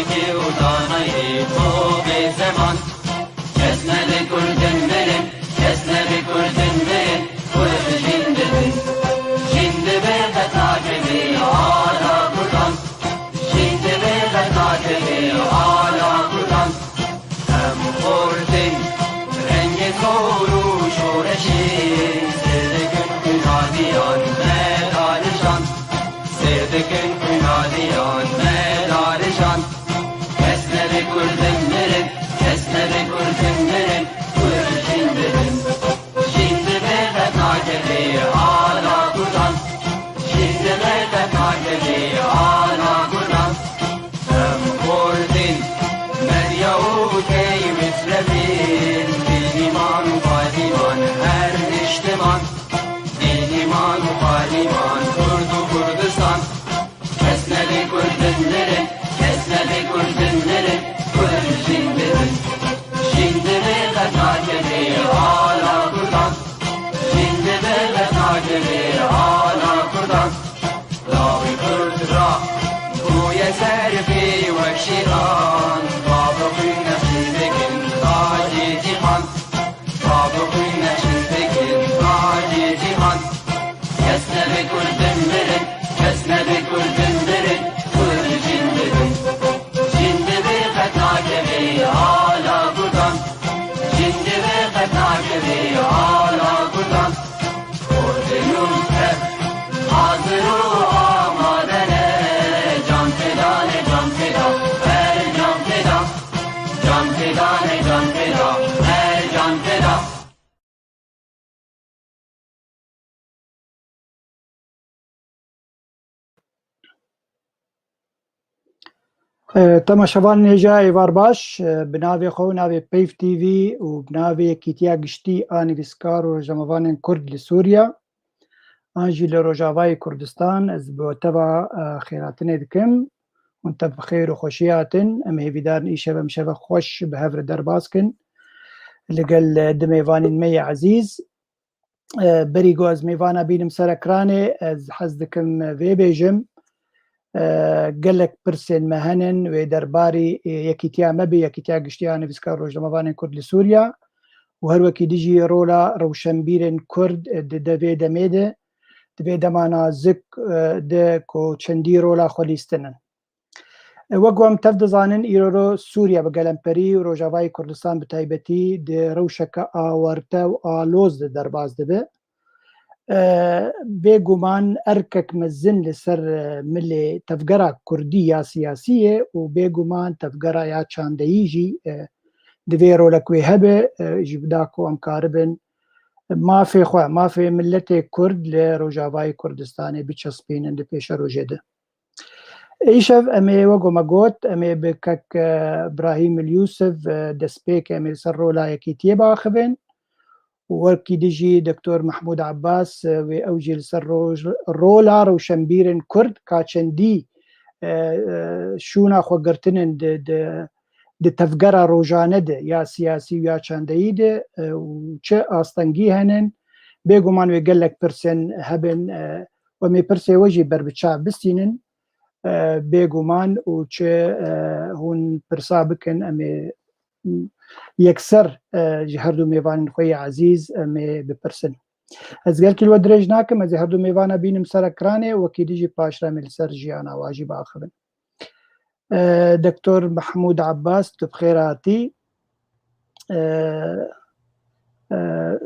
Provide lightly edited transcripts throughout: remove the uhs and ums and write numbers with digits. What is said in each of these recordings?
ki utanayı bu bir zaman. Kesmedi kurdunların, kesmedi kurdunların, kuyusu şimdidir. Şimdi bir de takibi hala buradan. Şimdi bir de takibi hala buradan. Hem kurdun, rengi soğuru şureşin. Sirdikin günadiyan medalişan. Sirdikin günadiyan medalişan. Kesmedi kurdunların, kesmedi kurdunların, kuyusu şimdidir. Şimdi bir de takibi hala buradan. Şimdi bir de takibi hala buradan. Hem kurdun, medyavut-i müsrefin. Dil iman fadiman her içtiman. Dil iman fadiman kurdu Kurdistan. Kesmedi kurdunların, kesmedi kurdunların, kuyusu şimdidir. Şimdi bir de takibi hala buradan. Şimdi bir de takibi hala buradan. Lavi Kurdra bu yeser fi vekşiran. Babı kuyna şimdikin taci cihan. Babı kuyna şimdikin taci cihan. Kesmedi kurdunların, kesmedi kurdunların, kuyusu şimdidir. Şimdi bir de takibi hala buradan. Şimdi bir de takibi hala buradan. Ordunun hep hazır-ı amadene. Can feda ne can feda, her can feda. Can feda ne can feda, her can feda. تەماشەوان نێژا ئێوار باش بناوێ خۆ ناوێ پەیف تیڤ و بناوێ یەکیتیا گشتی ئانیویسکار و ڕۆژنامەوانên کورد لە سووریا an jî li Rojavayê Kurdistan ez bi teva xêratinê dikim hûn tev bi xêr û xweşî hatin em hêvîdarin îşev em şeva xweş bi hev re derbas kin li gel di mêvanên me yê ezîz berî ku ez mêvana bînim ser ekranê ez hez dikim vê bêjim gelek pirsên me henin wê derbarê yekîtiya me bê yekîtiya giştiya nivîskar rojnamevanên Kurd li Sûriya û her wekî dî jî rola rewşenbîrên Kurd di devê demê de di vê dema nazik de ku çendî rola xwe lîstinin. Wek ku em tev dizanin îroro Sûriya bi gelemperî û Rojavayê Kurdistan bi taybetî di rewşeke awarte û aloz de derbas dibe. Bêguman erkek mezin li ser milê tevgera Kurdî ya siyasî ye û bêguman tevgera ya çandeyî jî di vê rolek wê hebe ji da ku em karibin mafê xwe, mafê milletê Kurd li Rojavayê Kurdistanê biçespînin di pêşa rojê de. Îşev em ê wek ku me got em ê bi kek Brahîm Yusuf destpêk em ê ser rola yekîtiyê biaxivin û wekî dî jî Dr. Mahmud Abbas wê ew jî li ser rola rewşenbîrên Kurd ka çendî şûna xwe girtinin di tevgera rojane de ya siyasî û ya çandeyî de û çi astengî henin bêguman wê gelek pirsên hebin û em ê pirsê we jî berbiçav bistînin bêguman û çi hûn pirsa bikin em ê yekser ji her du mêvanên xwe yê ezîz em ê bipirsin. Ez gelkî li we dirêj nakim ez ê her du mêvana bînim ser ekranê wekî dî jî paşre em ê li ser jiyana wan jî biaxivin. Dr. Mahmud Abbas tu bi xêr hatî.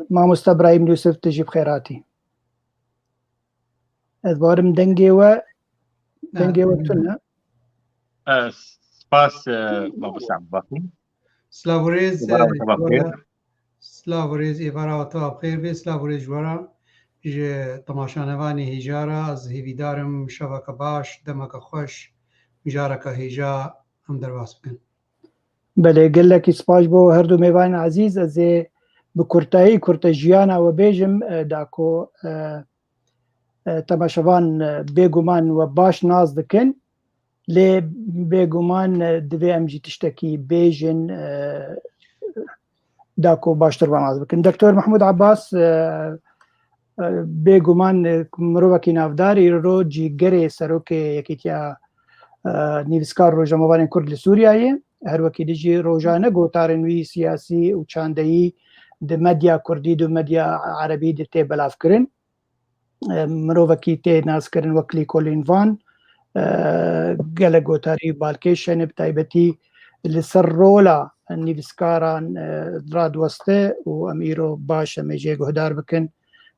Mamoste Brahîm Yusuf tu jî bi xêr hatî. Ez barim dengê we tune. Spas Mamoste Abbasî. Slavorêz Slavorêz êvara te bi xêr bê Slavorêz ji we re ji temaşanevanê hêja re ez hêvîdarim şeveke baş demeke xweş mijareke hêja em derbas bikin. Belê gelekî spas bo her du mêvanên ezîz ez ê bi kurtayî kurta jiyana we bêjim da ku temaşevan bêguman we baş naz dikin lê bêguman divê em jî tiştekî bêjin da ku baştir naz bikin. Dr. Mahmud Abbas bêguman mirovekî navdar îro cîgerê serokê yekîtiya نویسکار ڕۆژنامەوانی کورد لە سووریایە هەروەکی دژی ڕۆژانە گۆتارنووی سیاسی و چاندەیی د مەدیا کوردی و مەدیا عەرەبی د تێ بەلافکردن مرۆڤێکی تێ ناسکردن وەکلی کۆلینڤان گەلە گۆتاری باڵکەی شەنێ بتایبەتی لەسەر ڕۆلا نویسکاران ڕادوەستێ و ئەم ئیرۆ باشە مێژێ گۆدار بکەن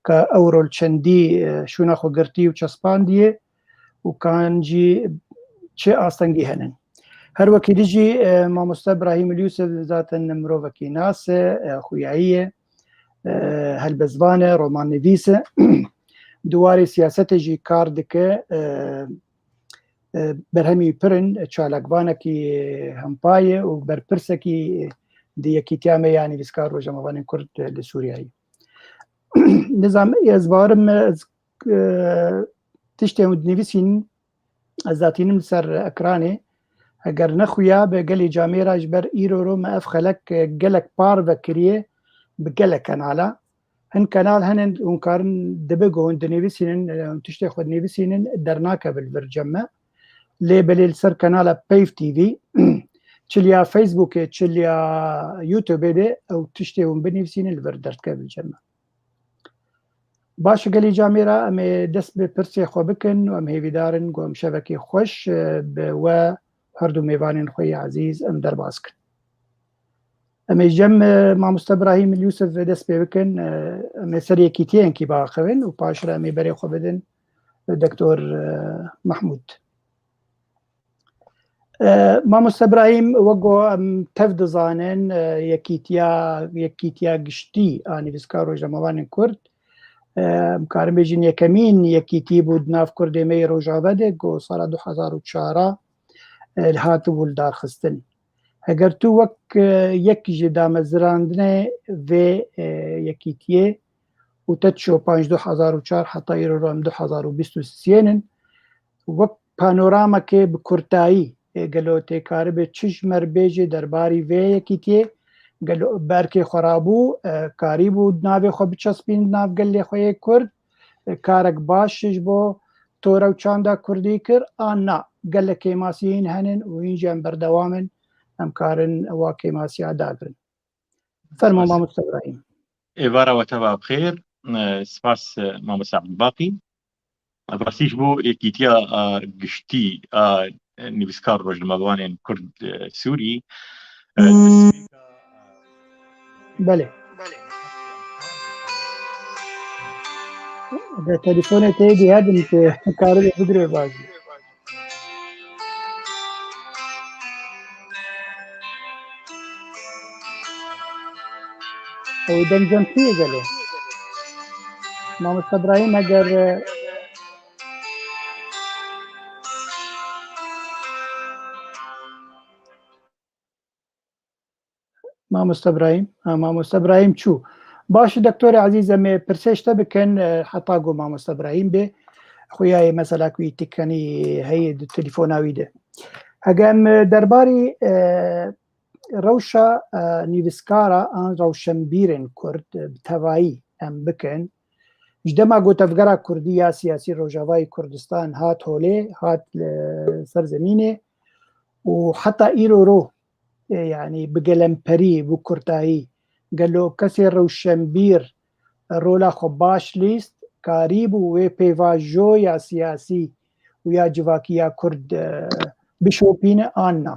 کە ئەو ڕۆل چەندی شوونە خۆگرتی و چەسپاندیە و کانجی چه ئاستەنگی هەنن هەروەکی دژی مامۆستا براهیم یوسف زاتن مرۆڤێکی ناسە خویاییە هەلبەزبانە ڕۆمان نویسە دوواری سیاسەتێژی کار دکە بەرهەمی پرن چالاکبانێکی هەمپایە و بەرپرسێکی دیەکیتیامە یانی نویسکار ڕۆژنامەوانی کورد لە سووریایی نظام ئێزبارم تشتێ نویسین ئەزاتینم سەر ئەکرانێ ئەگەر نەخویا بە گەلی جامێراش بەر ئیرۆرۆ مەئەف خەلک گەلک پار بەکریە بگەلە کەنالا هەن کەنال هەنن ئونکارن دەبگۆن دەنویسینن تشتێ خۆ نویسینن دەرناکە بەرجەمە لێ بەلێ سەر کەنالە پەیف تیڤی چلیا فەیسبووکێ چلیا یوتیوبێ بێ ئەو تشتێ ون بنویسینن لەبەر دەردکە بجەمە باشە گەلی جامێرا ئەمێ دەست بێ پرسێ خۆ بکەن و ئەم هێویدارن گۆم شەوەکی خۆش بەوە هەردوو میێوانین خۆی عزیز ئەم دەرباز کرد ئەمێ ژەم مامۆستا براهیم یوسف دەست پێ بکەن ئەمێ سەر یەکیتیەنکی باخەوێن و پاشرا ئەمێ بەرێ خۆ بدەن دکتۆر محمود مامۆستا براهیم وەگۆ ئەم تەف دەزانن یەکیتیا گشتی نویسکار ڕۆژنامەوانی کورد کارم بێژین یەکەمین یەکیتی بوو ناف کوردێمەی ڕۆژاوەدێک گۆ ساڵە 2004 هاتبوو دارخستن ئەگەر تو وەک یەکیژێ دامەزراندنێ vê یەکیتیێ و تەچۆ 2004 حتا ئیرۆرۆم 2023 وەک پانۆرامەکێ بە کورتایی گەلۆ تێکارە بێ چژمەر بێژێ دەرباری vê یەکیتیێ بەرکێ خۆرابوو کاری بوو ناوێ خۆ بچەسپین ناوگەل لێ خۆیە کورد کارێک باشش بۆ تۆرە و چاندا کوردی کرد ئانا گەل لە کێماسیین هەنن و هینجیان بەردەوامن ئەم کارن ئەوە کێماسیا داگرن فەرمۆ مامۆستا براهیم ئێوارەوە تەوا بخێر سپاس مامۆستا عەبدولباقی بەڕاستیش بۆ یەکیتیا گشتی نویسکار ڕۆژنامەوانێن کورد سووری بەڵێ تەلیفۆنێ تێدی هەدم کارە لێ بدرێ بازی ئەو دەنجەم چیە گەلێ مامۆستا براهیم ئەگەر مامۆستا براهیم چوو باشە دکتۆری عەزیز ئەمێ پرسێشتە بکەن حتا گۆ مامۆستا براهیم بێ خویایە مەسەلاکوی تیکەنی هەیە تەلیفۆناوی دێ هەگەم دەرباری ڕەوشە نویسکارە ئان ڕەوشەنبیرن کورد بتەوایی ئەم بکەن دەما گۆتەفگەرا کوردی یا سیاسی ڕۆژاوای کوردستان هات هۆلێ هات سەرزەمینێ و حتا ئیرۆرۆ یعنی بگەلەمپەری بوو کورتایی گەلۆ کەسێ ڕەوشەنبیر ڕۆلا خۆ باش لیست کاری بوو وێ پێیڤاژۆ یا سیاسی و یا جڤاکی یا کورد بشۆپینە ئاننا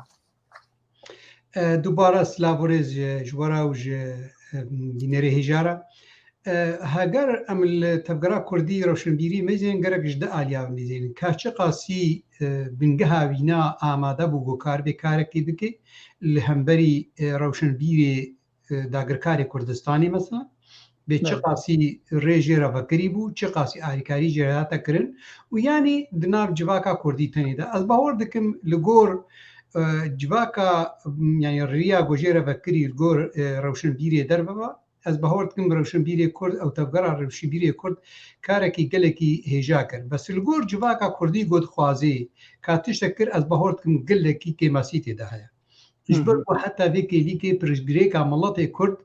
دووبارە سلااوێز ژوەرا و دینەرێ هێژارە هەگەر ئەم تەفگەرا کوردی ڕەوشنبیری مەزێن گەرەگشت دە ئالیا میزێنن کاچە قاسی بنگە هاوینا ئامادە بوو بۆ کار بێ کارێکی بکەیت لە هەمبەری ڕەوشنبیرێ داگرکاری کوردستانی مەسەڵەن بێ چه قاسی ڕێژێ ڕەڤەکەری بوو چه قاسی ئاریکاری جێراتەکردن و ینی دناو جڤاکا کوردی تەنێدا ئەس باوەڕ دەکەم لە گۆر جڤاکا ینی ڕیا گۆژێ ڕەڤەکەری گۆر ڕەوشنبیرێ دەربەوە ئەس باوەڕ دەکەم ڕەوشنبیرێ کورد ئەو تەفگەرا ڕەوشنبیرێ کورد کارێکی گەلێکی هێژا کرد بەس لە گۆر جڤاکا کوردی گۆتخوازێ کاتیشتە کرد ئەس باوەڕ دەکەم گەلێکی کێماسی تێدا هەیە حتا vê kêlîkê pirsgirêka miletê Kurd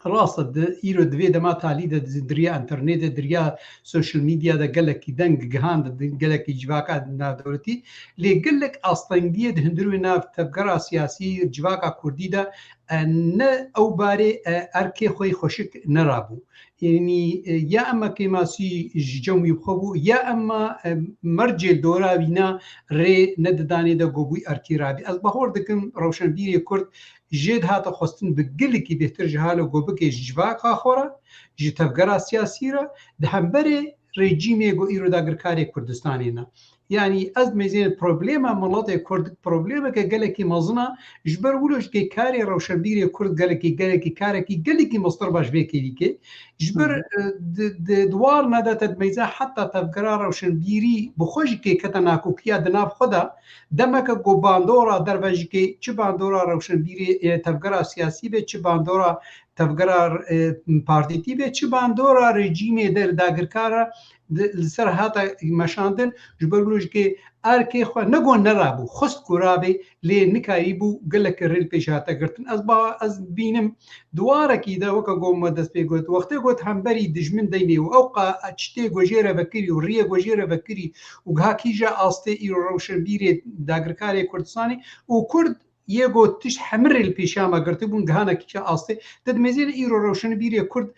راسد إيرو دوی دما تالی دریا انترنت دریا سوشل ميديا دا قالك دنگ جهان قالك جواكا دولتي لي قالك أصلاً هندروي ناف تفكر سياسي جواكا كردي دا ن أو باري أركي خوي خوشك نرابو يعني يا أما كماسي جوم يبخبو يا أما مرجع دورا بينا ري ندداني دا قبوي أركي رابي از بحور دكم روشن بيري كرد جد هاتا خواستن بقلكي بهتر جهالو قبكي جواكا خورا جي تفكر سياسي را دهمبري رژیم گو ایرو داگرکاری کردستانی نه یعنی از میزین پروبلما ملت کرد پروبلما که گلکی مزنا جبر ولوش که کاری روشنبیری کرد گلکی کاری که گلکی مستر باش بکی که جبر دوار ندات میزه حتی تفکر روشنبیری بخوش که کتناکو کیا دناب خدا دمک گو باندورا دروژ که چه باندورا روشنبیری تفکر سیاسی به چه باندورا تفکر پارتی به چه باندورا رژیم در داگرکارا سر هاتا مشاندن جبرلوش که ارکی خو نگون نرابو خست کرابه لی نکایبو گلک ریل پیش هاتا گرتن از بینم دواره کی دا وکا گوم دست پی گوت وقتی گوت هم بری دجمن دینی و اوقا اچتی گوجیره بکری و ریه گوجیره بکری و گها کیجا آسته ایرو روشن بیری داگرکاری کردستانی و کرد یه گوتش همه ریل پیشاما گرتی بون گهانا کیجا آسته داد مزیر ایرو روشن بیری کرد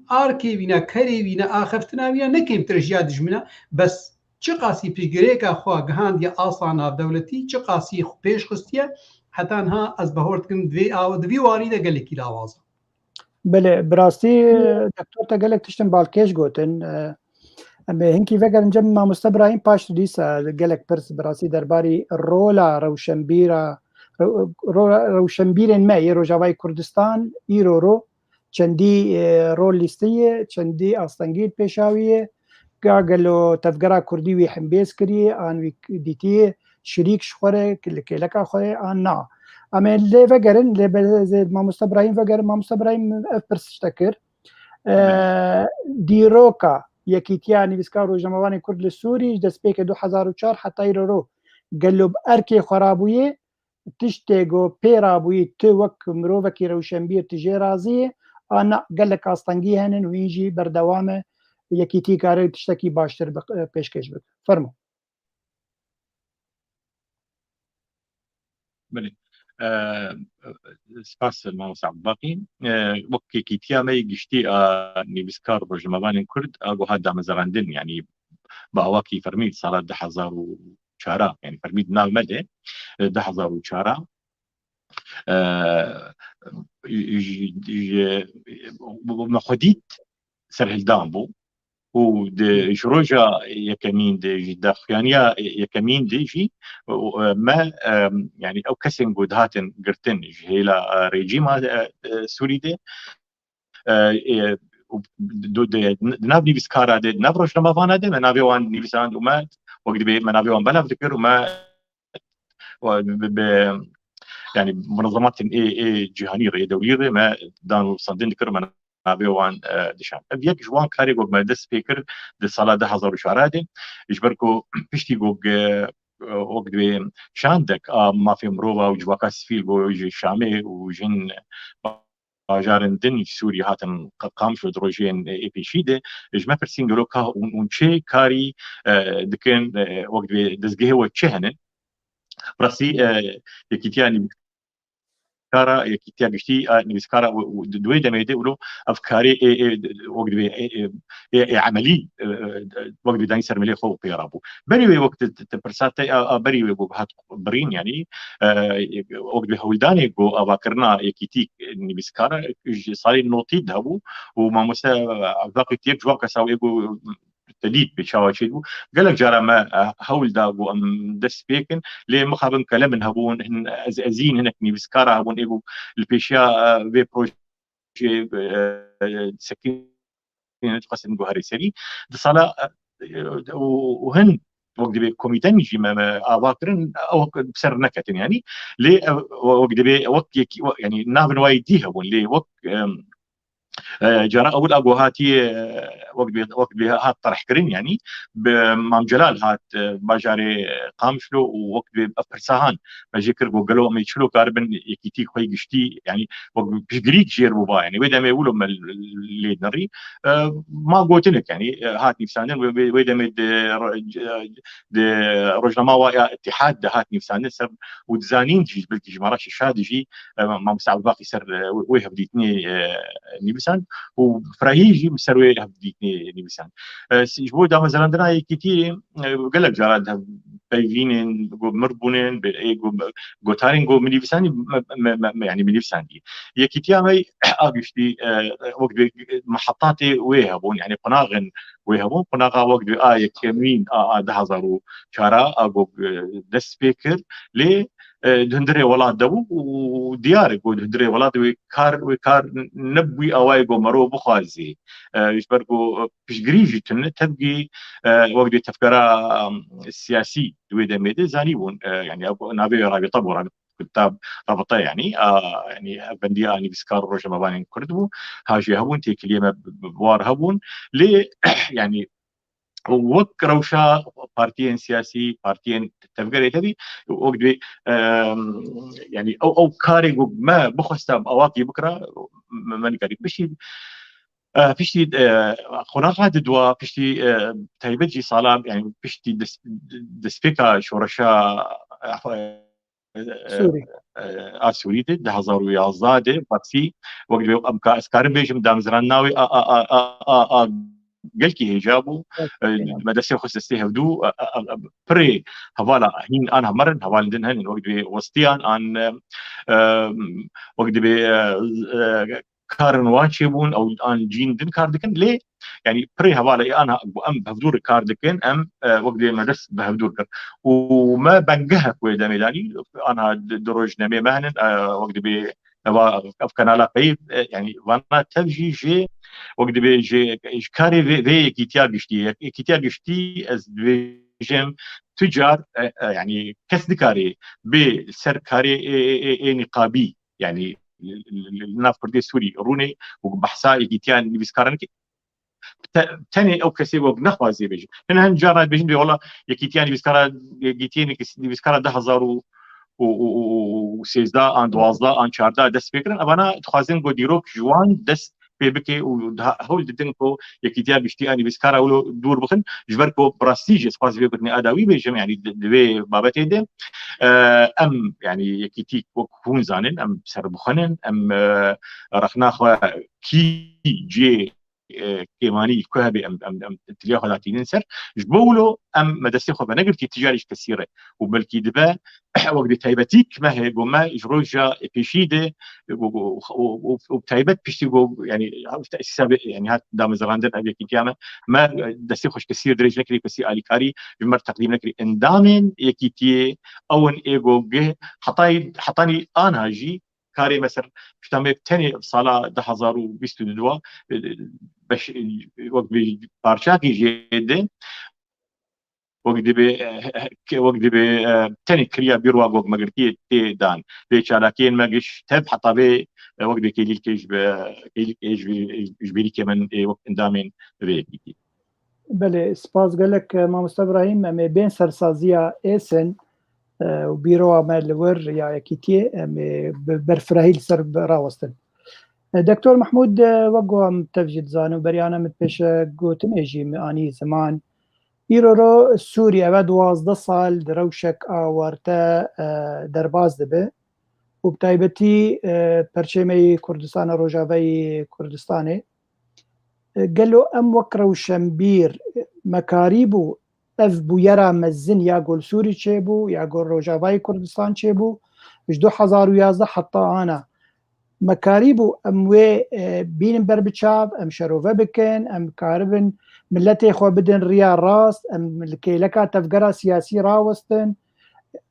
آرکی وینا کری وینا آخفتنا وینا نکیم ترجیح دجمنا بس چه قاسی پیگریکا خواه گهاند یا آسان آف دولتی چه قاسی پیش خستیه حتی انها از بهورد کم دوی واری ده گلکی لاوازه بله براستی دکتور تا گلک تشتن بالکش گوتن هنکی وگر انجام ما مستبراهیم پاش دیسا گلک پرس براستی درباری رولا روشنبیرن ما روجاوای کردستان ایرو رو چندی رول لیستیه چندی آستانگیر پیشاویه گاگلو تفگرا کردی وی حنبیز کریه آن وی دیتیه شریک شخوره که لکا خواه آن نا اما لی وگرن لی بزید ما مستبراهیم وگرن ما مستبراهیم پرسش تکر دیروکا یکیتیا نویسکار و جمعوان کرد لسوری دست پیک 2004 حتی ایرو رو گلو ارکی خرابویه تشتگو پیرابوی تو وک مروفکی روشنبیر تجی رازیه آنا گلک آستانگی هنن و اینجی بردوامه یکیتی کاری تشتکی باشتر پیشکش بده فرمو. بله سپاس مامۆستا عەبدوڵباقی وەک یەکیتیا مەی گشتی نویسکار ڕۆژنامەوانی کورد ئاگۆ هات دامەزەڕاندن یعنی باواکی فەرمید ساڵە 2004 یعنی فەرمید ناو مەدێ 2004 مەخۆدیت سەرهەلدان بوو و جروجا يكمين دي داخيانيا يكمين ديجي ما يعني او كسن جودهاتن قرتن هيلا ريجيما سوري دي نابني بسكارا دي نابروش لما فانا دي منابي وان نيفسان ومات وقت بي منابي وان بلا فكر وما يعني منظمات اي جهانيه دوليه ما دانو صندن ذكر نابێوان دشان یەک جوان کاری گۆگمە دەست پێ کرد لە ساڵا 2004 ژبەرکۆ پشتی گۆگ وەک دوێ شاندێک مافی مرۆڤ و جواکە سفیل بۆ شامێ و ژین باژارن دنی سووری هاتن قام شد ڕۆژێن ئێپیشی دێ ژمە پرسین گەلۆکە اون چێ کاری دکن وەک دوێ دەستگەهەوە چێ هەنن ڕاستی یەکیتیانی كارا يكتيا بشتي نبيسكارا دوي دميدي ولو افكاري وقت عملي وقت داني سرملي خو بيرابو بري وقت تبرساتي بري بهات برين يعني وقت هولداني جو افكرنا يكتي نبيسكارا صار نوتي دهبو وما مسا باقي تيك جوا كساوي جو تديد بشاوشيدو قالك جارا ما هول داغو ام دس بيكن لي مخابن كلام هبون هن ازين هناك نيفسكارا هبون ايغو البيشيا في بروجي سكين تقسم جوهري سري دصلا وهن وقت بي كوميتان يجي ما اواكرن او بسر نكتن يعني لي وقت بي وقت يعني نابن وايدي هبون لي وقت جرى اول ابو هاتي وقت هات طرح كرين يعني بمام جلال هات باجاري قامشلو ووقت بفرساهان باجيكر قالوا ما يشلو كاربن يكيتي خوي قشتي يعني وقت بجريك جير بوبا يعني ويدا ما يقولوا اللي نري ما قلت لك يعني هات نفسانين ويدا مد رجل ما اتحاد هات نفسانين سب وتزانين جي بالكي مراش الشاد جي ما مساعد باقي سر ويه بديتني نيبسان وفراهيجي مسروي بديتني نيبسان جبو دا مثلا دنا كتير قال لك جراد بيفينين مربونين تارين منيبسان يعني منيبسان دي هي كتير ما اغشتي وقت محطاتي ويهبون يعني قناغن ويهبون قناغا وقت كمين ده هزارو شارع اغو دس بيكر لي دهندري ولا دبو وديارك ودهندري ولا وكار نبوي اوايغو مرو بخازي يشبركو بشجريجي تبقي وقت تفكرا السياسي دويدا ميدي زانيون يعني نابي رابطه ورابط كتاب رابطه يعني يعني بندي اني بسكار روجا مباني كردبو هاجي هبون تي كلمه بوار هبون لي يعني وك روشا بارتيين سياسي بارتيين تفكر تبي وقت يعني او كاري ما بخستا اواقي بكره ما نقري بشي بشتي خناقه دوا بشتي تايبجي صالام يعني بشتي دسبيكا شورشا سوري سوريدي ده هزار ويا زاده باتسي وقت امكا اسكارن بيجم دام زرناوي قلكي هجابو مدرسه خص استهدو بري هوالا هين انا مرن هوال دنهن وقت وسطيان ان وقت كارن واتشيبون او ان جين دن كاردكن ليه يعني بري هوالا انا ام بهدور كاردكن ام وقت مدرس بهدور وما بنجها كويدا ميداني انا دروج نمي مهن وقت بي افكنا لا يعني وانا تفجي جي وقت بي جي كاري في كيتيا قشتي از جيم تجار يعني كسدكاري بسر كاري نقابي يعني الناف كردي سوري روني وبحثا يجيتيان نبيسكارنك تاني او كسي وبنخوا زي بيجي هنا هنجارة بيجي والله يكيتيان نبيسكارا يجيتيني نبيسكارا 10,000 وسيزدا ان دوازدا ان شاردا دست فكرن ابانا تخازن جو ديروك جوان دست بيبكي وهول ددنكو يكيتيا بيشتي اني بيسكارا ولو دور بخن جبركو براستيج سباس بيبكني اداوي بيجم يعني دبي بابتي دم ام يعني يكيتي كون زانن ام سربخنن ام رخناخ كي جي كيماني كهبي ام تليا خداتي ننسر جبولو ام مدرسه خو بنقرتي تجاري كثيره وبلكي دبا وقت تايبتيك ما هي ما جروجا بيشيده وبتايبت بيشتي يعني يعني هات دام زراندن ابي كيامه ما دسي خوش كثير درجه نكري بسي اليكاري بمر تقديم نكري اندامن يكيتي او ايجو حطاني انا جي كاري مثلا شتامي تاني صاله 1022 باش وقت بارشاكي جيده وقت تاني كريا بيروا وقت مغرتي تي دان بيشالاكين ماجش تب حتى بي وقت كيليل كيج بيري كمان وقت اندامين بيكي بله سپاس گلک مامۆستا ابراهیم ئەمێ بێن سەرسازیە ئێسن و بیرۆوە مەلور یا یەکیتیێ ئەمێ بەرفراهی لەسەر ڕاوەستن دکتۆر محمود وەگو ئەم تەڤژیت زانۆ بەریانە مت پێشە گوتنێژی ئانی زمان ئیرۆرۆ سووری ئەوە 12 ساڵ درەوشک ئاوارتە دەرباز دەبێ و بتایبەتی پەرچێمەی کوردستانە ڕۆژاوای کوردستانێ قالوا ام وكرو شمبير مكاريبو اف بويرا مزن يا قول سوري تشيبو يا قول روجافاي كردستان تشيبو مش 2011 حتى انا مكاريبو اموي بين بربتشاب ام شروفه بكن ام كاربن ملتي خو بدن ريال راس ام الكيلكا تفقرا سياسي راوستن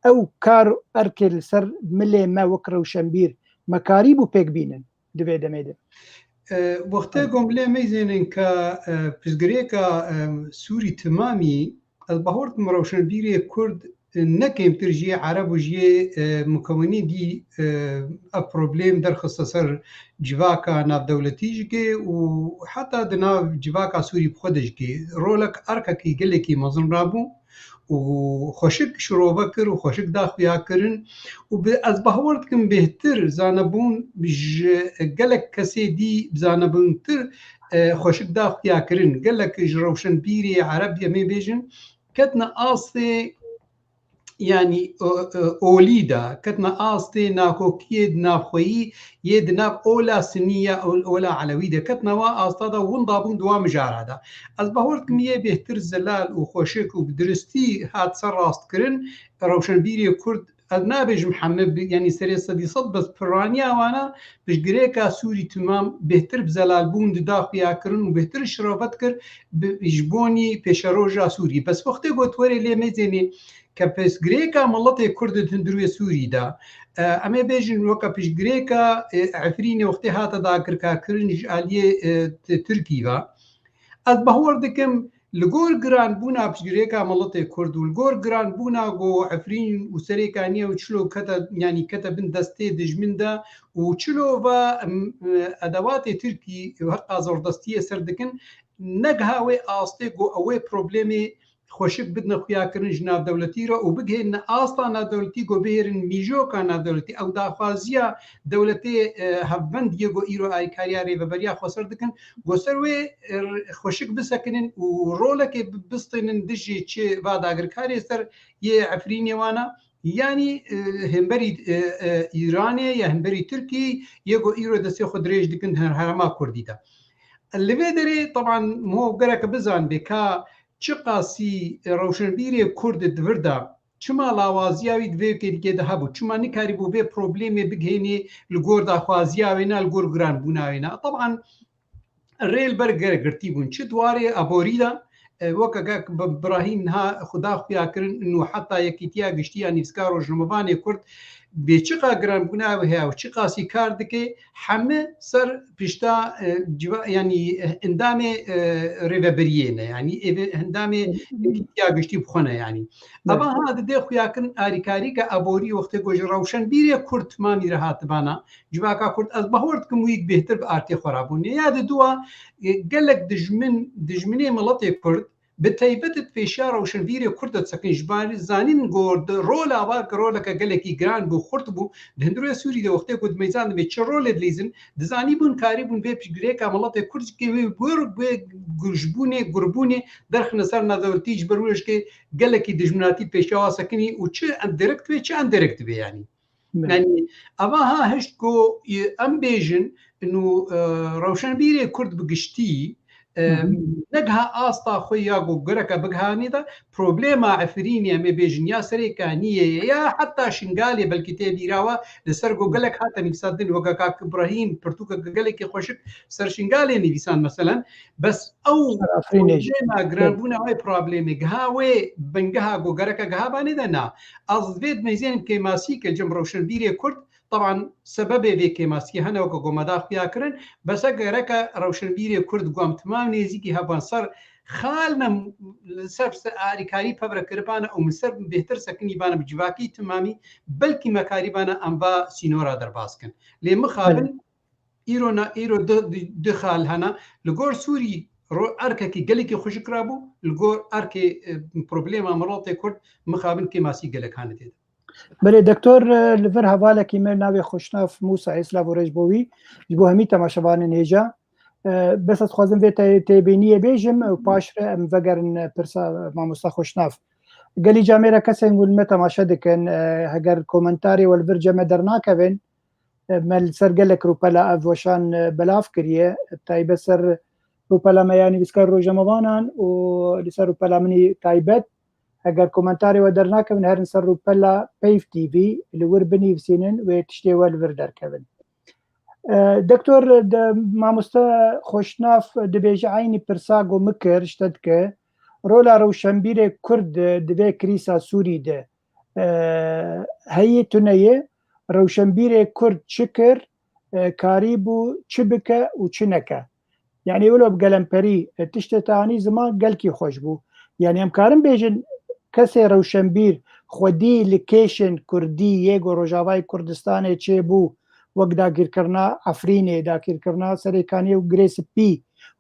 او كار اركل سر ملي ما وكرو شمبير مكاريبو بيك بينن دبي دميده وقتی گمله میزنن که پزگریکا سوری تمامی از بهورت مروشن بیری کرد نەکەیم ترژی عرب و ژێ مکەونی دی ئە پرۆبلێم دەرخستە سەر جیواکە ناودەولەتیژگێ و حتا دناو جیواکە سووری بخۆدەژگێ ڕۆلەک ئەرکەکی گەلێکی مەزن رابوو و خۆشک شرۆڤە کرد و خۆشک داخویاکردن و ئەس بەهەوەرد دکم بێتر زانەبوون گەلک کەسێ دی بزانەبوونتر خۆشک داخویاکردن گەلەکش ڕەوشنبیری عرب ئەمێ بێژن کەتنە ئاستێ يعني أوليدا كتنا آستي ناكوكيد نافخوي يد ناف أولا سنية أو أولا علويدة كتنا وا آستادا ونضابون دوام جارادا از بهورد كمية بهتر زلال وخوشك وبدرستي هات سراست كرن روشنبيري كرد نابج محمد يعني سري صدي صد بس برانيا وانا بش جريكا سوري تمام بهتر بزلال بون داخيا كرن وبهتر شرافت كر بجبوني بشروجا سوري بس وقت قلت وري لي مزيني كبس جريكا ملطي كرد تندروي سوري دا اما بيجن وكا بش جريكا عفريني وقتي هاتا دا كركا كرنج عليه تركيا از بهور دكم لگور گران بونا بشگریکا ملت کرد و لگور گران بونا گو عفرین و سریکانیه و چلو کتا یعنی کتا بن دسته دجمنده و چلو و ادوات ترکی و حقا زوردستی سردکن نگهاوی آسته گو اوی پروبلیمی خوشک بدنا خویا کرن جناب دولتی را و بگهن آستا دولتی گو بهرن میجو کانا دولتی او داخوازیا دولتی هفبند یگو ایرو آیکاریاری و بریا خسر دکن گو سروی خوشک بسکنن و رولک بستنن دجی چه بعد اگرکاری سر یه عفرینی وانا يعني همبري إيراني يا همبري تركي يجو إيرو دسي خد ريج دكن هرما كردي دا اللي بدري طبعا مو قرك بزان بكا چقاسی روشنبیری کرد دوردا چما لاوازیاوی دوی که ده هبو چما نکاری بو به پروبلیمی بگهینی لگور دا خوازیاوینا لگور گران بوناوینا طبعا الريل برگر گرتی بون چه دواری ابوریدا وكا ابراهيم ها خدا خويا كرن انه حتى يكيتيا گشتيا نفسكارو جنوباني كرد بيچقا گران بنا وها وچقا سي كار دكي حمه سر پشتا يعني اندامي ريفبريين يعني اندامي يكيتيا گشتي بخونه يعني ابا هذا دي خويا كرن اريكاري كا ابوري وقت گوج روشن بيري كرد مامي رهات بانا جواكا كرد از بهورتكم ويك بهتر بارتي خرابون يا دوا قالك دجمني ملطي كرد بتايبت في شارع وشنفيري كرد تسكن جبال زانين غورد رولا باك رولا كقالك جران بو خرطبو دهندرو سوري ده وقت كود ميزان بتشرول دليزن دزاني بون كاريبون بيبش جريكا ملطي كرد كي بور بجبوني غربوني درخ نصرنا دولتي جبروش كي قالك دجمناتي بيشوا سكني وتش انديركت بي تش انديركت بي يعني يعني اما ها هشتكو ام بيجن انه روشنبيري كرد بقشتي نجها آستا خويا جوجرك بجهاني ده بروبلما عفرينيا ما بيجن يا سريكانية يا حتى شنغالي بالكتاب يراوا لسر جوجلك حتى نفسدن وجاك إبراهيم برتوكا جوجلك يخشك سر شنغالي نفسان مثلا بس أو بروبلما جرانبونا هاي بروبلما جهاوي بنجها جوجرك جهاباني ده نا أصدق ميزان كماسيك الجمروشن بيري كرد طبعا سبب ذيك ماسكي هنا وكو مداخ فيها كرن بس اگر روشنبيري كرد قام تمام نيزيكي هبان صار خالنا سر آريكاري بابرا كربانا او مسر بهتر سكني بانا بجواكي تمامي بلكي مكاري بانا انبا سينورا در باسكن لي مخابل ايرو دخال هنا لغور سوري اركي قلكي خوشك رابو لغور اركي بروبليما مراتي كرد مخابل كي ماسي قلك هانا ديدا بله دکتر لور حواله کی من ناوی خوشناف موسی اسلاو رجبوی جبو همی تماشاوان نیجا بس از خوازم وی تبینیه بیجم و پاشره ام وگرن پرسا ماموسا خوشناف گلی جامعه کسی نقول ما تماشا دکن هگر کومنتاری والور جمع درنا کبن مل سر گلک روپلا افوشان بلاف کریه تایب سر روپلا میانی بسکر رو جمعوانان و لسر روپلا منی تایبت اگر کومنتاری و درنا کبن هرن سر روپلا پیف تی وی لور بنی فسینن و تشتی والور در کبن دکتر ماموستا خوشناف دبیج عینی پرساگو مکر شتد که رولا روشنبیر کرد دوی کریسا سوری ده هی تونیه روشنبیر کرد چکر کاریبو چبکه و چنکه یعنی ولو بگلمپری تشتتانی زمان گلکی خوش بو یعنی امکارم بیجن کسی روشنبیر خودی لکیشن کردی یگو روجاوای کردستان چه بو وەک داگیرکردنا ئەفرینێ داگیرکردنا سەرێکانی و گرێس پی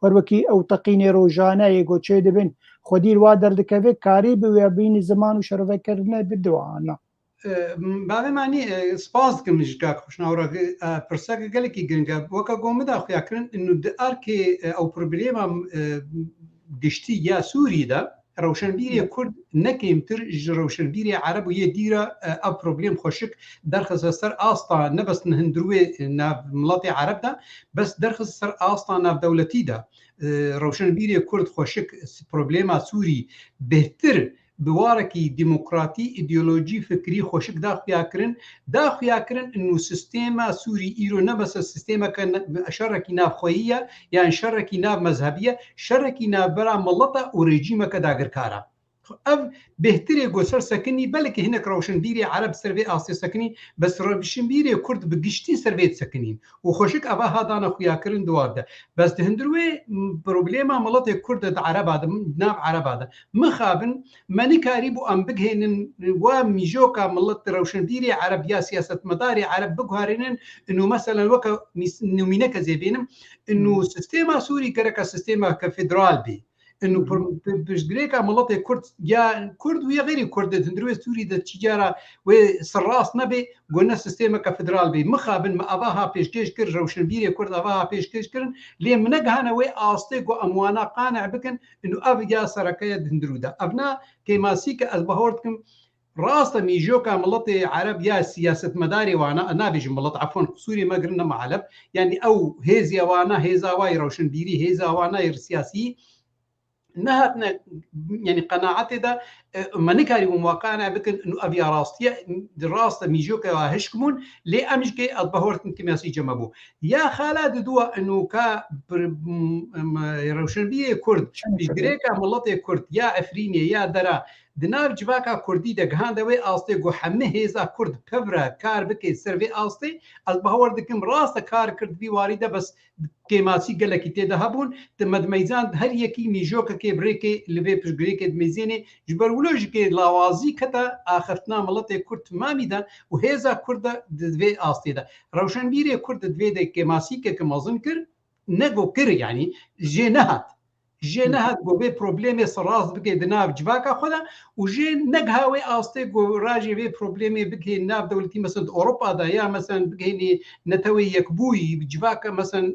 وەروەکی ئەو تەقینێ ڕۆژانە یەگۆ چێ دەبن خودی وا دەردەکەوێت کاری بوێ بینی زمان و شەرەڤەکردنە بدوانە باێمانی سپاس دکمژگا خوشناوڕە پرسەکە گەلێکی گرنگە وەکە گۆمەدا خویاکردن ئەرکێ ئەو پربلێمە گشتی یا سووریدا ڕەوشنبیری کورد نەکەیمتر ji ڕەوشنبیری عرب و یە دیرە ئەو پرۆبلێم خۆشک دەرخستە سەر ئاستا نەبەستن هەندروێ ناو وڵاتی عربدا بەس دەرخست سەر ئاستا ناودەوڵەتیدا ڕەوشنبیری کورد خۆشک پرۆبلێما سووری بهتر بوارەکی دیموکراتی ئیدئۆلۆژی فکری خۆشک داخویاکردن و سیستێمە سووری ئیرۆ نەبەسە سیستێمەکە شەڕێکی ناوخۆییە یان شەڕێکی ناو مەزهبیە شەڕێکی ناوبەرا مڵەتە و ڕێژیمەکە داگرکارە ئەv بهترێ گۆسەر سەکنی بەلکە هینێک ڕەوشنبیری عرب سەرێ ئاسێ سەکنی بەس ڕەوشنبیری کورد بگشتی سەرێت سەکنین و خۆشک ئەڤ هادانە خویاکردن دوابدە بەس هەندروێ پرۆبلێما مڵەتێک کوردە عربادە ناو عربادە مخابن مەنیکاری بوو ئەم بگهێنن وا میژۆکە مڵەت ڕەوشنبیری عرب یا سیاسەتمەداری عرب بگوارێنن ئنو مەسەلەن وەکە نمونەکە زێبێنم ئنو سیستێما سووری گەرەکە سیستێمە کە فیدرال بێ انه پشتگرێکا مڵەتێک کورد یا کورد و یا غیری کورد هەندروێ سووری دە چیجارە وێ سڕاست نەبێ گۆنە سیستێمەکە فدرال بێ مخابن ئەڤها پێشکەش کرد ڕەوشنبیری کورد ئەڤها پێشکەشکردن لێ منەگەهانەوەی ئاستێک و ئەموانە قانع بکەن انه ئەڤ یا سەرەکەیە هەندرودا ئەڤنا کەیماسی کە ئەس بەهۆردکم ڕاستە میژۆکە مڵەتی عرب یا سیاسەتمەداری وانە نابێژم مڵەت عفۆن سووری مەگرن نەمە عەلەب یعنی ئەو هێزیەوانە هێزاوای ڕەوشنبیری هێزاوانای سیاسی نهاتنا يعني قناعتي دا منكاري ومواقعنا بكن انه ابي راستيه دراسه ميجوكا هشكمون لي امجكي الظهورت كمياسي جمبو يا خالد دوا انه كا روشنبيه كرد بجريكا ملطي كرد يا افرينيا يا درا دناف جواكا كردي دغهان دوي استي جو حمه هيزا كرد كبره كار بكي سيرفي استي الظهور دكم راسه كار كرد بي وارده بس كيماسي قالك تيدا هبون تمد ميزان هر يكي ميجوكا كي بريكي لبي بجريكي ميزيني جبر ولوجيكي لاوازي كتا اخرتنا ملطي كرد ماميدا وهيزا كرد دوي استي دا روشنبيري كرد دوي دي كيماسي كمازن كر نگو كر يعني جنهات گو به پروبلمی سراز بگه دناف جواکا خدا و جن نگهاوی آسته گو راجی به پروبلمی بگه ناف دولتی مثلا اروپا دا یا مثلا بگه نتوی یکبوی جواکا مثلا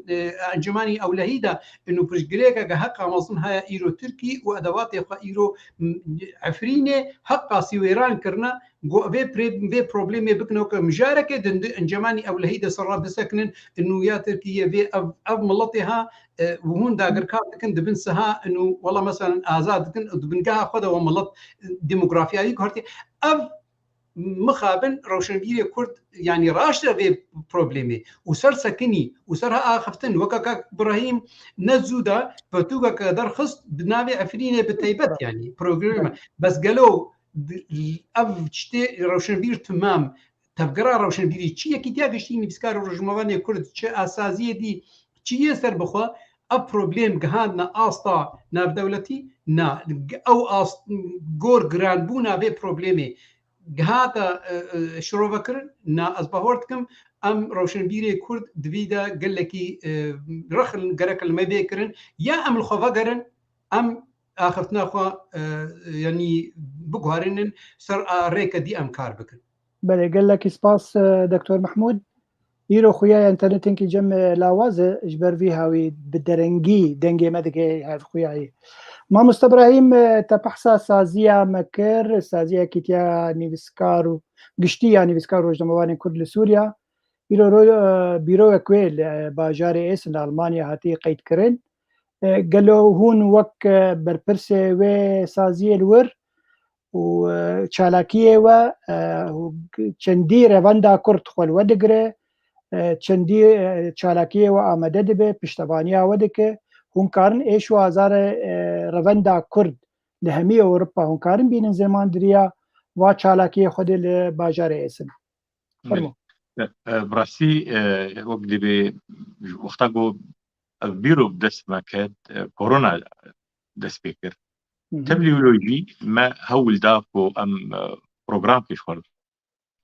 انجمانی اولهی دا انو پرشگریکا که حقا مصن های ایرو ترکی و ادوات خوا ایرو عفرینه حقا سیویران کرنا گو به پروبلمی بکنو که مجارکه دند انجمانی اولهی دا سرا بسکنن انو یا ترکیه به اف ملطها وهون داگر کار دکن دبن سها انه والله مثلا آزاد دکن دبن جاها خدا وملط ديموغرافيا كورتي اف مخابن روشنبيري كرد يعني راشده في بروبليمي وسر سكني وسرها اخفتن وكا ابراهيم نزودا فتوكا كدرخص بنابي عفرينه بتيبت يعني بروجرام بس قالوا اف تشتي روشنبير تمام تفقرا روشنبيري تشي كيتيا گشتيني بسكار رجمواني كرد تشي اساسيه دي چیه سر بخوا اب پروبلم گهاندنا آستا ناف دولتی نا او آست گور گران بونا به پروبلمی گهاتا شروع کرد نا از بهورتکم ام روشنبیری کرد دویدا گلکی رخل گرک المبی کرن یا ام الخوا گرن ام آخرتنا خوا يعني بگوارنن سر ریک دی ام کار بکن. بله گلکی سپاس دکتور محمود. ایرو خویا انترنتین کی جمع لاوازه اجبر في هاوي بدرنگی دنگی مدگی هاف خویایی ما مستبراهیم تبحثا سازیا مکر سازیا کیتیا نیوسکارو گشتیا نیوسکارو جمعوان کرد لسوریا ایرو رو بیرو کویل باجار اسن المانیا هاتی قید کرن قالو هون وك برپرسه و سازی الور و چالاکیه و چندی رواندا کرد خول ودگره چندی چالاکیه و آمده دبه پشتبانیا ودکه هونکارن ایش و آزار روندا کرد لهمی اوروپا هونکارن بینن زمان دریا و چالاکیه خود لباجار اسن فرمو براسي وقت دبه وقتا گو بيرو بدست ما كانت كورونا دست بيكر تبليولوجي ما هول داكو ام بروجرام كشخور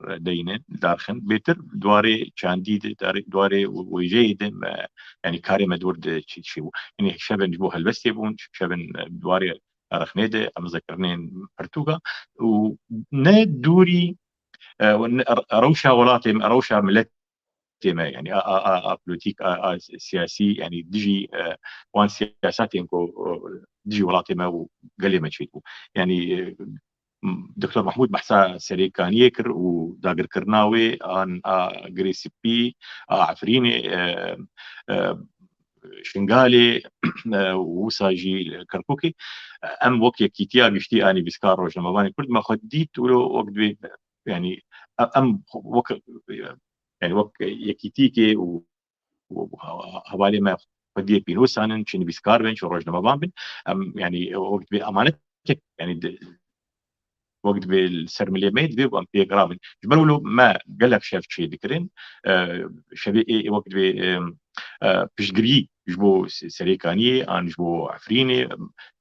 دينن دارخن بيتر دواري شانديد دواري وجيد يعني كاري مدور شيء يعني شبن جبوها البستيبون شبن دواري رخنيده ام ذكرنين برتوغا وندوري روشا ولاتي روشا ملت ما يعني بوليتيك سياسي يعني ديجي وان سياسات ينكو ديجي ولاتي ما وقال لي ما تشيتو يعني دكتور محمود بحثا سريكان يكر وداقر كرناوي ان جريسي بي عفريني شنغالي وساجي كركوكي ام وقت كيتيا بيشتي اني بسكار روج مباني كل ما خديت ولو وقت يعني ام وقت يعني وقت يكيتيكي وهوالي ما خديت بينوس انا شنو بسكار بين شو روج مبان يعني وقت بامانتك يعني وقت بالسرمليه ميد بي وام بي جرامن جبرولو ما قالك شاف شيء ذكرين شبي وقت بيشجري جبو سريكاني ان جبو عفريني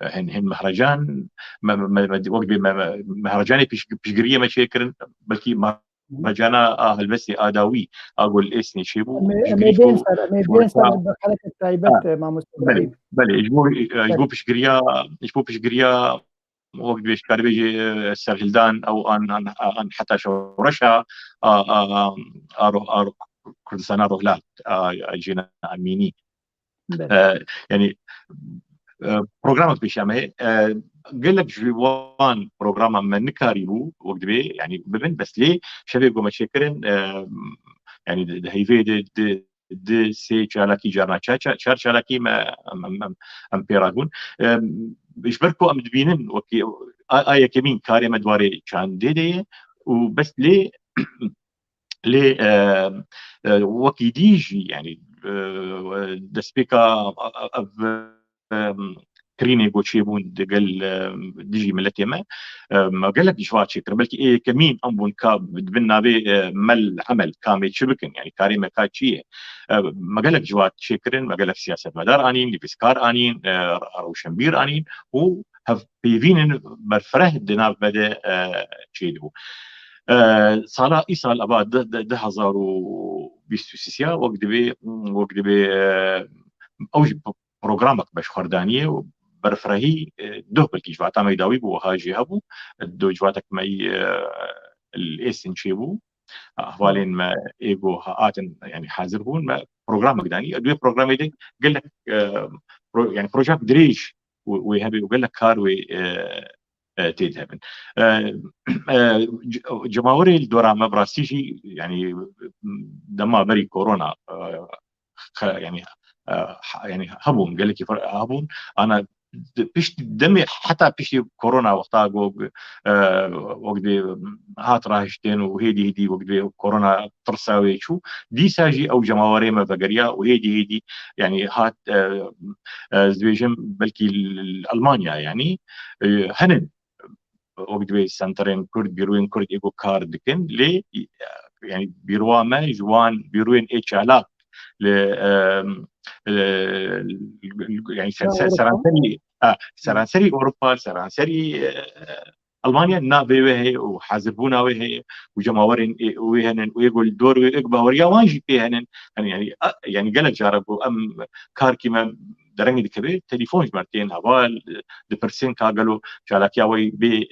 هن مهرجان وقت مهرجاني بيشجريه ما شيكرن بلكي مهرجانا هلبسي اداوي اقول اسني شيبو ميدين صار بحركه تايبت مع مستقبل بلي جبو بيشجريا وقت بيش كان بيجي السرهلدان او ان حتى شورشها ارو كردستان اروح لا جينا اميني يعني برنامج بيشامه قال لك جوان برنامج من نكاريبو وقت بي يعني ببن بس ليه شباب قوم شكرن يعني هيفي د سي شالاكي جارنا شار شالاكي ما ام بيراغون بيشبركو ام دبينن وكي اي كمين كاري مدواري كان دي وبس ليه ليه وكي ديجي يعني دسبيكا كريني بوتشيبون دقل ديجي ملتي ما قال لك جوات شكر بلكي إيه كمين أمبون كاب بدبنا به مل عمل كامل شبكن يعني كاريمة كاتشية ما قال لك جوات شكرن ما قال لك سياسة مدار آنين لبسكار آنين روشنبير آنين و هف بيفين برفره دينار بدأ شيدو سالا إيسال أباد ده هزارو بيستوسيسيا وقت بي أوج برنامج باش خردانية برفرهي ده بلكي جواتا ما يداوي بو هاجي هبو دو جواتك ما الاسن شيبو احوالين ما ايجو هاتن يعني حاضر هون ما برنامج داني ادوي برنامج دي قال لك يعني بروجكت دريج ويهبي وقال لك كاروي تيدهبن جماوري الدورة ما براسيجي يعني دما بري كورونا يعني هبون قال لك هبون انا بيش دمي حتى بيش كورونا وقتها وقت هات راهشتين وهيدي وقت كورونا ترساوي شو دي ساجي او جماوري ما بقريا وهيدي يعني هات زويجم بلكي المانيا يعني هنن وقت سنترين كرد بيروين كرد ايجو كارد كن لي يعني بيروا ما جوان بيروين ايش علاق يعني سرانسري اوروبا سرانسري المانيا نابي وهي وحازبونا وهي وجماورين وهن ويقول دور ويقبا وريا وانجي فيهن يعني قالك جاربو ام كاركي ما درنگي كبير تليفون مرتين هوال دبرسين قالوا شالك ياوي بي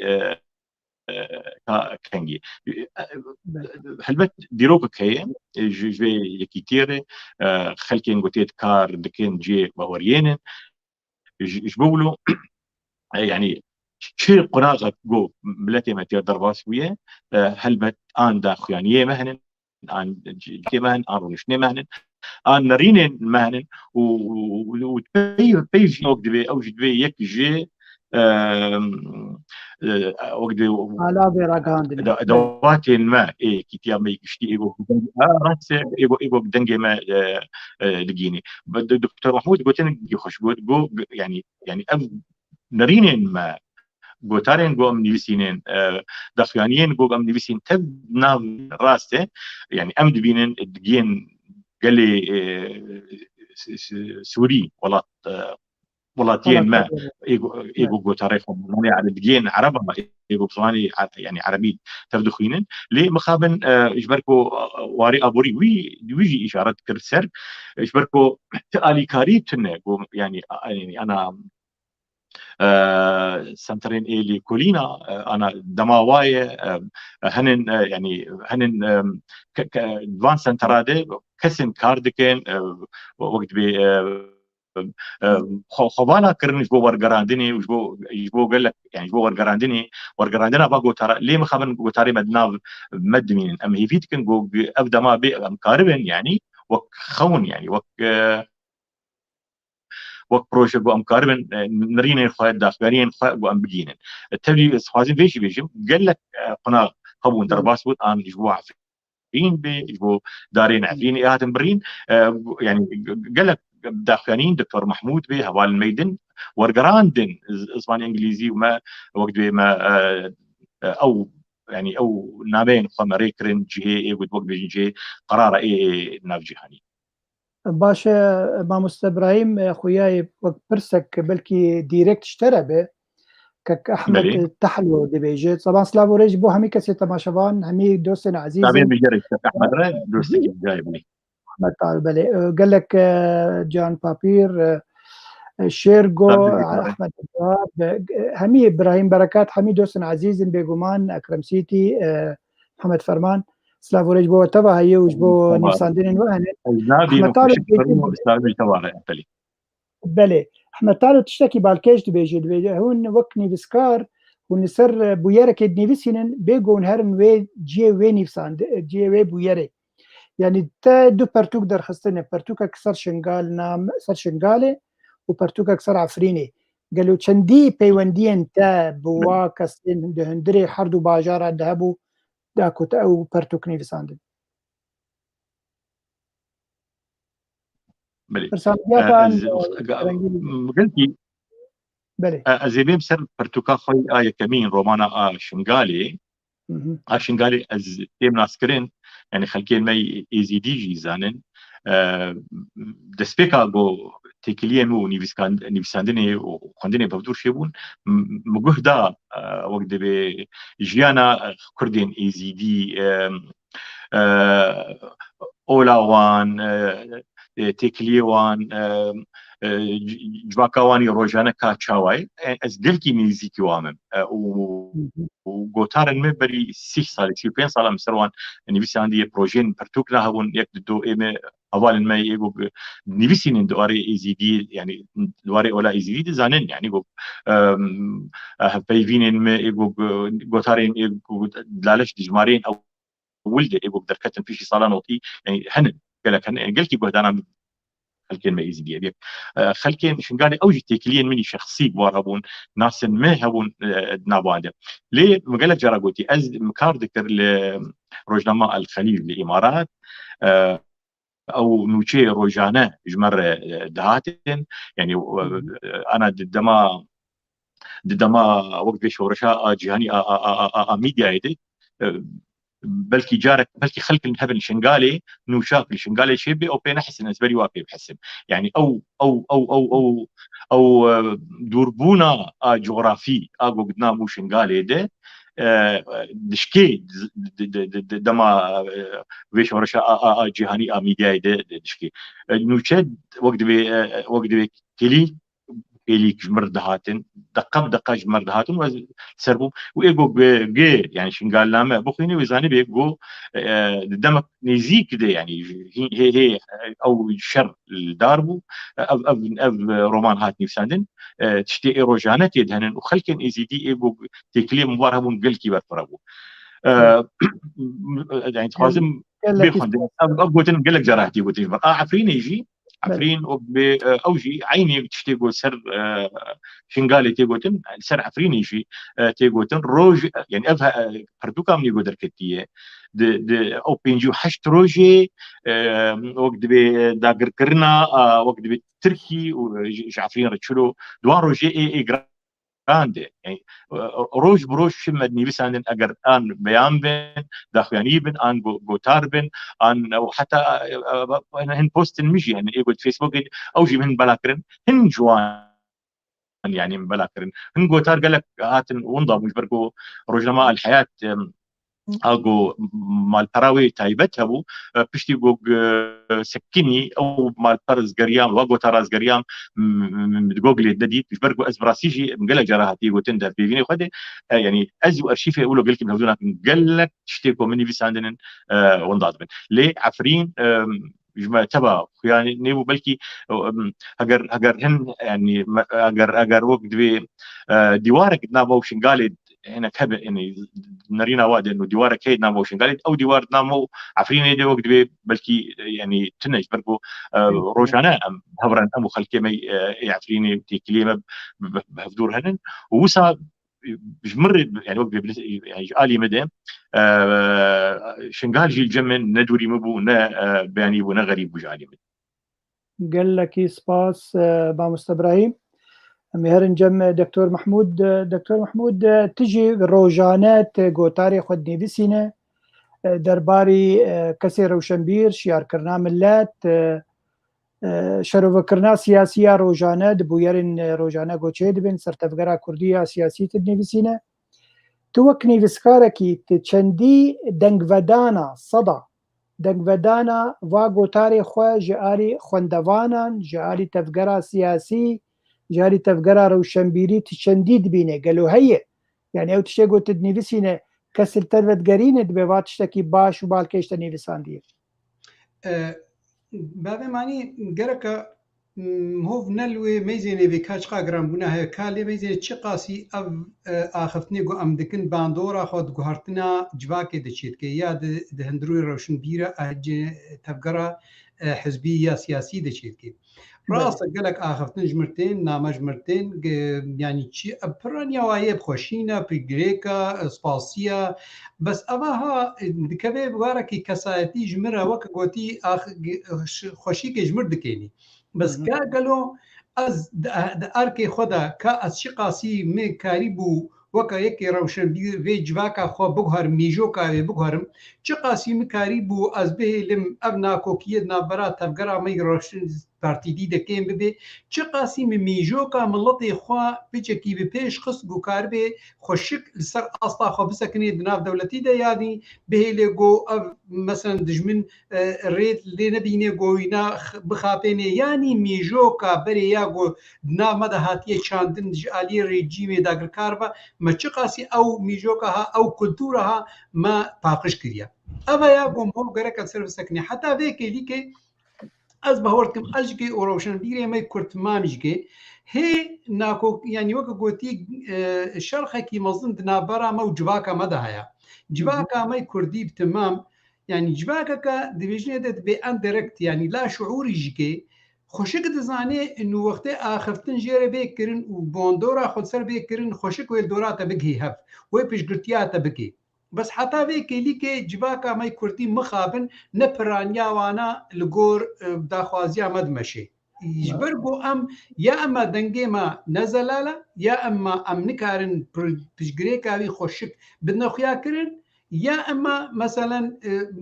كانجي هلبت ديروك كاين جي يكيتير خلكين قوتيت كار دكين جي باوريين جبولو يعني شي قناغة جو ملتي ما تقدر باسوية هلبت ان داخيانية مهنن ان جي مهن ان رونشني مهنن ان نرين مهنن وبيجي او جدبي يك جي وقت دوات ما كتيا ما يشتي ايجو راس ايجو دنجي ما دقيني الدكتور محمود قلت لك يخش جو يعني ام نرين ما قوتارين قو ام نيسينين دخيانيين قو ام نيسين تبنا راسته يعني ام دبينين دقين قال لي سوري ولا وڵاتیان ما ئێگو گۆتارەی خۆمانی عربگەن عربە ئێگو بزوانی يعني عربي تردخينن لي مخابن اجبركو واري ابوري ويجي اشارات كرسر اجبركو تالي كاريبتنا يعني انا سنترين إلي كولينا أنا دماواية هنن يعني هنن دوان سنترادة كسن كاردكين وقت بي خوانا كرن جبو ورقراندني وجبو قال لك يعني جبو ورقراندنا باقو ترى ليه مخابن قوتاري مدنا مدمين أم هيفيت كن جو أبدا ما بمقاربن يعني وخون يعني وقت بروجه بو امكاربن نرين خواهد داخلين خواهد بو ام بجينن التالي خوازين فيش بيجم قال لك قناه قبون درباس بود ان جبو عفرين بجبو دارين عفرين اياتن برين يعني قال لك داخلين دكتور محمود به هوال الميدن ورقراندن اسباني انجليزي وما وقت ما او يعني او نابين خمريكرن جي وقت بيجي قرار اي ناف جهاني باشا مامۆستا إبراهيم خوياي وەک پرسێک بەلکی دیرێکت شتەرە بێ کەک ئەحمەد تەحلۆ دەبێژێت سەبان سلااو و ڕێژ بۆ هەمی کەسێ تەماشەوان هەمی دۆستن عەزیزن بەلێ گەلێک جان پاپیر شێرگۆ ئەحمەد هەمی إبراهيم بەرەکات هەمی دۆستن عەزیزن بێگومان ئەکرەم سیتی محەممەد فەرمان سلااو و ڕێژ بۆ تەوا هەیە وش بۆ نیوساندنên وهێنێت بەلێ ئەحمەد تاالۆ تشتێکی باڵکێش دەبێژێت هون وەک نویسکار hûn ser bûyerekê dinivîsînin bêgo hûn herin wê ciyê wê nivîsand ciyê wê bûyerê yanî te du pertûk derxistine pertûkek ser şingal ser şingalê û pertûkek ser Efrînê gelo çendî peywendiyên te bi wa kesên di hundirê her du bajara de hebû da ku te ew pertûk nivîsandin أزيبيم سر برتوكا خوي آية كمين رومانا شنغالي شنغالي أز تيم ناسكرين يعني خلكين ما يزيدي زانن دسبيكا بو تكليم ونيفساندني وخندني بفدور شيبون مجهدا وقت بجيانا كردين يزيدي أولاوان تكليوان جواکاوانی روزانه کاچاوای از گلکی نزیکی وامم و گوتارن من بری 6 سال 35 سال مسروان نویساندی پروژین پرتوک نهبون یک دو ام اول ما يجو نویسین دواره ازیدی يعني دواره اولا ازیدی زانن يعني جو پیوینن ما يجو گوتارن يجو دلالش دجمارين او ولد يجو دركتن فيش سالان وطي يعني هن قالك هن قلتي بهدانا خلكين ما يزيد بيك خلكين شنقالي اوجي تكلين مني شخصي بواربون ناس ما هبون ناباده ليه مقالك جراغوتي از مكار ذكر لروجنما الخليل الامارات او نوشي روجانا جمر دهاتن يعني انا ضدما وقت بيش ورشا جهاني ميديا يدي بلكي جارك بلكي خلق الهبل شنقالي نوشاك الشنقالي شيبي او بين احسن اسبري واقي بحسب يعني او دوربونا جغرافي اقو قدنا مو شنقالي ده دشكي دما ويش ورشا جهاني ميديا ده دشكي نوشد وقت بي كلي إلي جمر دهاتن دقة جمر دهاتن وسربو وإيجو جي يعني شنقال لامه بخيني وزاني بيجو دمك نزيك ده يعني هي أو شر الداربو أب رومان هات نفساندن تشتي روجانات يدهنن وخلكن إزيدي إيجو تكليم مبارهمون قل كبار فرابو يعني تخازم بيخندن أبوتن قلك جراحتي بوتن عفرين يجي عفرين اوجي عيني تشتيقو سر شنقالي تيقوتن سر عفرين يجي تيقوتن روج يعني افها بردوكا من يقدر كتيه او بينجو حشت روجي وقت بي داقر كرنا وقت بي تركي وعفرين رتشلو دوان روجي اي grande يعني روج بروج شمد نيبسان اگر ان بيان بين داخلاني بن ان جوتار بن ان او حتى هن بوست مجي يعني يقول فيسبوك او جي من بلاكرن هن جوان يعني من بلاكرن هنقو تار قال لك هاتن ونضم بركو رجلما الحياه اگو مال پراوی تایبت هبو پشتی گو سكني او مال فرز قريام واگو تراز قريام مدقوقلي الدديد برقو ازبراسيجي مقلق جراحتي وتندر بيفيني خدي يعني ازو ارشيفي اولو قلت مهودونا قلق تشتيكو مني بيس عندنا ونضاد من ليه عفرين جماعة تبع يعني نيبو بلكي اگر هن يعني اگر وقت بي ديوارك نابو شنقالي هنا كبه يعني نرينا واد انه ديوار كيد نامو شنقالي او ديوار نامو عفرين دي وقت بي بلكي يعني تنج بركو روشانا هبران امو خلكي مي عفريني تي كلمه بهفدور هنن ووسا بجمر يعني وقت يعني آلي مدى شنقال جيل جمن ندوري مبو نا بياني بو نا غريب بجالي مدى قال لك سباس بامست ابراهيم مهرن جم دكتور محمود تجي روجانات گوتاری خود نویسینه درباری کسی روشنبیر شیار کرنا ملت شروع کرنا سیاسی روجانه دبویرین روجانه گوچه دبین سرتفگرا کردی سیاسی تنویسینه تو وک نویسکارکی چندی دنگودانا صدا دنگودانا و گوتاری خو جاری خوندوانان جاری تفگرا سیاسی جاری تفگرا روشنبیری تشندید بینه قالوا هي يعني او تشي قلت تنيفسينه كسر تلفت قرينه دبيبات تشتكي باش وبالكيش تنيفسان دي بعد معنی گرکا هوف نلوی میزنی به کاش قاگرام بنا هی کالی میزنی چی قاسی او آخفتنی گو ام دکن باندورا خود گوهرتنا جواکی دچید که یا دهندروی روشن بیره اج تفگرا حزبی یا سیاسی دچید که راست قالك آخفتن جمرتين نامه جمرتين يعني شي برانيا وايب خوشينا بريغريكا سباسيا بس اواها دكبه بواركي كسايتي جمرها وك قوتي خوشي كي جمر دكيني بس كا قالوا از اركي خدا كا از شقاسي مي كاريبو وكا يكي روشن بي جواكا خو بغهر ميجوكا بغهرم شقاسي مي كاريبو از به لم ابنا كوكيدنا برات تفقرا مي روشن پارتیدی دکیم ببی چه قاسم میجوکا ملتی خوا بچکی به پیش خست گوکار به خوشک لسر اصلا خو بسکنی دناف دولتی ده یادی به لگو مثلا دجمن رید لنبینه گوینا بخاپنه یعنی میجوکا بری یا گو دنا مده هاتیه چاندن جالی رژیم داگر کاربا ما چه قاسی او میجوکا ها او کلتورا ها ما پاقش کریا اوا یا گو مو گرک سر بسکنی حتی وکی که از باورکم اجگی و روشن بیره می کرتمانجگی هی ناکو یعنی وقت گوتی شرخه کی مزن دنابرا مو جواکا مدهایا جواکا می کردی بتمام يعني جواکا دیویژن دت به اندرکت يعني لا شعوري جگی خوشک دزانه انه وقت آخرتن جیره بکرن و باندورا خود سر بکرن خوشک ویل دوراتا بگی هف وی پیشگرتیاتا بگی بس حتی وی که جواکا مای کردی مخابن نپرانیا وانا لگور داخوازی آمد مشه جبرگو ام یا اما دنگی ما نزلالا یا اما ام نکارن پیشگری کاوی خوشک بدنخویا کرن یا اما مثلا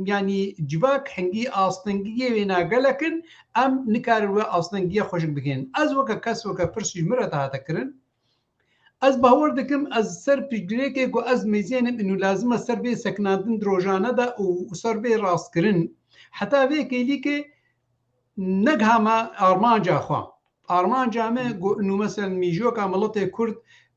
يعني جواك حنجي آستنجية ويناقلكن ام نكارن و آستنجية خوشك بكين از وكا كس وكا فرسي مرة تكرن از باور دکم از سر پیشگیری که گو از میزنم انو لازم سر به سکناندن دروجانه دا و سر به راست کرن حتی وی کلی که نگهما آرمانجا خوا آرمانجا ما گو انو مثلا میجو که ملت کرد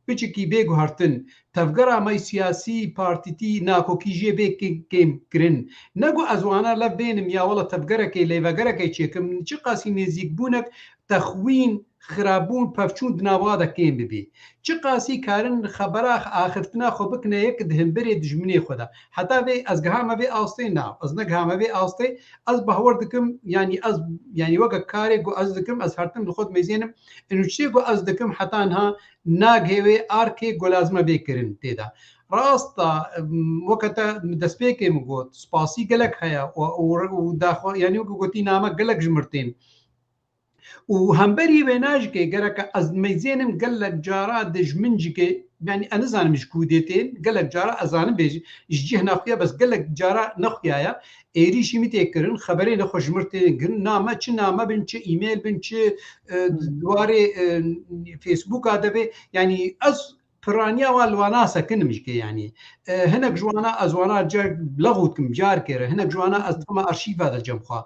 بچکی بگو هرتن تفگرا مای سیاسی پارتیتی ناکوکی جی بکیم کرن نگو از وانا لبینم یا ولا تفگرا که لیوگرا که چیکم چی قاسی نزیک بونک تخوین خرابون پفچون دناوادا کیم ببی چه قاسی کارن خبراخ آخرتنا خو بکنه یک دهنبری دجمنی خدا حتی وی از گهامه بی آسته نه از نگهامه بی آسته از بهور دکم یعنی از یعنی وقت کاری گو از دکم از هرتم لخود میزینم انو چی گو از دکم حتی انها ناگهوی آرکی گو لازمه بیکرن تیدا راستا وقت دست بیکیم گوت سپاسی گلک هیا و داخل یعنی وقت گوتی نامه گلک جمرتین و همبری ویناج که گرک از میزینم گلک جارا دجمنج که يعني انا زانم مش كوديتين قال لك جارا ازانم بيجي يجي هنا خويا بس قال لك جارا نخيايا ايري شي متيكرن خبرين خوش مرتين نامه تش نامه بنش ايميل بنش دواري فيسبوك هذا يعني از فرانيا والواناسا كن مش يعني هناك جوانا ازوانا جار بلغوتكم جار كير هناك جوانا از ما ارشيف هذا الجمخا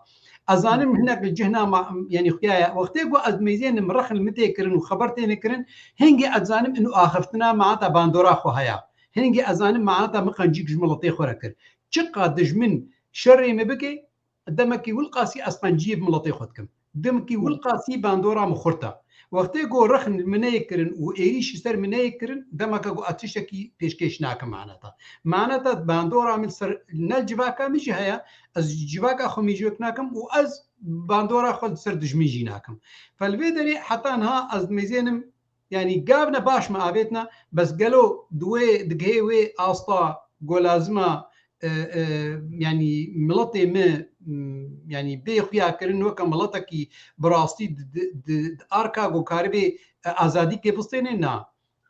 ازانم هناك الجهنا مع يعني خويا وقتي قو از ميزان مرخ المتيكرن وخبرتين كرن هنجي ازانم انه اخفتنا معناتها باندورا خو هيا هنجي ازانم معناتها مقنجيك جملتي خوركر تشقا دجمن شري مبكي دمكي والقاسي اسقنجيه بملطي خدكم دمكي والقاسي باندورا مخرطه وقتی گو رخن منای کرن و ایریش سر منای کرن دمک گو اتشکی پیشکش ناکم معناتا باندورا من سر نل جواکا میجی هيا از جواکا خو میجوک ناکم و از باندورا خود سر دجمیجی ناکم فالفيدري حتى انها از ميزانم يعني قابنا باش ما ابيتنا بس قالوا دوي دقهيوي اسطا قو لازمه يعني ملطي ما يعني بيخيا كرن وكا ملطكي براستي اركا كاربي ازادي كي بستيننا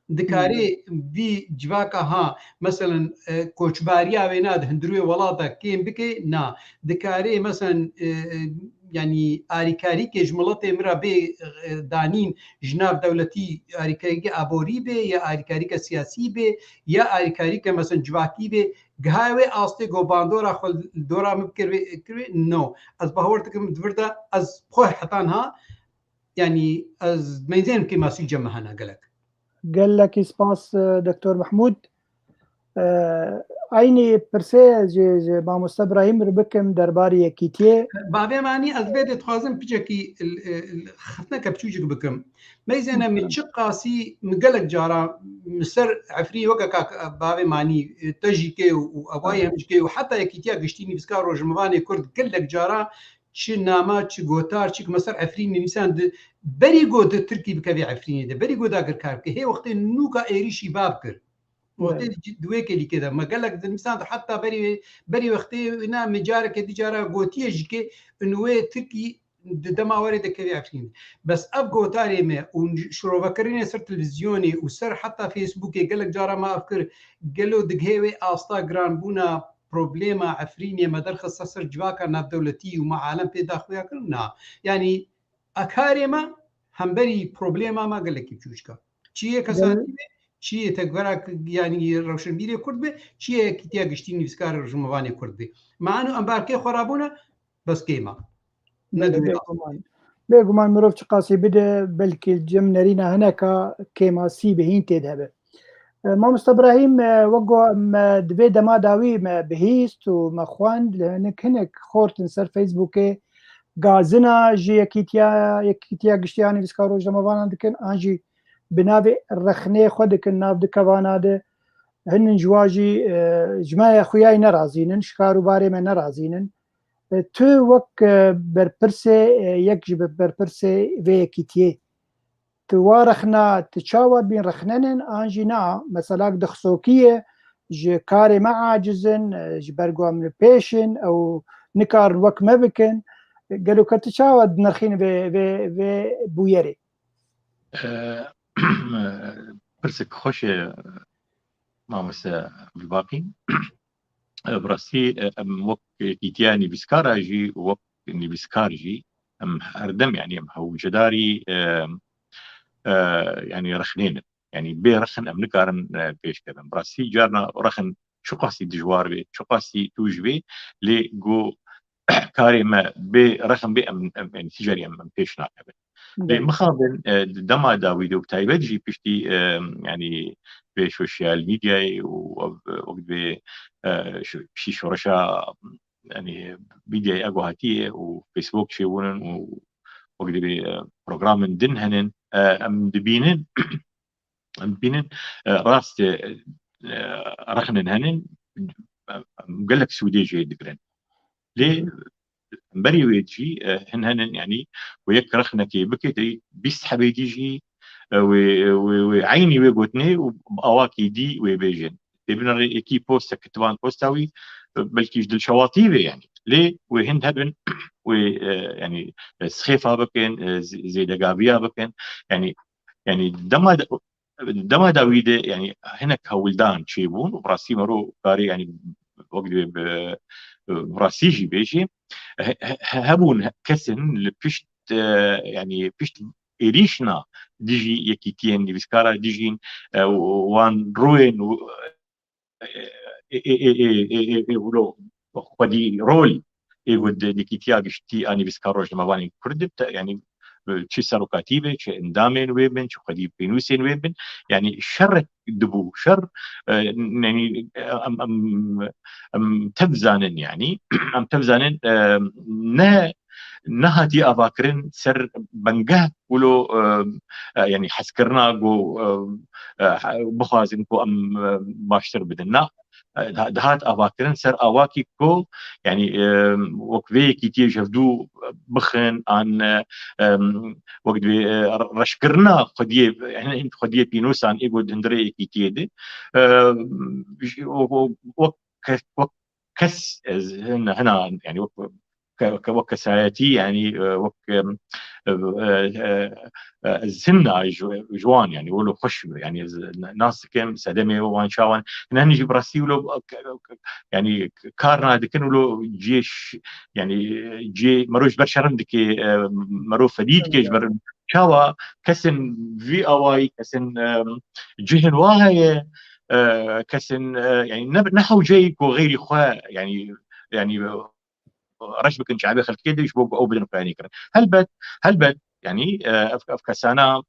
دكاري في جواكا ها مثلا كوچباريا ويناد هندروي ولادا كيم بكي نا دكاري مثلا يعني آريكاري كي جملتي مرا بي دانين جناب دولتي آريكاري ابوري بي يا آريكاري سياسي بي يا آريكاري مثلا جواكي بي قهاوي آستي قو باندورا خل دورا مبكر نو از بهورتكم دفردا از خوي حطانها يعني از ميزان كي ماسي جمعنا قال لك سباس دكتور محمود aynı perse ji mamoste İbrahim rbikim derbarê yekîtiyê bavê manî ez vê dixwazim piçekî xifneke biçûcik bikim meyzene min çi qasî min gelek cara min ser efrî wekeka bavê manî te jî kê û awayê hem jî kê û heta yekîtiya giştî nivîskar rojmivanê Kurd gelek cara çi nama çi gotar çi mesela efrîn nivîsan berî got Tirkî bikevê efrînê de berî got agir kar bike hê wextê nûka êrişî bab kir وقتی دوی کلی که ده مگلک دنیسان حتی بری وقتی اینا مجاره که دیجاره گوتیه جی که انوی ترکی دماوری دکوی افرین بس اب گوتاری ما و شروع بکرین سر تلویزیونی و سر حتی فیسبوکی گلک جاره ما افکر گلو دگهوی آستا گران بونا پروبلیما افرینی مدر خصا سر جواکا ناف دولتی و ما عالم پیدا خویا کرنا یعنی اکاری ما هم بری پروبلیما ما گلکی بچوشکا چیه کسانی چیه تکبرک یعنی روشنبیری کرد به چیه کتیا گشتی نویسکار رژموانی کرد به معنی ام بارکه خرابونه بس کیما بێگومان مرۆڤ چ قاسی بدە بەلکی جەم نەرینە هەنەکە کێماسی بەهین تێدا بێ مامۆستا إبراهیم وەگۆ divê dema dawî me bihîst û me xwend li hinek xortin ser Facebookê gazina ji yekîtiya giştiya nivîskar rojnamevanan dikin an jî bi navê rexnê xwe dikin nav dikevana de hinin ji wa jî ji me xuyayê nerazînin ji karûbarê me nerazînin tu wek berpirsê yek ji berpirsê vê yekîtiyê tu wa rexna tu çawa bîn rexnenin an jî na mesela dixsokiyê ji karê me acizin ji ber ku em li pêşin ew nikarin wek me bikin gelûka tu çawa dinirxînin vê bûyerê برسك خوش مامۆستا باقی براستی وەک ئیتیا نویسکارە ژی وەک نویسکار ژی ئەم هەردەم یعنی ئەم هەوجەداری یعنی رەخنێنن یعنی بێ رەخن ئەم نکارن پێشکەدەن براستی جارنا رەخن چ قاسی دژوار بێ چ قاسی توش بێ لێ گۆ کارێ مە بێ رەخم بێ ئەم تیجاری ئەم پێش ناکەبێت مخابن دما داويد وبتايبت جي بشتي يعني بسوشيال ميديا وبي شي شورشا يعني ميديا اغوهاتيه وفيسبوك شيونن وقدي برنامج دنهنن ام دبينن ام بينن راست رخنن هنن قال لك سودي جي دقرن ليه بري ويجي هنن يعني ويكرخنا كي بكتي بيسحب يجي وعيني ويقوتني وأواكي دي ويبيجن تبنا كي بوست كتبان بوستاوي بلكي جدل شواطيبه يعني ليه وهند هبن ويعني سخيفة بكن زي دقابية بكن يعني دما دما داويده يعني هنا كولدان تشيبون وبراسي مرو كاري يعني وقت براسيجي بيجي هبون كسن لبشت يعني بشت إريشنا ديجي يكيتين دي بسكارا ديجين وان روين ولو خدي رول يقول ديكيتيا قشتي اني بسكاروج لما باني كرد يعني تشي سارو كاتيبه تشي اندامين ويبن تشي خدي بينوسين ويبن يعني شر دبو شر يعني ام تفزانن يعني ام تفزانن نه نها دي افاكرين سر بنجه ولو يعني حسكرنا جو بخازن كو ام باشتر بدنا دهات افاكرين سر اواكي كو يعني وكفي كي جفدو بخن عن وقت رشكرنا خديه يعني خديه بينوس عن ايجو دندري كي تيدي وكس هنا يعني وكسايتي يعني الزنا جوان يعني ولو خش يعني ناس كم سدمه وان شاوان هنا نجي براسي ولو يعني كارنا دكن ولو جيش يعني جي مروج برشرم دكي مرو فديد كيش بر شاوا كسن في اواي كسن جهن واهي كسن يعني نحو جيك وغيري خوا يعني رشبك شعبي خلف كده يشبوك او بدن فاني كره هل بد يعني افكاسانا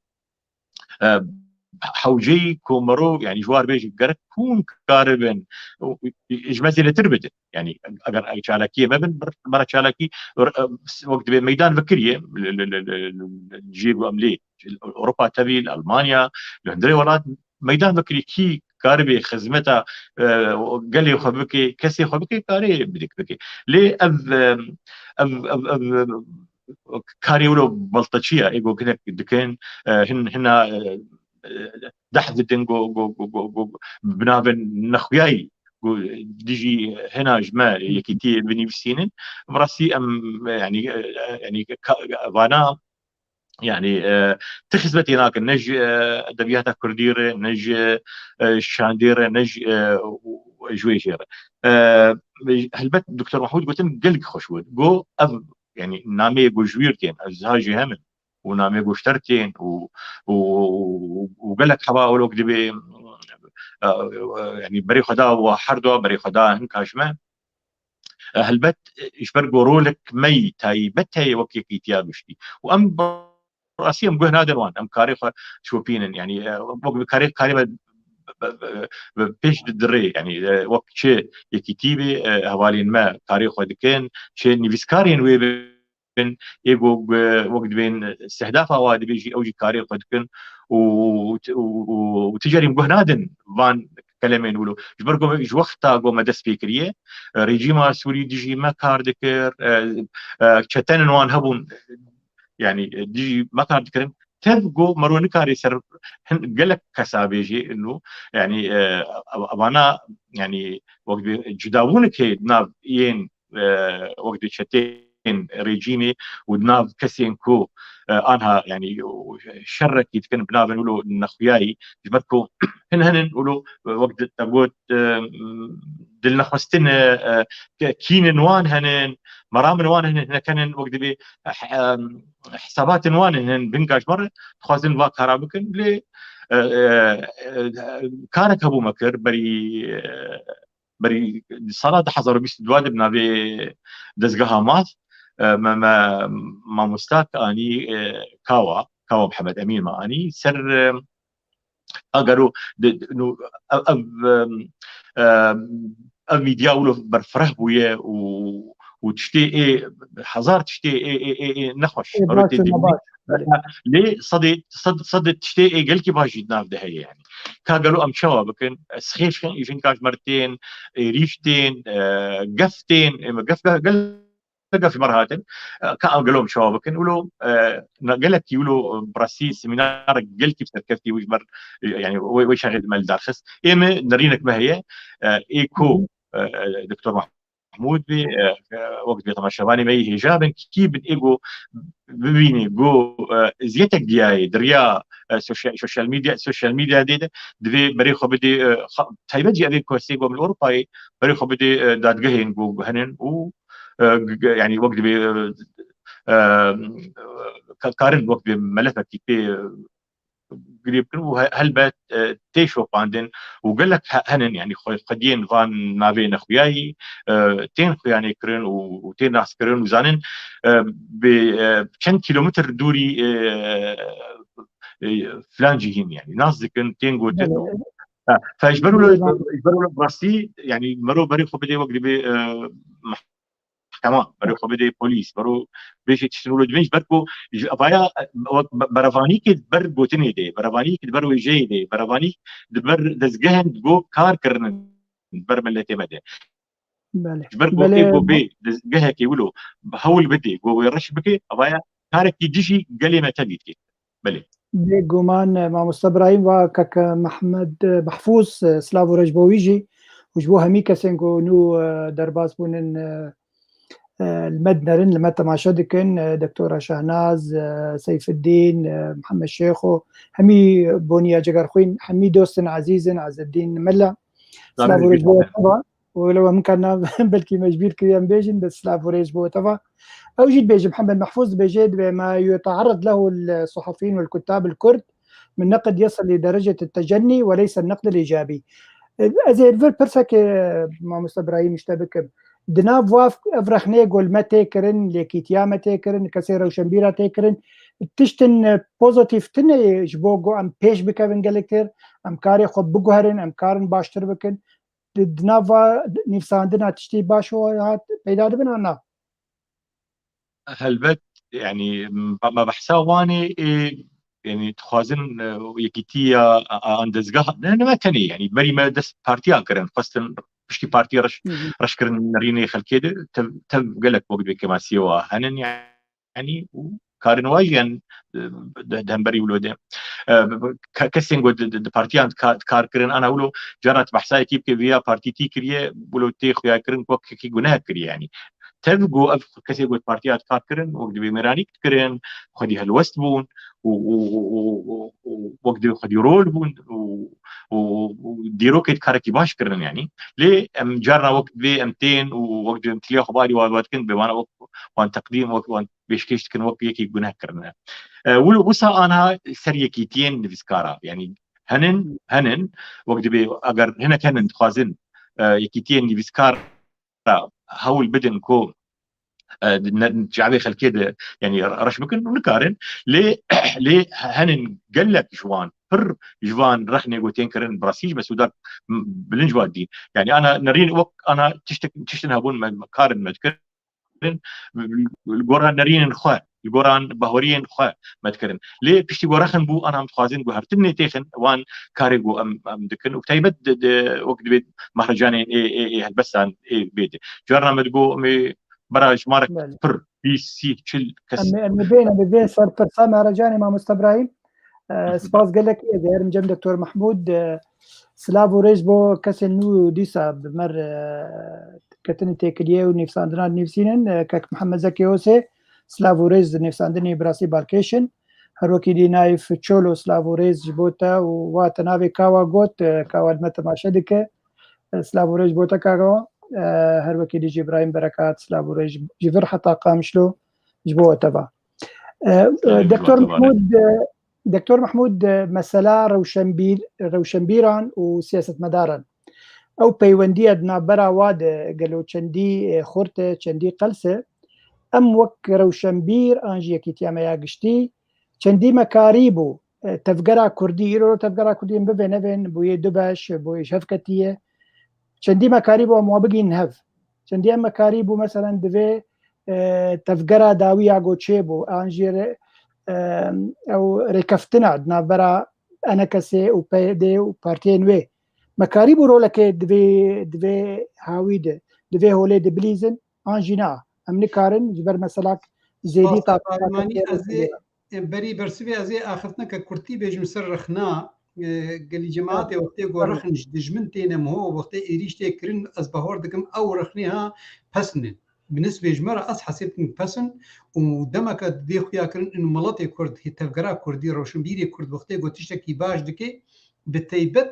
حوجي كومرو يعني جوار بيجي قرك كون كاربن اجمازي لتربت يعني اگر شالكيه ما بن مره شالكي وقت ميدان فكريه جيبوا املي اوروبا تبي المانيا الهندري ولات ميدان فكري كي كاربي خدمتها قال لي خبكي كسي خبكي كاري بدك بكي ليه أب كاري ولو بلطشيه ايجو كده دكين هنا دحذتن جو بنابن نخوياي ديجي هنا جمال يكيتي بني بسينن براسي ام يعني فانا يعني تخزبت هناك نج ادبيات كرديره نج شانديره نج جويجيره هلبت دكتور محمود قلت قلق خوشود جو يعني نامي جو جويرتين ازهاجي هم ونامي جو شترتين وقال لك حبا ولو كدبي يعني بري خدا وحردو بري خدا هنكاشمه هلبت يشبرقوا رولك مي تاي بتاي وكي كيتيا بشتي وام راسيا مقوه نادر وان ام كاريخه شوبينن يعني كاريخه بيش دري يعني وقت شيء يكتيبي هوالين ما كاريخه دكين شيء نيفسكارين ويبن يجو وقت بين استهداف اوادي بيجي اوجي كاريخه دكين وتجري مقوه نادن فان كلامين ولو جبركم ايش وقتها قوم دس فكريه ريجيما سوري ديجي ما كار دكر تشتن وان هبون يعني ديجي ما كار دكرن تبقوا مروني كاري سر قال لك كسابيجي انه يعني ابانا يعني وقت جداونك هي ناف ين وقت شتين ريجيمي ودناف كسينكو انها يعني شرك يتكن بنابن ولو نخوياي جبركو هن ولو وقت تقول دلنا خستن كين وان هنن مرامن وان هن كان وقت بي حسابات وان هن بنقاش مره خوازن وا كارابكن ل كانك ابو مكر بري صلاة حضر بيست دواد بنابي دزقها مات ما مستاك اني كاوا محمد امين ما اني سر اقروا انه ميديا ولو برفره بويا وتشتي ايه حزار تشتي ايه نخوش ليه صدت تشتي ايه قال كي باجي ناف ده هي يعني كاقلوا ام شوا بكن سخيف يفين كاش مرتين ريشتين قفتين قف في مرات قالوا شوا بكن ولو قالت يقولوا براسي سيمينار قال كيف سركفتي وجبر يعني وش شغل مال دارخس ايما نرينك ما هي ايكو دكتور محمود بي وقت بيتماشواني مي هجابن كي بديجو ببینی گو زیاتک دیای دریا سوشال میدیا دیده دوی برای خو بده تایبه جی اوی کوسی گو من اروپای برای خو بده دادگاهین گو هنن و يعني وقت كارن وقت ملفك كي قريب هل بات تيشو باندن وقال لك هنن يعني قدين فان ما بين اخوياي تين خوياني كرن وتين ناس كرن وزانن بكم كيلومتر دوري فلان جيهين يعني ناس ذكن تين قوتن فاجبروا له براسي يعني مروا بري خو بدي وقت تمام برو خو بده پلیس برو بيش تشتغلوا دمج بركو ابايا برافاني كد بر بوتني دي برافاني كد بر وجي دي برافاني بر دزجهن جو كار كرن بر ملتي مده بركو كيبو بي دزجه كي ولو بحول بدي جو يرش بكي ابايا كارك يجيشي قال ما تبيت كي بلي بيجومان مع مستبراهيم وكك محمد محفوظ سلافو رجبويجي وجبو هميكا سنكو نو درباس بونن المدنرن لما تماشدكن دكتورة شهناز سيف الدين محمد شيخو همي بونيا جگرخوين همي دوستن عزيزن عز الدين ملا سلافو رجبو طبعا ولو ممكن بلكي مجبير كريم بيجن بس سلافو رجبو طبعا أو جيد بيجي محمد محفوظ بيجد بما يتعرض له الصحفيين والكتاب الكرد من نقد يصل لدرجة التجني وليس النقد الإيجابي. زي البرسك ما مستبراهيم يشتبك دنا فواف افرخني قول ما تيكرن لكيتيا ما تيكرن كسيرو شمبيرا تيكرن تشتن بوزيتيف تن جبوغو ام بيش بكن جلكتر ام كاري خب بغهرن ام كارن باشتر بكن دنا فا نفساندنا تشتي باشو هات پیدا بنا هلبت يعني ما بحساواني يعني تخوازن يكيتيا اندزغا ما تاني يعني بري ما دس بارتي انكرن خاصه بشتي بارتي رش كرن نريني خلكيد تب قالك وقت كما سيوا هنن يعني كارن واجن دهمبري ولوده كسين قد بارتيان كار كرن انا اقوله جرت بحساي كيف فيها بارتي تي كريه ولو تي خويا كرن كوك كي جناه كريه يعني تبقوا كسي قد بارتيات كار كرن وقت بميرانيك كرن خدي هالوست بون وقت خدي رول بون وديروكيت كاركي باش كرن يعني ليه ام جارنا وقت بي امتين ووقت تلي خباري وقت كن بوانا وقت وان تقديم وان بيشكيش كن وقت يكي جناه كرنا وسا انا سريكيتين نفسكارا يعني هنن وقت بي اگر هنا كان خوازن يكيتين نفسكارا هول بدن كو جعبي خلكيد يعني رش بكن ونكارن ليه هنن قال لك جوان فر جوان رحني قوتين كرن براسيج بس وداك بلنجواد دي يعني انا نرين وقت انا تشتن هابون كارن متكرن القران نرين خوا القران بهورين خوا متكرن ليه بيشتي قراخن بو انا متخازن قهرتني تيخن وان كاريغو ام دكن وكتيبت وقت بيت مهرجانين اي بس عن بيت جرنا مدقو براج مارك بر بي سي تشل كس بين صار فرصه مهرجاني مع مستبراهيم سباس قال لك غير مجم دكتور محمود سلافو ريجبو كسنو ديسا بمر كتن تيكليه ونفساندنا نفسينن كك محمد زكي هوسي سلافو ريز نفساندني براسي بالكيشن هروكي دي نايف تشولو سلافو ريز جبوتا واتنافي كاوا غوت كاوا متما شدك سلافو ريز بوتا كاوا هروكي دي جبراهيم بركات سلافو ريز جبر حتى قامشلو جبوه تبع دكتور محمود مسألة روشنبيران وسياسة مدارن أو بيوندية نابرا واد قالوا چندي خورته چندي قلسة أم وك روشنبير أنجي كتياما ياقشتي چندي مكاريبو تفقرا كردي إيرو تفقرا كردي مبين بوي دباش بوي شفكتية چندي مكاريبو موابقين نهف چندي مكاريبو مثلا دوي تفقرا داوي عقو تشيبو أنجي او ركفتنا عندنا برا انا كسي و بي دي و بارتين وي مكاريب رولك دبي هاويد دبي هولي دبليزن انجينا امني كارن جبر مثلا زيدي طاقماني ازي بري برسبي ازي اخذنا ككرتي بيج مسر رخنا گەلی جەماعەتێ وەختێ گۆ ڕەخنش دژمن تێنەمەوە وەختێ ئێریش تێکردن ئەس بەهۆڕ دەکەم ئەو ڕەخنێها پەسنن بنسبێ ژمەرە ئەس حەسێتن پەسن و دەمەکە دێ خویاکردن ئن مڵەتێ کورد تەفگەرا کوردی ڕۆشنبیری کورد وەختێ گۆ تشتێکی باش دکێ بتەیبەت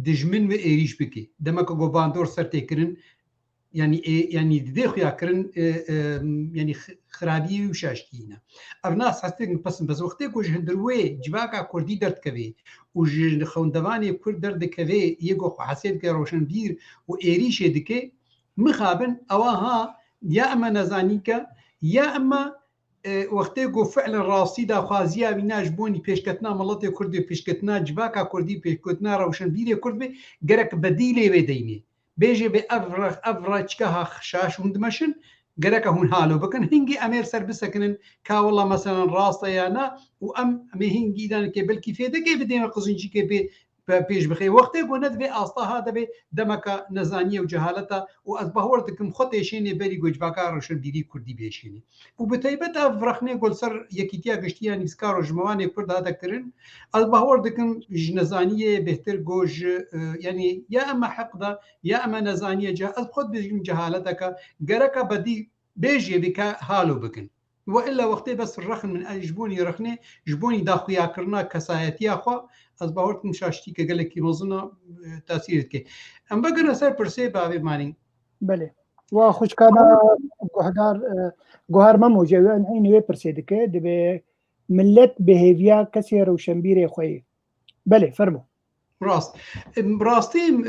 دژمن و ئێریش بکێ دەمەکە گۆ باندۆر سەر تێکردن ینی دێ خویاکردن ینی خراپی و شاشتینە ئەڤ ناس هەستێک پەسن بەس وەختێ گۆژ هەندروێ جواکە کوردی دەردکەوێ و ژ خەوندەوانی کورد دەردەکەوێ یەگۆ حەسێتکە ڕۆشنبیر و ئێریشێ دکێ مخابن ئەوەها یا ئەمە نەزانیکە یا ئەمە وەختێ گۆ فعل ڕاستی داخوازیاوی ناش بۆنی پێشکەتنا مڵەتێ کوردی پێشکەتنا جواکە کوردی پێشکەتنا ڕەوشنبیرێ کورد بێ گەرەک بەدی لێوێ دەینێ بێژێ بێ ئەڤڕچکەها خشاش هوندمەشن گەرەکە هون هالۆ بکەن هنگی ئەمێر سەر بسەکنن کاوەڵە مەسەرەن ڕاستە یانە و ئەم ئەمێ هنگیدانکێ بەلکی فێدەکەی بدێمە قزنجیکێ بێ پێش بخێ وەختێک بۆ نەدبێ ئاستاها دەبێ دەمەکە نەزانیە و جەهالەتە و ئەس بەهۆڕ دکم خۆ تێشێنێ بەری گۆجباکە ڕۆشنبیری کوردی بێشێنێ و بتەیبەت ڤڕەخنێ گۆل سەر یەکیتیا گشتیان نیسکار و ژمەوانێ کورد هاتەکردن ئەس بەهۆڕ دکم نەزانیە بهتر گۆژ ینی یا ئەمە حەقدا یا ئەمە نەزانیە جا ئەس خۆت بژین جەهالەتەکە گەرەکە بەدی بێژێ بکە هالۆ بکن وإلا وقتي بس الرخن من جبوني رخنه جبوني داخويا كرنا كسايتي اخوا از باورت مشاشتي كقال لك مظنه تاثيرك ام بقنا سر برسي بابي ماني بله وخوش كان جوهر ما موجه عين وي برسيدك دبي ملت بهيفيا كسير وشمبيري خوي بله فرمو راستي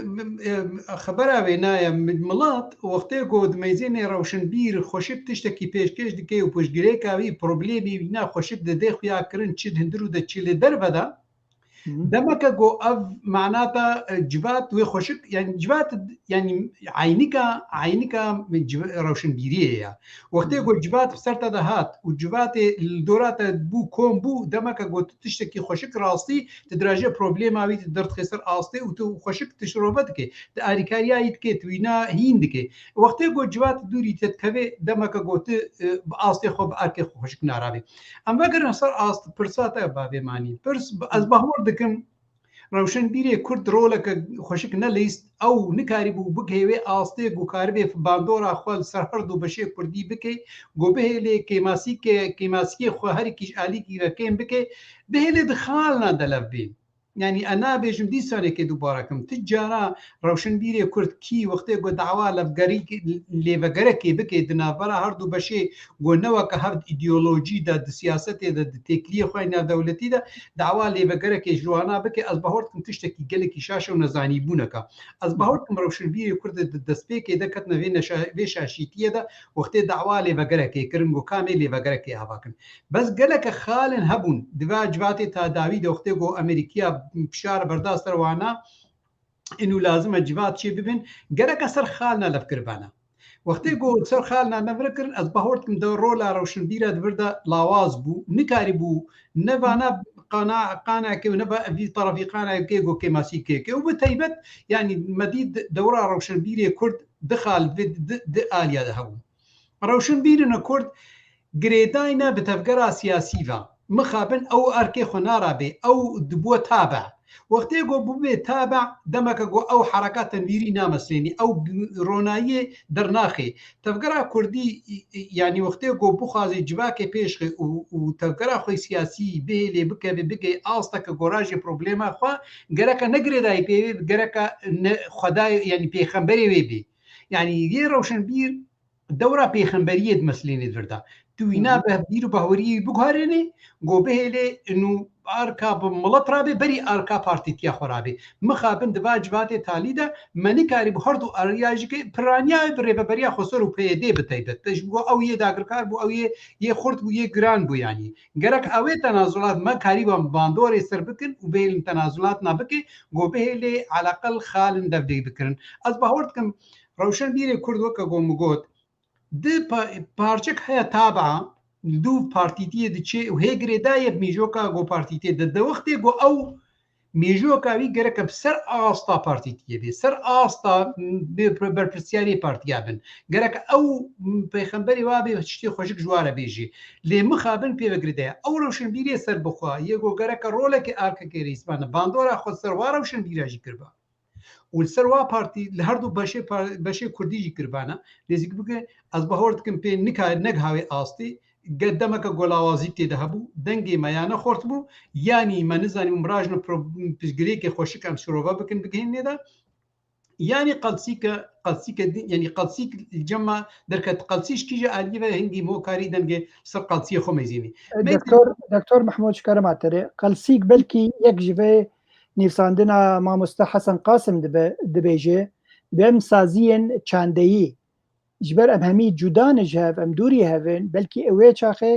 خبرها بينايا من ملات وقتها قد ميزين روشنبير خوشك تشتكي بيشكش دكي وبوشجريكا وي بروبليمي بينا خوشك ددي خويا كرن تشد هندرو دا تشيل دربدا دمك جو اف معناتها جبات وخوشك يعني جبات يعني عينك من روشنبيريه وقت يقول جبات بسرت هات وجبات الدورات بو كوم بو دمك جو تشتكي خوشك راستي تدراجه بروبليما تقدر تخسر اصلي وخوشك تشربتك اريكاريا يتك توينا هيندك وقت يقول جبات دوري تتكوي دمك جو اصلي خو ارك خوشك نارابي اما اگر صار اصل برساته بابي ماني برس از بهور دكم روشنبيري كرد رولك خوشك نليست او نكاري بو بكيوي آستي گو كاربي باندورا خوال سرحردو بشي كردي بكي گو بهلي كيماسي خو هري كيش آلي كي كيم بكي بهلي دخالنا دلف بين يعني أنا بيجم دي سنة كده باركم تجارة روشنبيري كرد كي وقتها قد دعوة لفقري لفقركي بكي دنافرا هردو بشي قلناوا كهبد إيديولوجي دا سياسة دا تكلية خوينا دولتي دا دعوة لفقركي جوانا بكي أصبحورتكم تشتكي قلقي شاشة ونزاني بونكا أصبحورتكم روشنبيري كرد دسبيكي دا كتنا في شاشيتية دا وقتها دعوة لفقركي كرنقو كامل لفقركي هباكن بس قلق خالن هبون دفاع جواتي تاداوي دا وقتها قو أمريكيا بشار برداشت روانا انه لازم جوات شي ببن قرق سر خالنا لفكربانا وقت يقول سر خالنا نفكر از بهورتكم دورولا روشنبيره دبردا لاواز بو نكاري بو نبانا قانا كي ونبا في طرفي قانا كيغو كيماسي كي وبتيبت يعني مديد دوره روشنبيره كرد دخل في آليا دهو روشنبيره كرد جريداينا بتفكر سياسيفا مخابن او اركي خنارا بي او دبو تابع وقت يقول بو تابع دمك او حركات تنويري نامسليني او رونايه درناخي تفكر كردي يعني وقت يقول بو خازي جباكي بيشخي وتفكر اخوي سياسي بي لي بكي استك غوراجي بروبليما خو غرك نغريداي بي غرك خداي يعني بيخمبري بي يعني غير روشنبير دوره بيخمبريه مسليني دردا توينا به بيرو بهوري بغارني گو بهله انه اركاب ملطرابي بري اركا بارتيتيا خرابي مخابن دواجبات تاليدا مني كاري بهردو ارياجي برانيا بريبريا خسر وبيدي بتيبت تجبو او يداغر كار بو او يخرط بو يغران بو يعني غرك اوي تنازلات ما كاري باندور سربكن وبين تنازلات نابكي گو بهله على الاقل خالن دبدي بكرن از بهورتكم روشن بيري كرد وكا گو مگوت د پارچک هيا تابعه دو پارتيتي دچي وهي گريدايه بميجوكا گو پارتيتي د وقت گو او مێژووەکاوی گەرەکە سەر ئاستا پارتیتیە بێ سەر ئاستا بەرپرسیاری پارتیا بن گەرەکە ئەو پەیخەمبەری وابێ شتی خۆشک جوارە بێژی لێ مخابن پێوەگردەیە ئەو ڕەوشنبیریە سەر بخوا یەکۆ گەرەکە ڕۆلێکی ئارکەکە ریسمانە باندۆرا خۆ سەروا ڕەوشنبیراژی کردبا و سەروا پارتی لە هەردوو بەشێ کوردیژی کردبانە نێزیک بکە ئەس بەهۆر دکم پێ نەک هاوێ ئاستی گەدەمەکە گۆلاوازی تێدا هەبوو دەنگی مەیانە خۆرت بوو ینی مە نزانانی مراژنە پشگرێکی خۆشکم شرۆڤە بکن بگەینێدا ینی قەلسیکە ینی قەلسیک جەمە دەرکەت قەلسیش کیژە ئالیڤە هەنگی مۆکاری دەنگێ سەر قەلسیە خۆمەزیێنی دکتۆر محمود شکارەماتەرێ قەلسیک بەلکی یەک ژڤێ نویساندنا مامۆستا حەسەن قاسم دەبێژێ بێم سازیên çandeyî ji ber em hemî cudanij hev em dûrî hevin belkî ew ê çaxê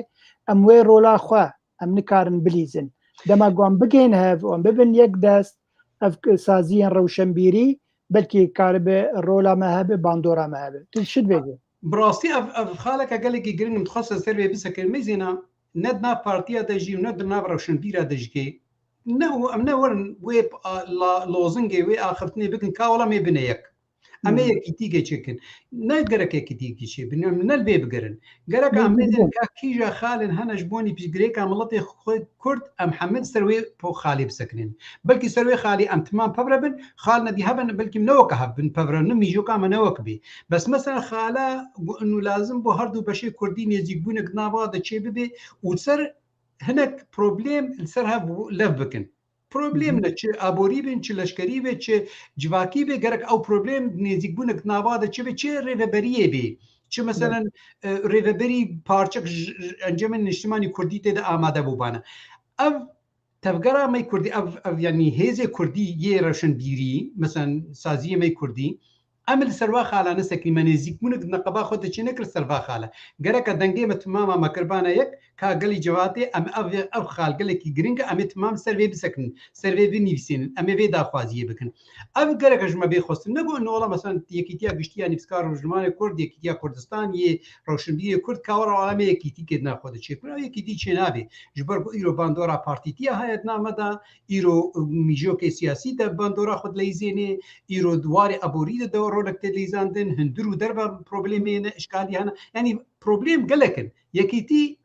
em wê rola xwe em nikarin bilîzin dema wan bigên hev wan bibin yek dest ev saziyên rewşenbîrî belkî karibe rola me hebe bandora me hebe tu şi dibêje براستی ev xaleka gelekî giring dixwase ser vê bisekir mêzîna ne nav partiya de jî ne di nav rewşenbîra de jî em ne werin wê lozingê wê axirtinê bikin ka wela mê bine yek em ê yekîtîkê çêkin ne gerek yekîtîkî çê bin ne bê bigirin gerek em mêdin ka kîja xalên hene ji bonî pişgirêka miletê Kurd em hemin ser wê po xalî bisekinin belkî ser wê xalî em timam pevre bin xal nedî hebin belkî neweke hev bin pevre ne mîjoka me newek bê bes mesela xala nû lazim bu her du beşê Kurdî nêzîkbûnek nava de çê bibe û ser hinek problem li ser hev lev bikin problem ne çi aborî bin çi leşkerî ve çi civakî ve gerek ew problem nêzîkbûnek nava de çi ve çi rêveberiyê bê çi mesela rêveberî parçek encamên niştimanî Kurdî tê de amade bûbane ev tevgera me Kurdî ev yanî hêzê Kurdî yê rewşenbîrî mesela saziyê me Kurdî em li serva xala nesekî me nêzîkbûnek neqeba xwe de çi nekir serva xala gereka dengê me timama me kirbana yek ka gelî cewatê em ev xal gelekî giring em ê timam ser vê bisekin ser vê binivîsînin em ê vê daxwaziyê bikin ev gerek ji me bê xwestin ne got ola mesela yekîtiya giştiya nivîskar Rojhimanê Kurd yekîtiya Kurdistan yê rewşenbîrê Kurd ka were ala me yekîtîkê di nav xwe de çêkir ew yekîtî çê nabê ji ber ku îro bandora partîtiya heye di nav me de îro mîjokê siyasî de bandora xwe dileyzênê îro dwarê aborî de rolek tê lîzandin hindir û derve problemê ne işkalî hene yanî problem gelekin yekîtî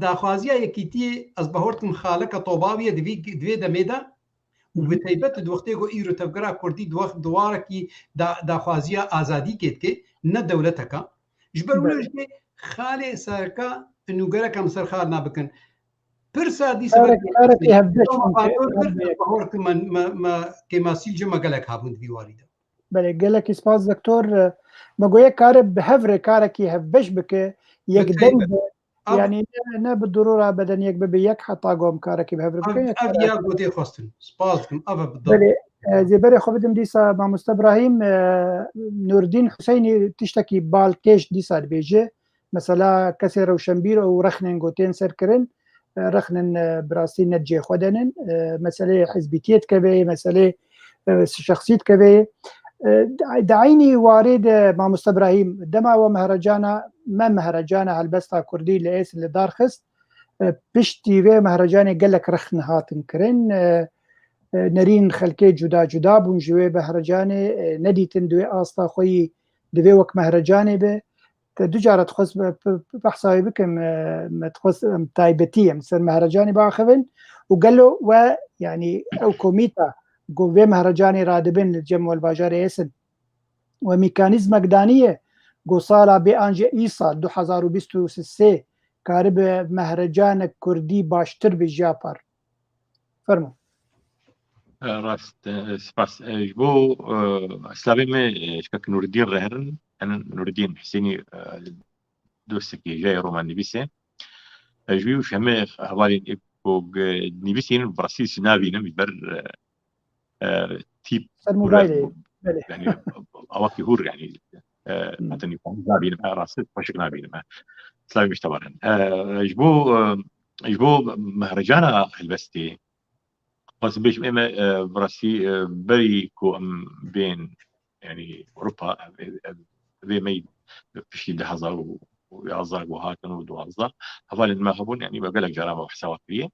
daxwaziya yekîtiyê ez bihortim xaleka tobaviye divê demê de û bi taybet di wextê ku îro tevgera Kurdî dwarekî daxwaziya azadî kêdike ne dewleteka ji ber wê jî xalê serka nû gerek em ser xal nabikin pirsa dîsa bihortim me kêmasîl ji me gelek habûn divî warî de بله gelekî spas doktor me goye kare bi hevrê karekî hevbeş bike yek deng yani ne bi durura beden yek bibe yek heta gom karekî bi hevrê bike ev ya gotê xwestin spas dikim ev bile zêberê xwe bidim dîsa Mamoste İbrahîm Nurdîn Hüseynî tiştekî balkêş dîsa dibêje mesela kesê rewşenbîr û rexnên gotên serkirin rexnên bi rastî net cê xwe denin meselê hizbîtiyê dikeve meselê şexsî dikeve دعيني وارد مامۆستا إبراهيم دما ومهرجانا ما مهرجانا هلبستا كردي لإيس اللي دار خست بشتي في مهرجاني قالك رخن هاتن كرن نرين خلكي جدا جدا بون جوي مهرجاني نديتن دوي آستا خوي دوي وك مهرجاني به دو جارة تخص بحصاي بكم تخص تايبتية مثل مهرجاني باخفن وقالوا ويعني أو كوميتا گوه مهرجانی رادبن للجم والباجار ایسن و میکانیزم اقدانیه گو سالا بی آنجا ای سال 2023 کارب مهرجان کردی باشتر بی جاپار فرمو راست سپاس جبو اسلامي ما شكك نور الدين رهرن انا نور الدين حسيني دوستكي جاي رومان نبيسي جبو شمه حوالي بوغ نبيسين براسيل سنابينا بيبر تيب يعني أواكي هور يعني مثلا يكون نابين ما راسل وشك نابين ما سلامي مش طبعا يجبو مهرجانا البستي بس بيش إما براسي بريكو بين يعني أوروبا ذي مي في 2000 ويعزق وهاتن ودوازا هفال ما هبون يعني بقلك جرامة وحسابات كبيرة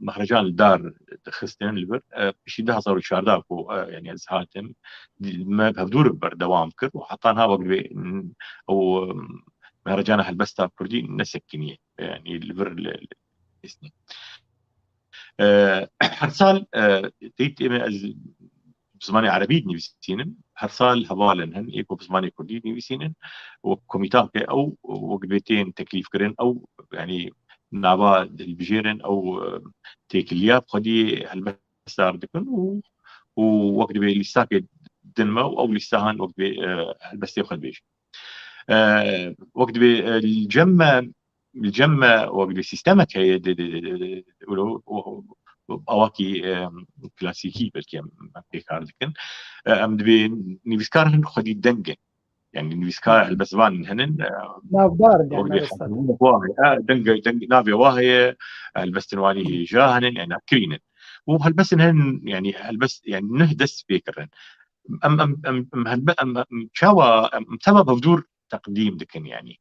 مهرجان الدار خستن البر بشي ده صاروا شارداكو يعني أزهاتم ما بهدور بردوام كر وحطانها وقت أو مهرجان هالبستا كردي نسكنية يعني البر الاسني هرسال تيت بزماني عربي نيفسينن هرسال هبالن هن ايكو بزماني كردي نيفسينن وكوميتات او وقبتين تكليف كرن او يعني نابا البجيرن او تيكلياب خدي هالبسار دكن ووقت بي لساك دنما او لساهن وقت بي هالبستي خد بيش وقت بي الجمع وقت بي سيستمك هي اواكي كلاسيكي بلكي بيكار دكن ام دبي نيفسكار هن خدي دنجن يعني نيفسكار البسبان هنن نافدار دنج نافي واهي البستنواني جاهن يعني كرينن وهالبس هن يعني هالبس يعني نهدس فكرن ام شاوا سبب بدور تقديم دكن يعني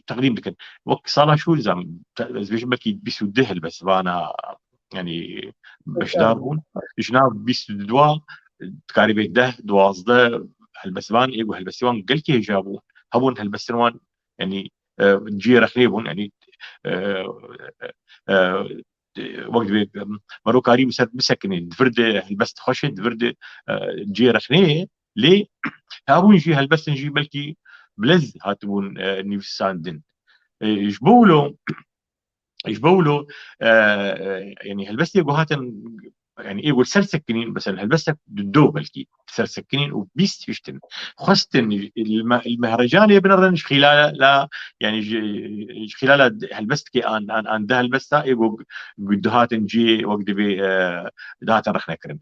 تقديم دكن وقت صار شو زعما زوج بكي بيسوده البسبانه يعني باش دارون جناب بيسودوا تقريبا 12 هالبسبان ايغو هالبسوان قال كي جابوا هبون هالبسوان يعني جي رخيبون يعني وقت مروكاري مسكنين دفرد هالبست خوش دفرد جي رخنيه ليه هابون جي هالبست نجي بلكي بلز هاتبون نيفساندن يجبولو يعني هالبست يقو هاتن يعني ايه سر سكنين بس هالبست دو بلكي سر سكنين وبيست يشتن خستن المهرجان يبنرنش خلال لا يعني خلال هالبست كي ان ده البست يقو قد هاتن جي وقت بي دهاتن رخنا كرن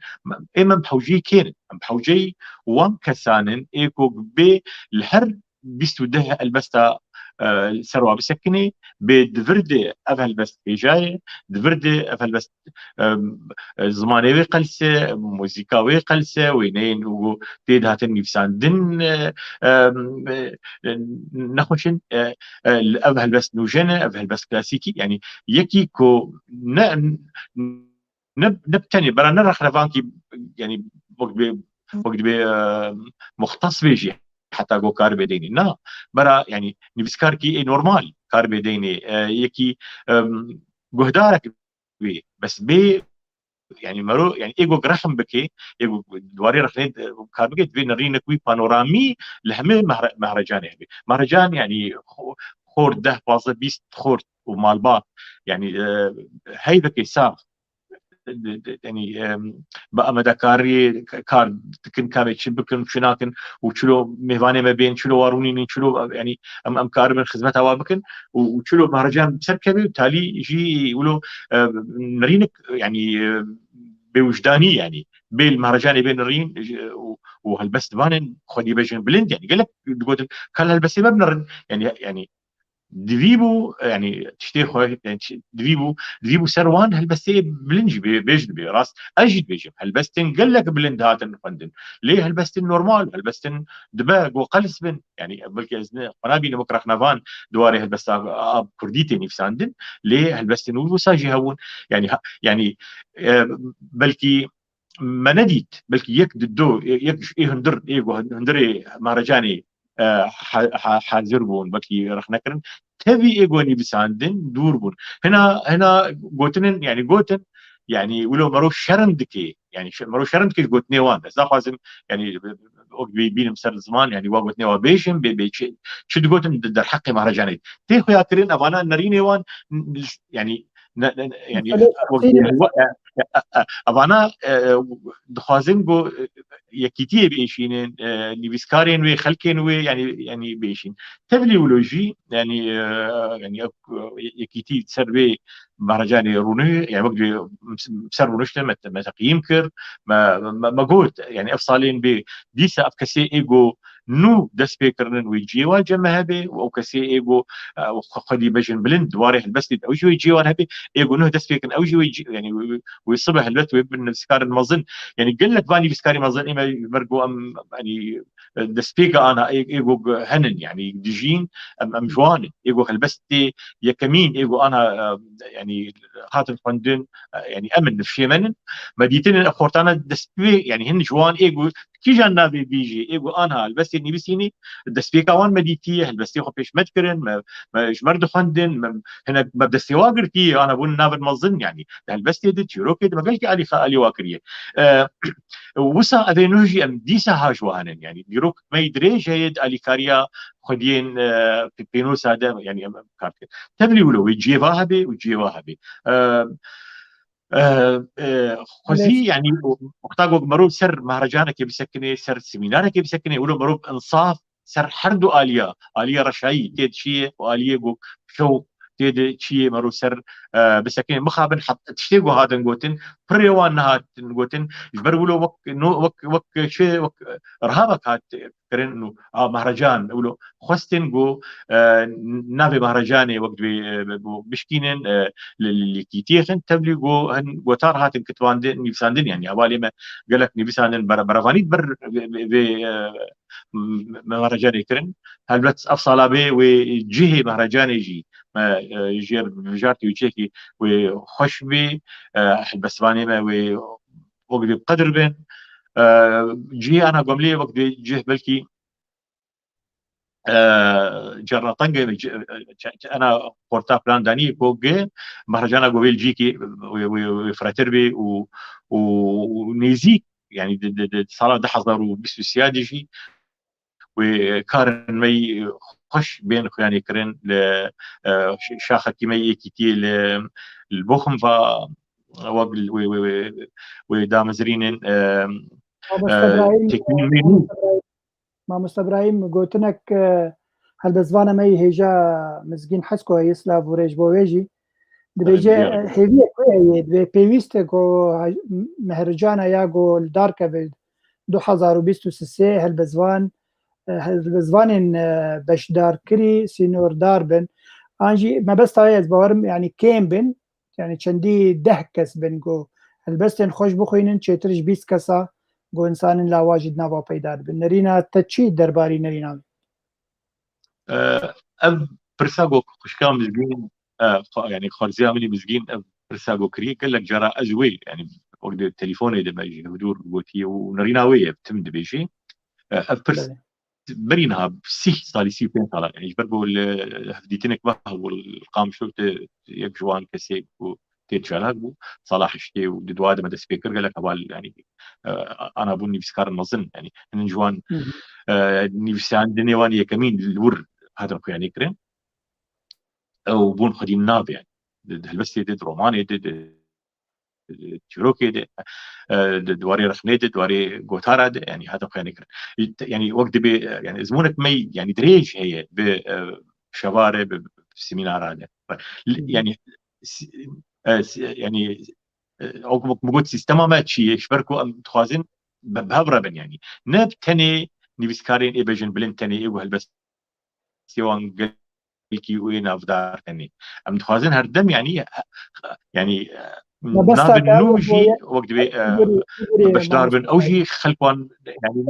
اما بحوجي كين بحوجي وام كسانن ايكو بي الهر بيستو ده البستا سروا بسكني بدفردي افهل بس جاي دفردي افهل بس زماني قلسه موسيقى قلسه وينين وتيد هاتن نفسان دن نخوشن افهل بس نوجنا افهل بس كلاسيكي يعني يكي كو نبتني برا نرخ رفانكي يعني وقت بي مختص بيجي حتى جو كار بديني نا برا يعني نفسكار كي نورمال كار بديني يكي جهدارك بي بس بي يعني مرو يعني ايجو رخم بكي ايجو دواري رخنين كار بكي بين رينا كوي بانورامي لهم مهرجان يعني مهرجان يعني خور ده باز بيست خور ومالبات يعني هاي بكي ساق يعني بقى مدكاري كار تكن كامي بكن شناكن وشلو مهواني ما بين شلو واروني شلو يعني ام كار من خدمتها وابكن وشلو مهرجان بسركبي وتالي يجي يقولوا نرينك يعني بوجداني يعني بين المهرجان بين الرين وهالبس دبانن خدي بيجن بلند يعني قال لك تقول كان هالبس ما بنرن يعني دفيبو يعني تشتيخو يعني دفيبو سروان هالبستي بلنجي بيجن براس اجد بيجن هالبستن قال لك بلند هاتن فندن ليه هالبستن نورمال هالبستن دباق وقلس بن يعني بلكي قنابي نبكرخ نافان دواري هالبستا اب كرديتي نفساندن ليه هالبستن وساجي هون يعني بلكي ما نديت بلكي يك ددو يك ايه هندر ايه هندري مهرجاني حاضربون بكي رخ نكرن تبي ايجوني بساندن دوربون هنا قوتن يعني ولو مرو شرندكي يعني مرو شرندكي قوتني وان بس لازم يعني بين مسر الزمان يعني وقتني وبيشم شو قوتن در حقي مهرجاني تيخو يا كرين افانا نريني وان يعني افانا دخوازن جو يكيتي بيشين نيفسكارين وي خلكين وي يعني بيشين تبليولوجي يعني يكيتي تسربي مهرجاني روني يعني وقت بسر رونشته ما تقييم كر ما قلت يعني افصالين بديسا افكسي ايجو نو دست بيكرن ويجيوا جمع هبه او كسي ايجو خدي بجن بلند واري هلبس او جو يجيوا هبه ايجو نو دست بيكرن او جو يعني ويصبح البت ويبن سكار المظن يعني قال لك باني بسكاري مظن اما مرقو ام يعني دسبيكا انا ايجو هنن يعني ديجين ام جوان ايجو هلبستي يا كمين ايجو انا يعني هاتن فندن يعني امن في منن مديتين اخورتانا دسبي يعني هن جوان ايجو كي جانا بيجي ايجو انا هلبستي نيبسيني دسبيكا وان مديتي هلبستي خو بيش متكرن ما جمرد فندن هنا ما بدسي واقرتي انا بقول نابر مظن يعني هلبستي دي روكي ما قالك علي واقريه وسا افينوجي ام ديسا هاجوانن يعني ديروك ما يدري جيد اليكاريا خدين بينوس هذا يعني كارتين تبلي ولو يجيبها هبي ويجيبها هبي خزي يعني وقتاقو مرو سر مهرجانه كي بسكني سر سيمينار كي بسكني ولو مرو انصاف سر حردو آلية رشاي تيد شيء وآلية جو شو تيد شيء مرو سر بسكني مخابن حط تشتيقو هذا نقولن بريوان هات نقولن يبرولو وك نو وك شيء وك رهابك هات كرين انه مهرجان ولو خستن جو نافي مهرجاني وقت بشكينن اللي كيتيخن تبلي جو هن وتار هات كتوان نيفساندن يعني حوالي ما قال لك نيفساندن برافاني بر مهرجان يكرن هلبت افصل به وجهه مهرجان يجي ما يجير بجارتي وجهي وخش به بسواني ما وقت قدر بين جي انا قملي وقت جه بلكي جرى طنجة انا بورتا بلان داني بوجي مهرجان قبيل جيكي وفراتربي ونيزيك يعني صار ده حضر وبس سيادي جي وكارن مي خش بين خياني كرن شاخة كيمي كيتي البخم فا وقل ودامزرين تكمين مينو ما مستبراهيم قوتنك هل بزوانا مي هيجا مزگين حسكو يسلا وريج بويجي دبيجي هيفيه كوي دبي بيويست كو مهرجانا ياغو الداركا 2023 هل بزوان بشدار كري سينور داربن انجي ما بس تايز باورم يعني كيم بن يعني چندي دهكس بن جو البستن خوش بخوينن چترج 20 كسا جو انسان لا واجد نوا پیدا بن نرينا تچي درباري نرينا اب برساغو خشكام مزگين يعني خارزي عملي مزگين اب برساغو كري قال لك جرى ازوي يعني وقت التليفون اذا ما يجي هدور قوتي ونرينا ويه بتم دبيشي اب برينها بسيح صار يصير بين طلع يعني جبروا هفديتينك بها والقام شو يك جوان كسيك وتيتشالها صلاح شتي ودواد ما سبيكر قال لك ابال يعني انا بني بسكار المظن يعني ان جوان نيفسان دنيوان يكمين الور هذا يعني كرين او بون قديم ناب يعني هلبس يدد روماني يدد تشيروكي دواري رخنيد دواري غوتارا يعني هذا يعني وقت بي يعني زمونك مي يعني دريج هي بشوارع بسيمينارات يعني يعني او موجود سيستما ما تشي يشبركو ام تخازن بهبربن يعني نبتني نيفسكارين ايبجن بلنتني ايغو هلبس سيوان قلكي وين افدار تاني ام تخازن هردم يعني ناب النوجي وقت باش داربن اوجي خلقوان يعني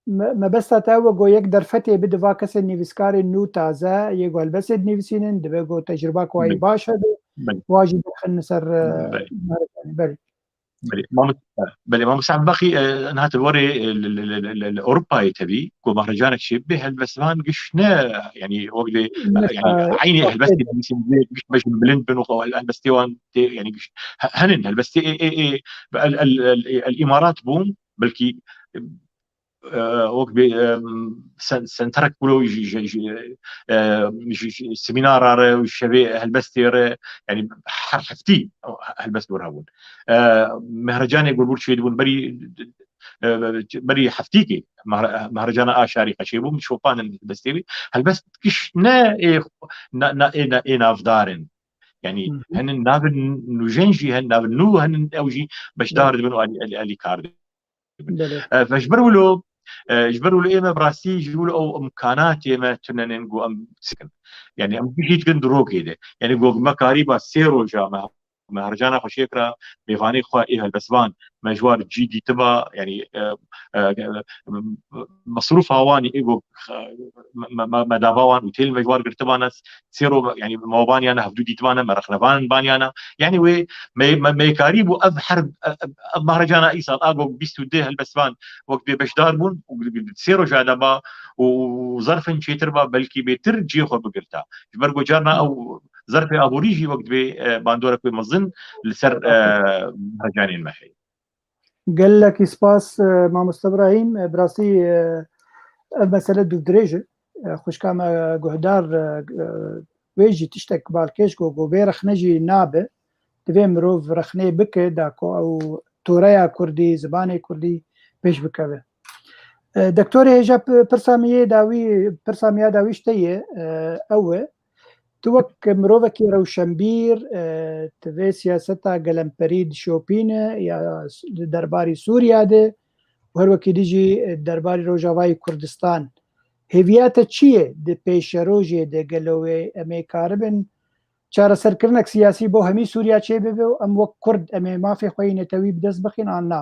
ما بس تاو جو يقدر فتي بدفا كس نيفسكاري نو تازه يقول بس نيفسينن دبغو تجربه كوي باشا واجد خنسر بلي ما مساعد باقي انها توري الاوروبا تبي كو مهرجانك شبه هالبسمان قشنا يعني وقت يعني عيني هالبس باش بلند بنو هالبستيوان يعني هنن هالبستي الامارات بوم بلكي وقت سنترك بلو سيمينار والشبيه هالبستير يعني حرفتي هالبس برهون مهرجان يقول برشي يدون بري حفتيكي مهرجان آشاري قشيبو من شوفان البستيري هالبس كش نا افدارن يعني هن نابن نوجنجي هن نابن نو هن اوجي باش دار بنو الي كارد فاجبروا له جبروا لإما براسي جولوا أو إمكانات ما تنن جو أم سكن يعني أم بيجي كن دروك كده يعني جو ما قريبة سيرو جامع مهرجانا خشيكرا بيفاني خوا إيه البسبان مجوار جي دي تبا يعني مصروف هواني إيجو ما دافوان وتيل مجوار قرتبا ناس سيرو يعني موباني أنا هفدودي تبانا مرخنبان باني أنا يعني وي ما يكاريبو أب حرب أب مهرجانا إيصال أجو بيستو ده البسبان وقت باش داربون وسيرو جادبا وظرف شي تربا بلكي بترجي خو بقرتا جبرجو جارنا او ظرف ابوريجي وقت بي باندورا كوي مظن لسر مهرجاني المحي قال لك سباس مع مصطفى ابراهيم براسي مسألة دو دريجة خوش كاما قهدار ويجي تشتك بالكيش جو بيرخ نجي نابه تبي مروف رخني بك داكو او توريا كردي زباني كردي بيش بكبه دكتوري هجا برسامية داوي شتيه اوه توك مروفكي روشنبير تبي سياستا قلمبريد شوبينه يا درباري سوريا ده وهروكي ديجي درباري روجاواي كردستان هویت چیه د پیشروجی د گلوی امی کاربن چاره سرکرنک سیاسی بو همی سوریا چه ببو ام وک کرد امی مافی خوین تویب دست بخین آننا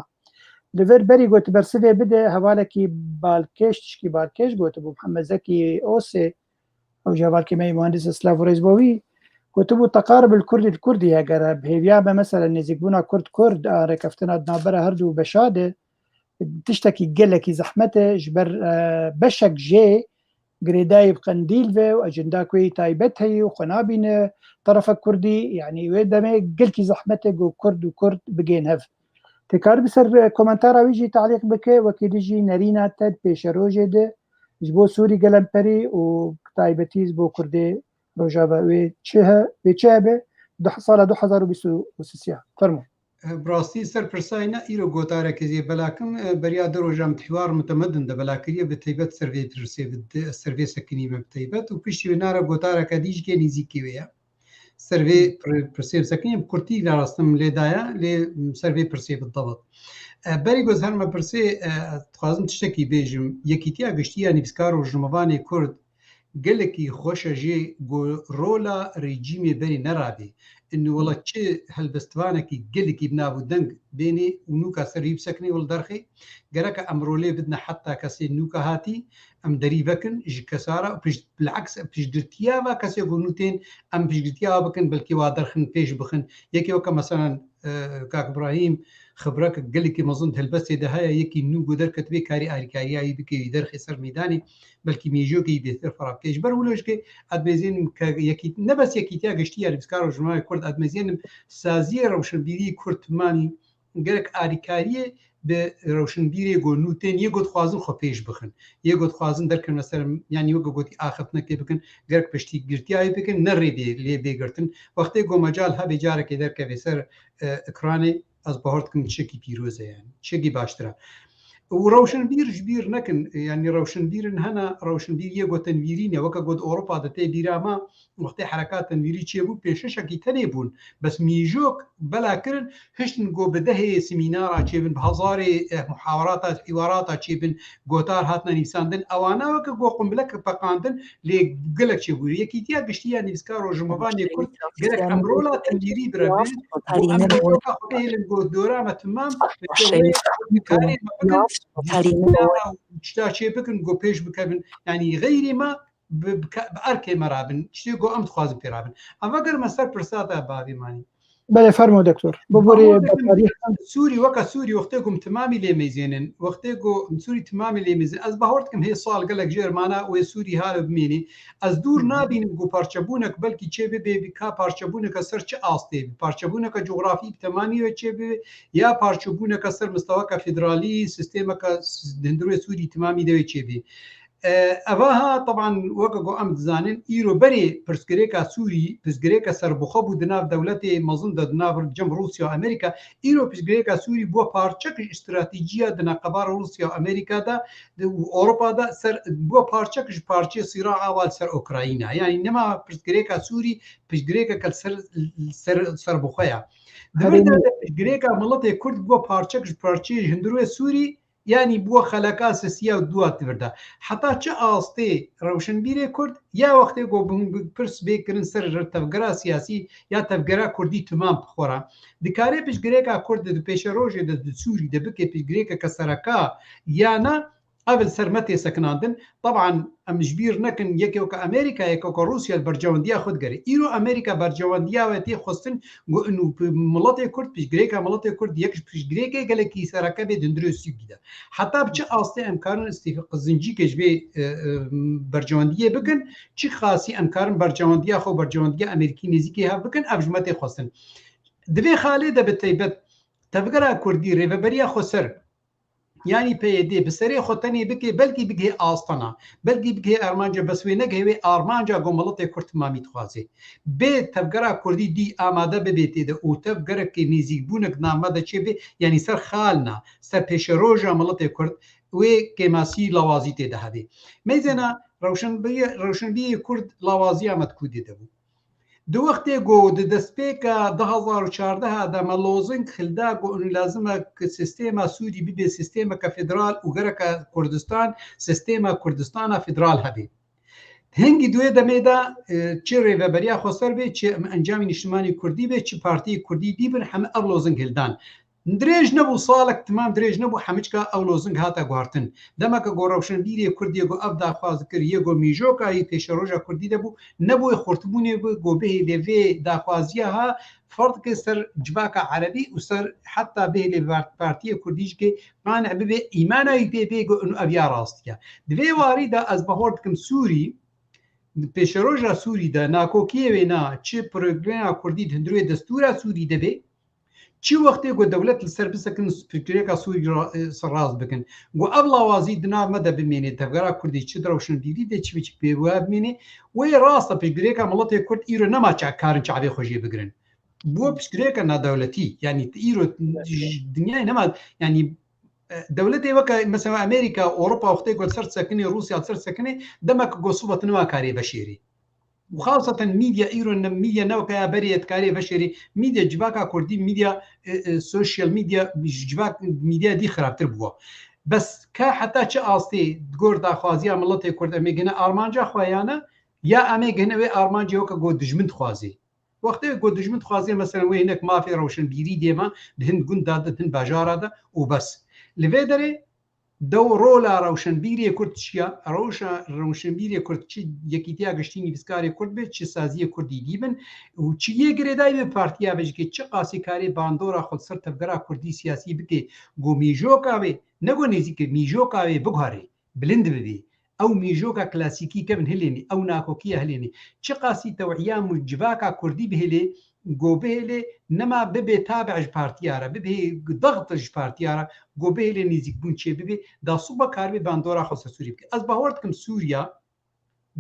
لور بری گوت برسوه بده حواله کی بالکش کی بالکش گوت بو محمد زکی اوسه او جوال کی می مهندس اسلاف رزبوی گوت بو تقارب الكردي اگر بهویا مثلا نزیگونا کرد رکفتنا دنابره هر دو بشاده تشتكي قلكي زحمته جبر بشك جي قريداي بقنديل في واجندا كوي تايبت هي وخنابين طرف الكردي يعني ويدمي قلكي زحمته جو كرد وكرد بجين هف تكار بسر كومنتارا ويجي تعليق بك وكيديجي نارينا تد بيشروجي ده جبو سوري قلمبري وتايبتيز بو كردي روجابا ويتشها به صالة 2023 فرمو براستی سرپرساینا ایرو گوتاره کزی بلاکم بریا دروجام تحوار متمدن ده بلاکریه به تیبت سروی پرسی به سروی سکنی به تیبت و پیشی ناره گوتاره کدیج که نزیکی ویا سروی پرسی سکنی بکرتی راستم لیدایا لی سروی پرسی بالضبط بری گوز هرم پرسی تخوازم تشتکی بیجم یکیتیا گشتیا نیبسکار و جمعوانی کرد گلکی خوشه جی گو رولا رژیمی بری نرابی انه والله چه هالبستوانكي قلكي بنابو دنق بيني ونوكا سريب سكني والدرخي قرك امرولي بدنا حتى كسي نوكا هاتي ام دريبكن جي كساره بالعكس بجدرتيا كسي قنوتين ام بجدرتيا بكن بلكي وادرخن بيش بخن يكي وكا مثلا كاك ابراهيم خبرك قلكي مظن هالبس دهايا يكي نو قدر كتبي كاري اريكايا يبكي درخي سر ميداني بلكي ميجوكي بيثر فراب كيش بر ولوشكي ادمزين يكي نبس يكي تيا قشتيا بسكارو جماعه كرد ادمزين سازيه روشنبيري كرد ماني قالك اريكاريه به روشنبیری گو نوتین یه گود خوازن خو پیش بخن یه گود خوازن درکن مثلا یعنی وگو گوتی آخت نکی بکن گرک پشتی گرتیای بکن نری بی لی بگرتن وقتی گو مجال ها بجاره که درک وسر اکرانی از بهارت کن چکی پیروزه یعنی چکی باشتره و روشنبیر جبیر نکن يعني روشنبیر هنا روشنبیر یه گو تنویرینه وکا گود اوروپا دته بیراما وقتی حرکات تنویری چه بود پیشش کی تنی بون بس میجوک بلا کرن هشتن گو بده سمینارا چه بن بهزار محاورات حوارات چه بن گوتار هاتنا نیساندن اوانا وکا گو قنبلک بقاندن لی گلک چه بود یکی تیا گشتیا نیسکار و جمعوانی کرد گلک امرولا تنویری برابر و امرولا خودی گو دورا تمام کاری شتاشي بكن جو بيش بكبن يعني غير ما بأركي مرابن شتي جو أم تخازن في رابن أما قر مسار برساطة بابي ماني بله فرمو دكتور ببوري سوري وكا سوري وقتكم تمامي لي ميزينن وقتكم سوري تمامي لي ميزين از بهورتكم هي صال قال لك جيرمانا وسوري هذا بميني از دور نابين جو بارچبونك بلكي چه بي بكا بارچبونك سر چه آستي بارچبونك جغرافي تمامي و چه بي يا بارچبونك سر مستواك فيدرالي سيستمك دندرو سوري تمامي دوي چه بي اواها طبعا وقعو ام زانن ايرو بري برسكريكا سوري برسكريكا سربخه بو دناف دولتي مظن دناف جنب روسيا وامريكا ايرو برسكريكا سوري بو بارچك استراتيجيه دنا قبار روسيا وامريكا دا واوروبا دا سر بو بارچك بارچي صراع اول سر اوكرانيا يعني انما برسكريكا سوري برسكريكا كل سر سربخه برسكريكا ملتي كرد بو بارچك بارچي هندرو سوري ینی بووە خەلەکە سسیە و دوات بردا حتا چه ئاستێ ڕەوشنبیرێ کورد یا وەختێ گۆ پرس بێکردن سەر تەفگەرا سیاسی یا تەفگەرا کوردی تمام بخۆرە دکارێ پشتگرێکا کورد پێشە ڕۆژێ سووری دەبکێ پشتگرێکە کە سەرەکە یانە ئەول سەرمەتێ سەکناندن طبعا ئەم ژبیر نەکن یەکێکە ئەمریکا یەکەکە رووسیا بەرجەوەندیا خود گەری ئیرۆ ئەمریکا بەرجەوەندیاوە تێ خستن مڵەتێ کورد پشتگرێکە مڵەتێ کورد یەکش پشتگرێکێ گەلێکی سەرەکە بێ دندرێ سوگیدا حتا بچە ئاستێ ئەمکارن استیفە قزنجیکەش بێ بەرجەوەندیە بکەن چی خاسی ئەمکارن بەرجەوەندیا خۆ بەرجەوەندیا ئەمریکی نزیکی ها بکەن ئەژمەتێ خستن دەبێ خاڵێ دەبێت تایبەت تەفگەرا کوردی ڕێڤەبەریا خۆسەر یعنی پێدێ بسەرێ خۆتەنێ بکێ بەلکی بگێ ئاستەنا بەلکی بگێ ئەرمانجە بەسوێ نەگەوێ ئارمانجا گۆمەڵەتێ کورت مامی خوازێ بێ تەفگەرا کوردی دی ئامادە ببێتێدە و تەفگەرەکە نزیک بوونک نامەدە چێ بێ ینی سەر خالنا سەر پێشە ڕۆژە مڵەتێ کورد وێ کێماسی لاوازی تێدا هەبێ مەیزێنە ڕەوشنبیری کورد لاوازی ئەمەدکودێ دەبوو دو وقتی گو دەستپێکە 2014 دەمە لۆزنگ خلدا گۆ لازمە سیستێمە سووری ببێ سیستێمەکە فدرال و گەرەکە کوردستان سیستێمە کوردستانە فدرال هەبێ هەنگی دوێ دەمێدا چ ڕێڤەبەریا خۆسەر بێ چ ئەنجامی نیشتمانی کوردی بێ چ پارتی کوردی دیبن هەمە ئەو لۆزنگ هلدان درێژ نەبوو ساڵک تمام درێژ نەبوو هەمچکە ئەو لۆزنگ هاتە گواردن دەمەکە گۆ ڕەوشنبیری کوردی گۆ ئەف داخواز کرد یەگۆ میژۆکایی پێشە ڕۆژە کوردی دەبوو نەبووی خورتبوونێ بوو گۆ بێ لێوێ داخوازیە ها فەرقی سەر جباکە عەربی و سەر حتا بێ لێ پارتیە کوردیشکێ قانع ببێ ئیمانایی پێ بێ گۆ ئەڤیا ڕاستیە دوێ واریدا ئەس بەهۆر بکەم سووری پێشە ڕۆژە سووریدا ناکۆکیەوێنا چ پرۆگرێنا کوردی هەندروێ دەستورە سووری دەبێ چی وەختێ گۆ دەولەت لەسەر بسەکن فکرێکە سووری سەرڕاست بکەن گۆ ئەو لاوازی دنامەدە بمێنێت تەفگەرا کوردی چ ڕەوشنبیری دێ چی پێوە بمێنێ وی ڕاستە پشتگرێکە مڵەتێ کورد ئیرۆ نەما چاکارن چاوێ خۆشیێ بگرن بووە پشتگرێکە نادەولەتی ینی ئیرۆ دنیای نەما ینی دەولەتێ وەکە مەسەوە ئەمریکا ئۆڕۆپا وەختێ گۆ سەر سەکنێ رووسیا سەر سەکنێ دەمەکە گۆ سوبەت نەما کارێ بەشێری وخاصة ميديا إيران ميديا نوكا بريت كاري بشري ميديا جباكا كردي ميديا سوشيال ميديا جباك ميديا دي خراب تربوا بس كا حتى چه آستي تقول دا خوازي عملتي كرد أميجنا أرمانجا خويانا يا أميجنا وي أرمانجا وكا قد دجمنت خوازي وقتی قد دجمنت خوازي مثلا وي هناك ما في روشن بيري ديما دهن قند دهن باجارة دا وبس لفيدري دو ڕۆلا ڕەوشنبیری کورد چیە ڕەوشنبیری کورد یەکیتیا گشتی نویسکاری کورد بێت چی سازیە کوردی دیبن و چی یە گرێدای بێ پارتیا بژکێ چ قاسی کاری باندۆرا خود سەر تەفگەرا کوردی سیاسی بکێ گۆ میژۆکاوێ نەگۆ نێزیکە میژۆکاوێ بگوارێ بلند ببێ ئەو میژۆکە کلاسیکی کەبن هەلێنی ئەو ناکۆکیە هەلێنی چ قاسی تەوعیا مجباکە کوردی بهێلێ گۆبێلێ نەما ببێ تابعش پارتیارە ببێ دەغتش پارتیارە گۆبێلێ نزیک بوون چێ ببێ داسوبە کاربێ باندۆرا خۆسە سووری بکە ئەس باوەڕ دکەم سووریا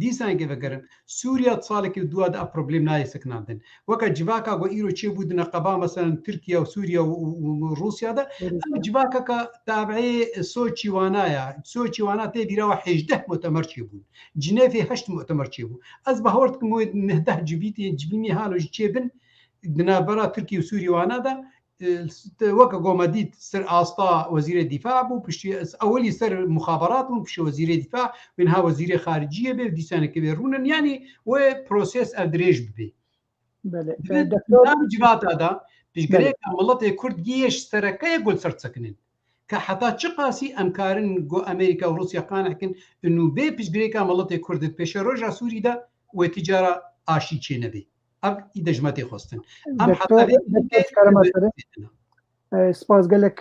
دیسان گەڤەگەرم سووریا ساڵێکی دووە دا پرۆبلێم نایە سەکناندن وەکە جیواکە گۆ ئیرۆ چێ بوو نەقەبا مەسەن تورکیا و سووریا و رووسیادا جیواکەکە تابعێ سۆچی وانایە سۆچی وانا تێ بیراوە 18 مؤتەمەر چێ بوون جنێفێ 8 مؤتەمەر چێ بوو ئەس باوەڕ دکەم وێ 19 جبیتی جبینی هاڵۆژ چێ بن دنابەرا تورکی و سووری وانادا وەکە گۆمەدیت سەر ئاستا وەزیرە دیفاع بوو پشتی ئەوەلی سەر مخابرات بوون پشتی وەزیرە دیفاع وێنها وەزیرە خارجیە بێ دیسانەکە بێ ڕوونن ینی وێ پرۆسێس ئەو درێژ ببێ جیواتادا پشتگرێکە مڵەتێ کورد گێش سەرەکەیە گۆل سەرچەکنن کە حتا چ قاسی ئەمکارن گۆ ئەمریکا و رووسیا قانعکن ئنو بێ پشتگرێکە مڵەتێ کوردت پێشە ڕۆژە سووریدا وێ تیجارە ئاشی چێ نەبێ دەژمەتی خۆستن سپاس گەلک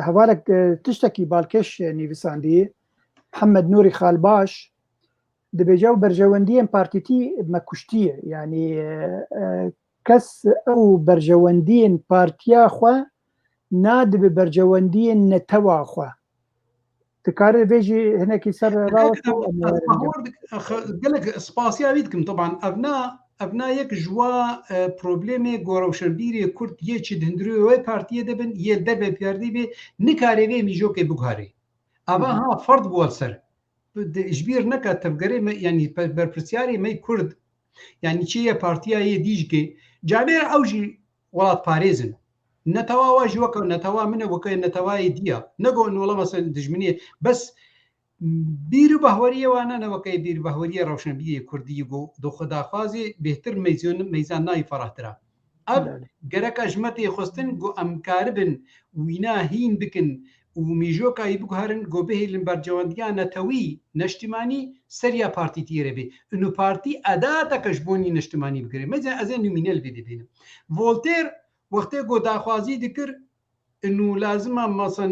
هەوارێک تشتێکی باڵکێش نویساندی محەممەد نوری خالباش دەبێجا و بەرژەوەندیان پارتیتی مەکوشتیە ینی کەس ئەو بەرژەوەندیان پارتیا خوا نادبێ بەرژەوەندیان نەتەواخوا تکارێ بێژی هەنێکی سەر گەلک سپاسیاوی دکم طبعا ئەڤنا یەک ژوا پرۆبلێمێ گۆڕەوشنبیری کورد یەکی هەندروێ پارتیە دەبن یە دەبێ پیاردی بێ نکارێوێ میژۆکێ بگوارێ ئەوە ها فەرد بووە سەر ژبیر نەکە تەفگەرێ ینی بەرپرسیاری مەی کورد ینی چیە پارتیایە دیژگێ جابێ ئەوژی وڵات پارێزن نەتەواوە ژوەکە نەتەوا منە وەکە نەتەوای دیە نەگۆ وڵە مەسەن دژمنیە بەس بیر و بەهوەریەوانە نەوەکەی بیر بەهوەریە ڕەوشنبیری کوردی بۆ دۆخەداخوازی بێتر مەیزان ناوی فەڕاحترا ئەب گەرەکە ژمەتی خستن گۆ ئەمکار بن وینا هین بکن و میژۆکایی بگوهرن گۆ بهێلن بەرجەوەندیان نەتەوی نەشتیمانی سەریا پارتی تیرە بێ ئەنو پارتی ئەداتەکەش بۆنی نەشتیمانی بگرێ مەجە ئەزێ نومینەل بێ دەبێنم ڤۆلتێر وەختێ گۆ داخوازی دکرد انه لازم مثلا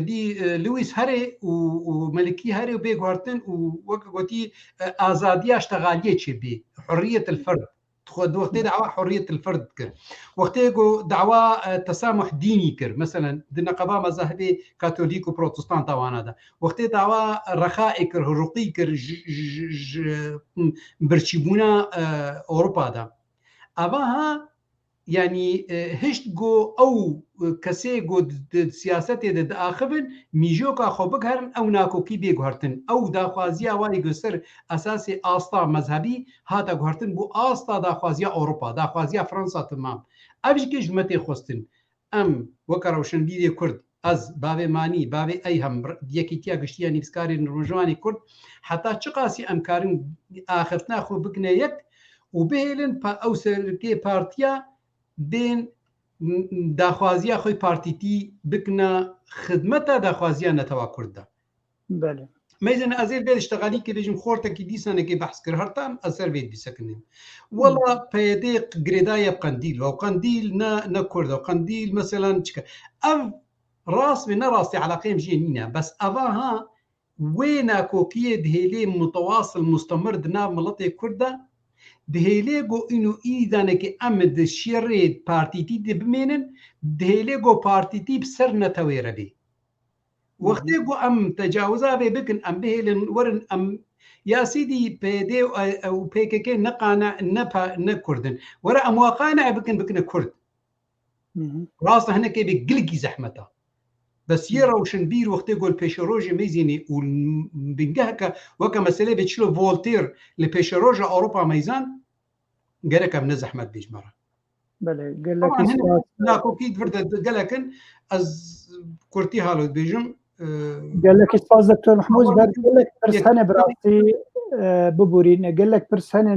دي لويس هاري وملكي هاري وبيغوارتن ووقتي ازاديه اشتغاليه تشبي حريه الفرد تاخذ وقت دعوه حريه الفرد كر وقت دعوه تسامح ديني كر مثلا النقابه مذهبي كاثوليك وبروتستانت وانا ده وقت دعوه رخاء كر رقي كر برشيبونا اوروبا ده اباها يعني هشت جو او كسي جو سياسات د اخبن ميجوكا خوبك هرن او ناكوكي بيغهرتن او داخوازيا واي گسر اساسي استا مذهبي هاتا گهرتن بو استا داخوازيا اوروبا داخوازيا فرنسا تمام ابج كجمتي خوستن ام وكروشن بيدي كرد از بابي ماني بابي اي هم يكيتيا گشتيا نيفسكاري نروجواني كرد حتى چقاسي امكارن اخرتنا خو بكنا يك وبهلن با او سركي بارتيا بين داخوازيا خوي بارتيتي بكنا خدمتها داخوازيا نتوا كردا بله ميزن ازيل بيد اشتغالي كي بيجم خورتا كي دي سنه كي بحث كر هرتام اثر بيد بسكنين والله بيديق غريدايا بقنديل او قنديل نا كردا قنديل مثلا تشكا اف راس من راسي على قيم جينينا بس افاها وينا كوكيه دهيلي متواصل مستمر دنا ملطي كردا دهيليغو انو ايدانك امد شيريد بارتيتي دي بمينن دهيليغو بارتيتي بسرنا تويربي وقتيغو ام تجاوزا بكن ام بهيلن ورن ام يا سيدي بيدي او بيكيكي نقانا نكردن ورا ام واقانا بكن كرد راسه هنا كي بقلقي زحمته بس يروشن بير وقتيغو البيشروجي ميزيني وبنجهك وكا مسألة بتشلو فولتير لبيشروجي اوروبا ميزان قالك من زحمة بيجمرة بله قال لك طبعا هنا كوكيد فرد قال لك از كورتي هالو بيجم قال لك استاذ دكتور محمود قال لك برسانه براسي ببورين قال لك برسانه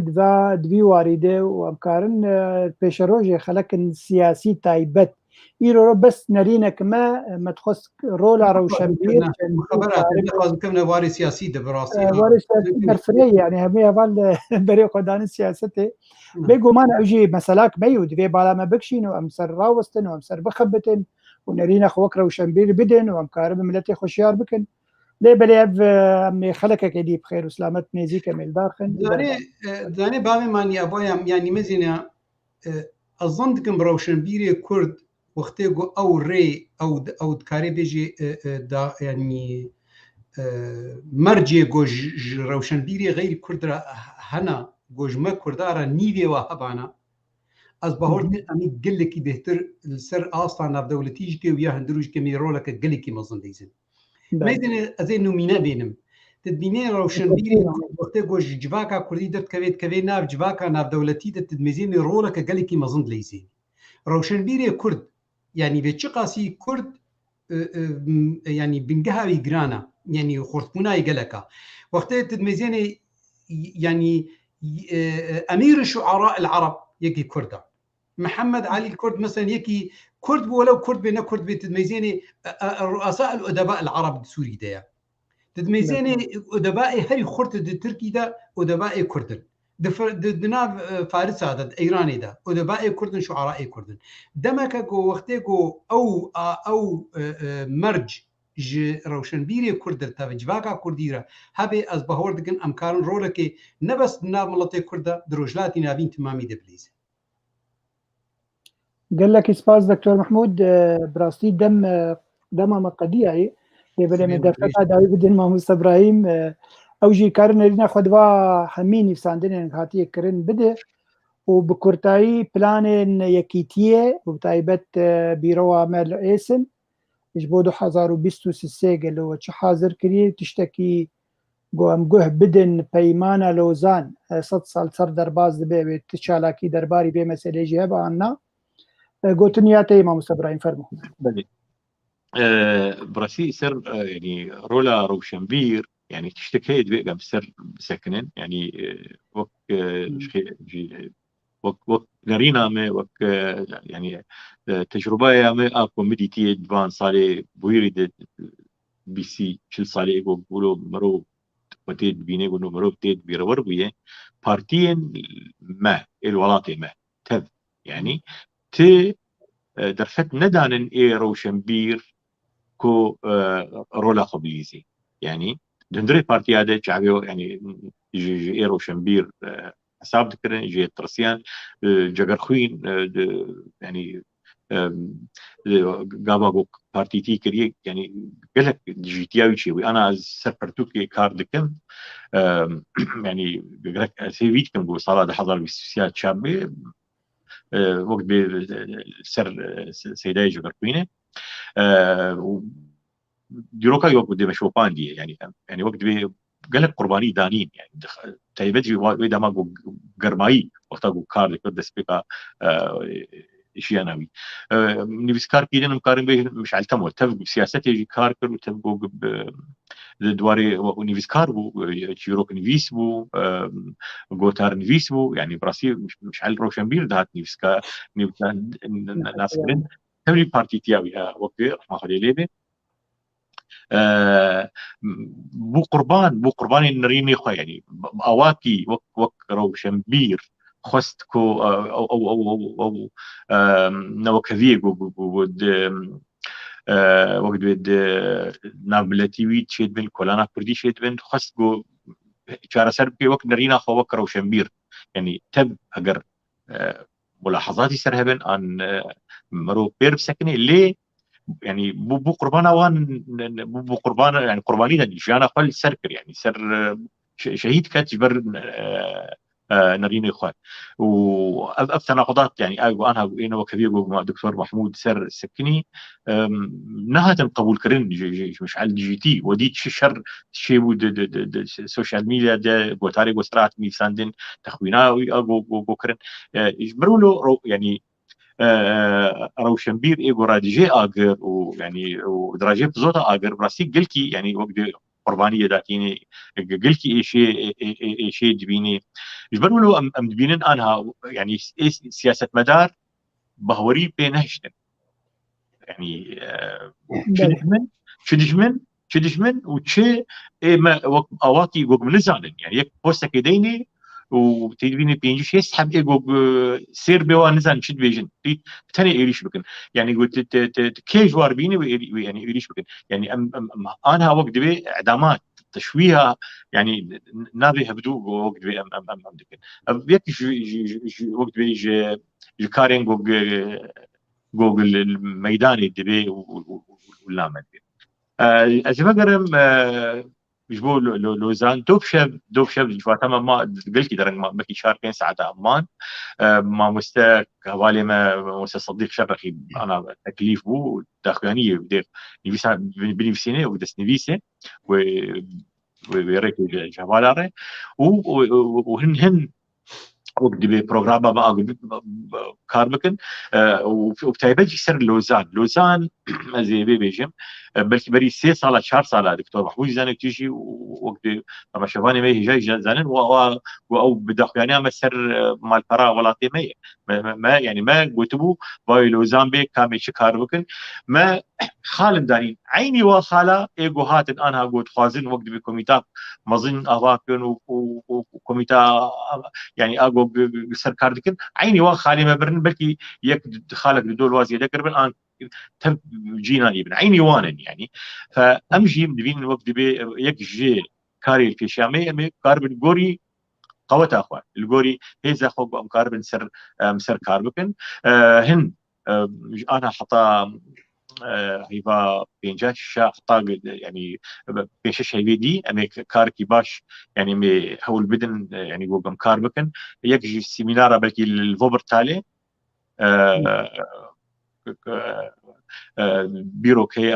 دوي وارده وابكارن بيشروجي خلك سياسي تايبت يرو بس نرينك ما تخص رولا روشنبير خبرات اللي كنا واري سياسي ده براسي واري سياسي برفري يعني همي هبال بري قدان سياسته بيقو ما نجي مسلاك بيود في بالا ما بكشين وامسر راوستن وامسر بخبتن ونرينا خوك روشنبير بدن وامكارب ملتي خوشيار بكن ليه بليف امي خلقك كدي بخير وسلامت ميزيك من داخل داني بابي ماني ابويا يعني مزينا اظن كم روشنبير كرد وقتيغو او ري او دكاري بيجي دا يعني مرجي جوج روشنبيري غير كردرا هنا جوج ما كردارا نيفي وهبانا از بهورت امي قلكي بهتر السر اصلا دولتيجكي ويا هندروج كمي رولك قلكي مظن ديزن ميدن ازين نومينا بينم تدبيني روشنبيري وقتيغو جباكا كردي درت كوي ناف جباكا ناف دولتي تدمزيني رولك قلكي مظن ليزين روشنبيري كرد يعني بتشقاسي كرد يعني بنجهاوي جرانا يعني خرطبونا يقلكا وقت تدمزيني يعني امير الشعراء العرب يكي كردا محمد علي الكرد مثلا يكي كرد ولو كرد بين كرد بتدمزيني رؤساء الادباء العرب سوري ده تدمزيني ادباء هري خرط التركي ده ادباء كردن دنا فارس هذا ايراني ده ادباء كردن شعراء كردن دمك وقتيغو او مرج روشنبيري كرد تاجباكا كرديرا هبي از بهوردكن امكان رولك نبس ناملتي كرد دروجلاتي نابين تمامي دبليز قال لك اسباز دكتور محمود براستي دم مقديعي يبدا من دفعه داوي بدن ما موسى ابراهيم اوجي كارن لنا خدوا حميني ساندن هاتي كرن بده وبكورتاي بلان يكيتيه وبتايبت بيرو عمل اسن يجبودو 2023 قالوا تش حاضر كري تشتكي قوم جه بدن بيمانه لوزان 6 سال صار درباز به تشالاكي درباري به مساله جهه عنا گوتنیاتی مامۆستا برایم فەرموو. بله براسي سر يعني رولا روشنبير يعني تشتكي بقى بسر سكنن يعني وك وك نرينا ما وك يعني تجربة يا ما أكو مديتي دفان صالي بويرد بي سي شل صالي يقولوا مرو وتيد بيني يقولوا مرو تيد بيرور بيه بارتين ما الولاطي ما تذ يعني ت درفت ندان اي روشنبير كو رولا خبليزي يعني دندري بارتي هذا شعبي يعني جي روشنبير حساب ذكرن جي ترسيان جگر خوين يعني قابا بارتي تي كريه يعني قالك جيتياوي شيء انا سفرتوكي كاردكم يعني قالك سيفيت كم قول صلاة حضر بالسياسات شابي وقت بسر سيداي جگر خوينه ديروكا يوك بدي مشوفان دي يعني وقت بي قالك قرباني دانين يعني تايبتي ويدا ما جو قرماي وقتا جو كار كد سبيكا شيء ناوي نيفسكار كيدن مقارن به مش على تمول تبقى سياسات يجي كاركر وتبقى دواري ونيفسكار بو يوروك نيفيس بو جوتار نيفيس بو يعني براسي مش على روشنبير دهات نيفسكا ناس كرين تبلي بارتي تياوي وقت رحمه الله ليبي بو قرباني نريني خو يعني اواكي وك روشنبير خستكو او نوكذي بود وقت بد نابلتي ويت شيد بن كولانا كردي شيد بن خستكو شارع سربي وك نرينا خو وك روشنبير يعني تب اگر ملاحظاتي سرهبن ان مرو بير سكني ليه يعني بو قربان اوان بو قربان يعني قرباني جانا قل سركر يعني سر شهيد كاتجبر نرين اخوان واف تناقضات يعني انا انا وكبير مع دكتور محمود سر سكني نهت قبول كرن مش على الجي تي وديت شر شيء السوشيال ميديا ده بوتاري وسترات ميساندن تخويناوي اغو كرن يجبروا له يعني روشنبير ايجو راديجي اجر ويعني ودراجي بزوتا اجر براسي قلكي يعني وقت قربانيه داتيني قلكي شيء دبيني يجبروا له ام دبينن انها يعني سياسه مدار بهوري بينهشتن يعني شدشمن وتشي ما اواكي جو منزانن يعني يك بوستك يديني وتدبيني بينجيش يسحب ايجو سير بوا نزان شد بيجن تاني ايريش بكن يعني قلت كي جوار بيني يعني ايريش بكن يعني انا وقت بي اعدامات تشويها يعني نابي هبدو وقت بي ام دكن يك وقت بي كارين جوجل الميدان يدبي ولا ما ادري ازبقرم يجبو لوزان دوبشب جواتما ما قلت درن ما بكي شاركين ساعه امان ما مستا حوالي ما مستا صديق شرخي انا تكليف بو داخلانيه بدير نيفيسا بنفسينه ودس نيفيسه ويريك جوالاره وهن وقت ببروغرام بقى كار بكن وبتايبجي سر لوزان زي بيجم بلكي بري 3 صاله 4 صاله دكتور محمود زانك تيجي وقت طبعا شباني ما هي جاي زانن او بداخلانيه مسر مال فرا ولا تيميه ما يعني ما قلتبو باي لوزان بي كامل شكار بكن ما خالد دارين عيني وخاله ايجو هاتن انا قلت خوازن وقت بكوميتا مظن اواكن وكوميتا يعني اقو سركار دكن عيني وخالي ما برن بلكي يك خالك دول وازي ذكر بن ان تم جينا ابن عيني وانن يعني فامجي مدبين الوقت بي يك جي كاري في شامي كاربن غوري قوت اخوان الغوري هيزا خو كاربن سر كاربكن هن انا حطا هيفا بينجاش حطا يعني بيشش هيدي امي كاركي باش يعني مي هو البدن يعني جوجم كاربكن يجي سيمينار بلكي الفوبر تالي بيروكي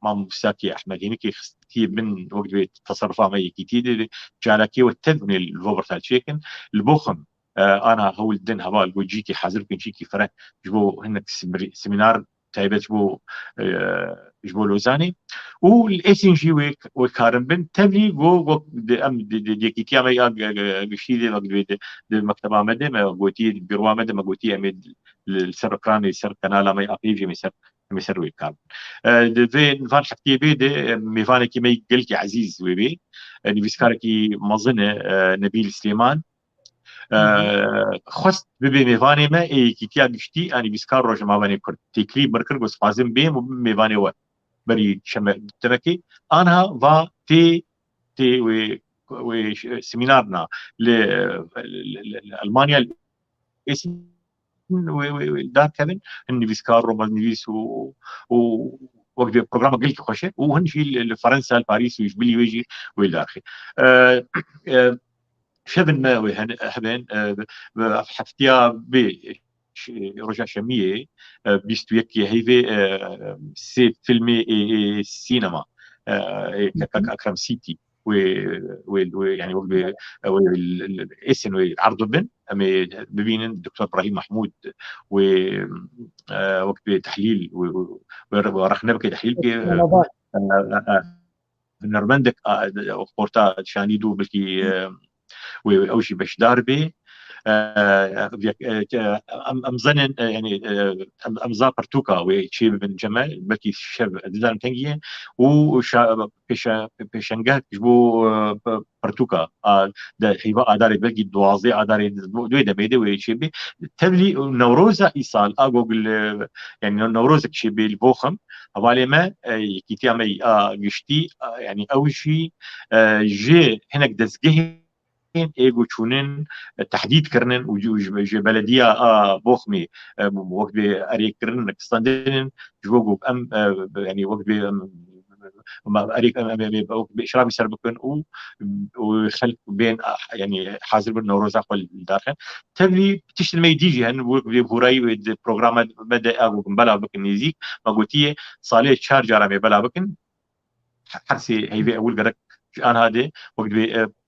ما مساكي احمد هنيكي كثير من وقت تصرفها ما يكيتي جالكي والتبني الفوبر تال شيكن البوخم انا هول الدن هبال وجيكي حاضر كنشيكي فرق جبو هنك سيمينار تايبت جبو لوزاني والاس ان جي وكارن بن تبلي جو ام دي كيتيا ما غشي دي مكتبه مده ما غوتي بيروا مده ما غوتي امد السرقراني سر كنالا ما ابيجي مسر ويكارن فين فان حكي بي دي ميفاني كي ما يقلكي عزيز ويبي نبيسكاركي مظنه نبيل سليمان خست ببي میوانی ما ای کیتیا گشتی آنی بیسکار روش ماوانی کرد تکلیف برکر گوس فازم بیم و میوانی و بری شم تمکی آنها و تی و سمینارنا لألمانيا اسم دار كذا هن بيسكار روما نيفيس وقت برنامج قلت خوشه وهن في فرنسا باريس ويجبلي ويجي والداخل شبن ما وهبن حفتيا ب رجع شمية بيستو يكي هيفي سي فيلمي سينما كأكرم سيتي ويعني الاسم عرض بن ببين الدكتور ابراهيم محمود وقت تحليل ورخنا بك تحليل نرمندك قورتا شانيدو بلكي وأوشي باش داربي أمزنن يعني أمزا برتوكا وشي بن جمال بلكي شاب دزان تنجيه وشا بيشنجاه جبو برتوكا ده هيبقى أداري بلكي دوازي أداري دويدا بيدي وشي بي تبلي نوروزا إيصال أقول يعني نوروزا شي بي البوخم حوالي ما كيتيا مي جشتي يعني أوشي جي هناك دزجه ايجو تشونين تحديد كرنن وجو بلديه بوخمي وقت اريك كرنن كستاندين جوجو ام يعني وقت اريك باشراب يسربكن وخلق بين يعني حاضر بالنوروز اقوال الداخل تبلي بتشتل ما يجي هن بوراي بروجرام بدا اغو بلا بكن نيزيك ما قلتيه صالح شارج رامي بلا بكن حرسي هي اول قرك انا هذا وقت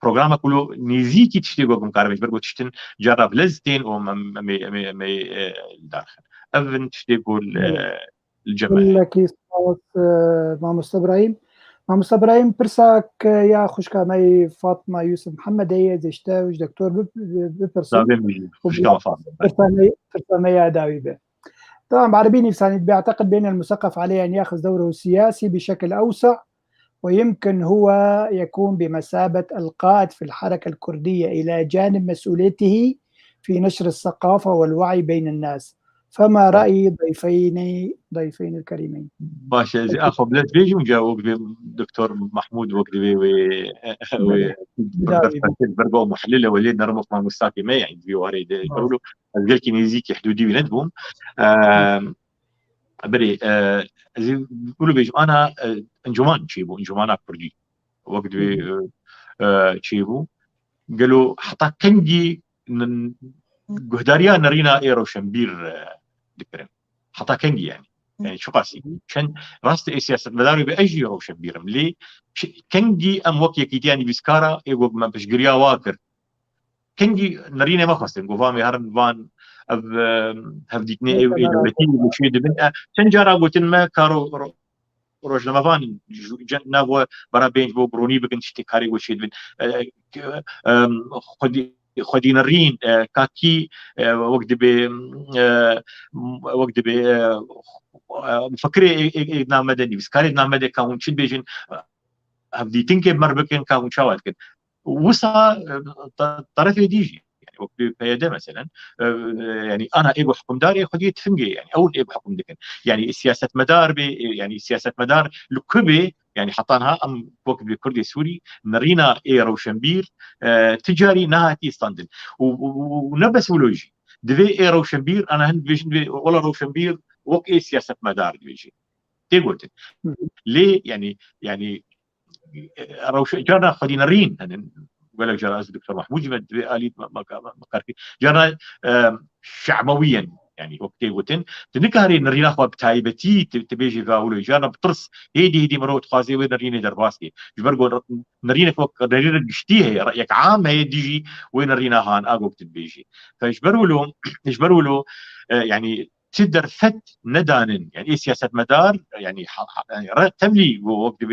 برنامج كله نيزيكي تشتي قوم كاربش برجو تشتن جرب لزتين او مي داخل افن تشتي قول الجمال لك ماموس ابراهيم ماموس ابراهيم برساك يا خوشكا ماي فاطمه يوسف محمد هي زشتاوش دكتور ببرسون خوشكا فاطمه برسامي يا داوي به طبعا بعربيني بساني بيعتقد بأن المثقف عليه أن يأخذ دوره السياسي بشكل أوسع ويمكن هو يكون بمثابة القائد في الحركة الكردية إلى جانب مسؤوليته في نشر الثقافة والوعي بين الناس. فما رأي ضيفين الكريمين؟ ماشي زي اخو بلاد بيجي وجاوب دكتور محمود وقدي برجو محلله وليد نرمف مع مستاكي ما يعني بيو هاري يقولوا قال كي نيزيكي حدودي بلادهم بري زي بيقولوا بيجو انا انجمان تشيبو انجمان كردي وقت تشيبو قالوا حتى كنجي جهداريا نرينا ايرو شمبير ذكرن حتى كنجي يعني شو قاسي عشان راست سياسه مداري باجي روشن بيرم لي كنجي ام وكي كيتياني بسكارا ايغو ما بشغريا واكر كنجي نرينا ما خاصن غوفامي هرن فان هفديتني اي دولتي وشي دبن تنجارا قلت ما كارو روج لما فان نافو برا بين بو بروني بكن شتي كاري وشي دبن خدي نرين كاكي وقت مفكري نام مدني بس كاري نام مدني كون شد بيجن هبدي تنكي مربكن كون شوال كده وصا طرف يديجي يعني وقت بيدا مثلا يعني انا ايجو حكم داري خدي تفنجي يعني اول ايجو حكم دكن يعني سياسه مدار يعني سياسه مدار لكبي يعني حطانها ام وقت بكردي سوري نرينا اي روشنبير تجاري نهاتي ستاندن ونبس ولوجي دفي اي روشنبير انا هند بيجن ولا روشنبير وك اي سياسه مدار بيجي تيقولت ليه يعني جانا خلينا رين قال لك جانا الدكتور محمود جمد آلية مكاركي جانا شعبويا يعني وقتی گوتن تنکاری نرینا خو بتایبتی تبیجی واولو جانا بترس هیدی مرو تخازی و نرینه درباستی جبرگو نرینه فوق نرینه گشتیه رأيك عام هي ديجي وين نرينا هان اقوك تبيجي فاجبروا له يعني تقدر فت ندانن يعني ايه سياسه مدار يعني تملي وقت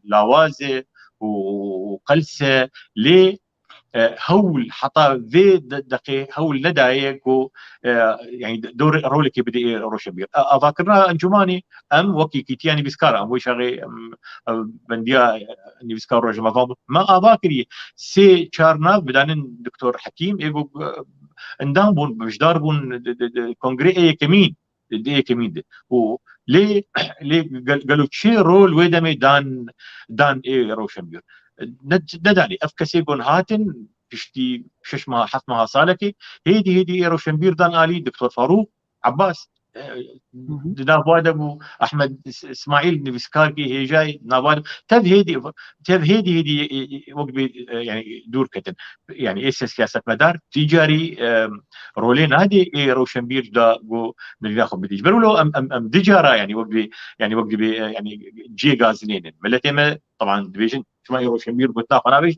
لاوازه وقلسه ليه هول حتى في دقي هول ندايك و يعني دور رولك بدي روشبير اذاكرنا انجماني ام وكي كيتياني بسكار ام وشغي بنديا بسكار روج ما اذاكري سي تشارنا بدان دكتور حكيم ايغو اندام بون بجدار بون كونغري كمين دي كمين دي و ليه قالوا تشي رول ويدمي دان اي روشنبير نداني افكسي جون هاتن تشتي ششما حتمها صالكي هيدي روشنبير دان الي دكتور فاروق عباس نافاد ابو احمد اسماعيل نبسكاركي هي جاي نافاد تب هيدي وقت يعني دور كتن يعني ايه سياسه مدار تجاري رولين هذه إيه روشنبير دا جو ناخذ بديج بيقولوا ام دجاره يعني وقت يعني جي غازنين ملتهم طبعا ديفيجن شما روشنبير قلت لك انا بيج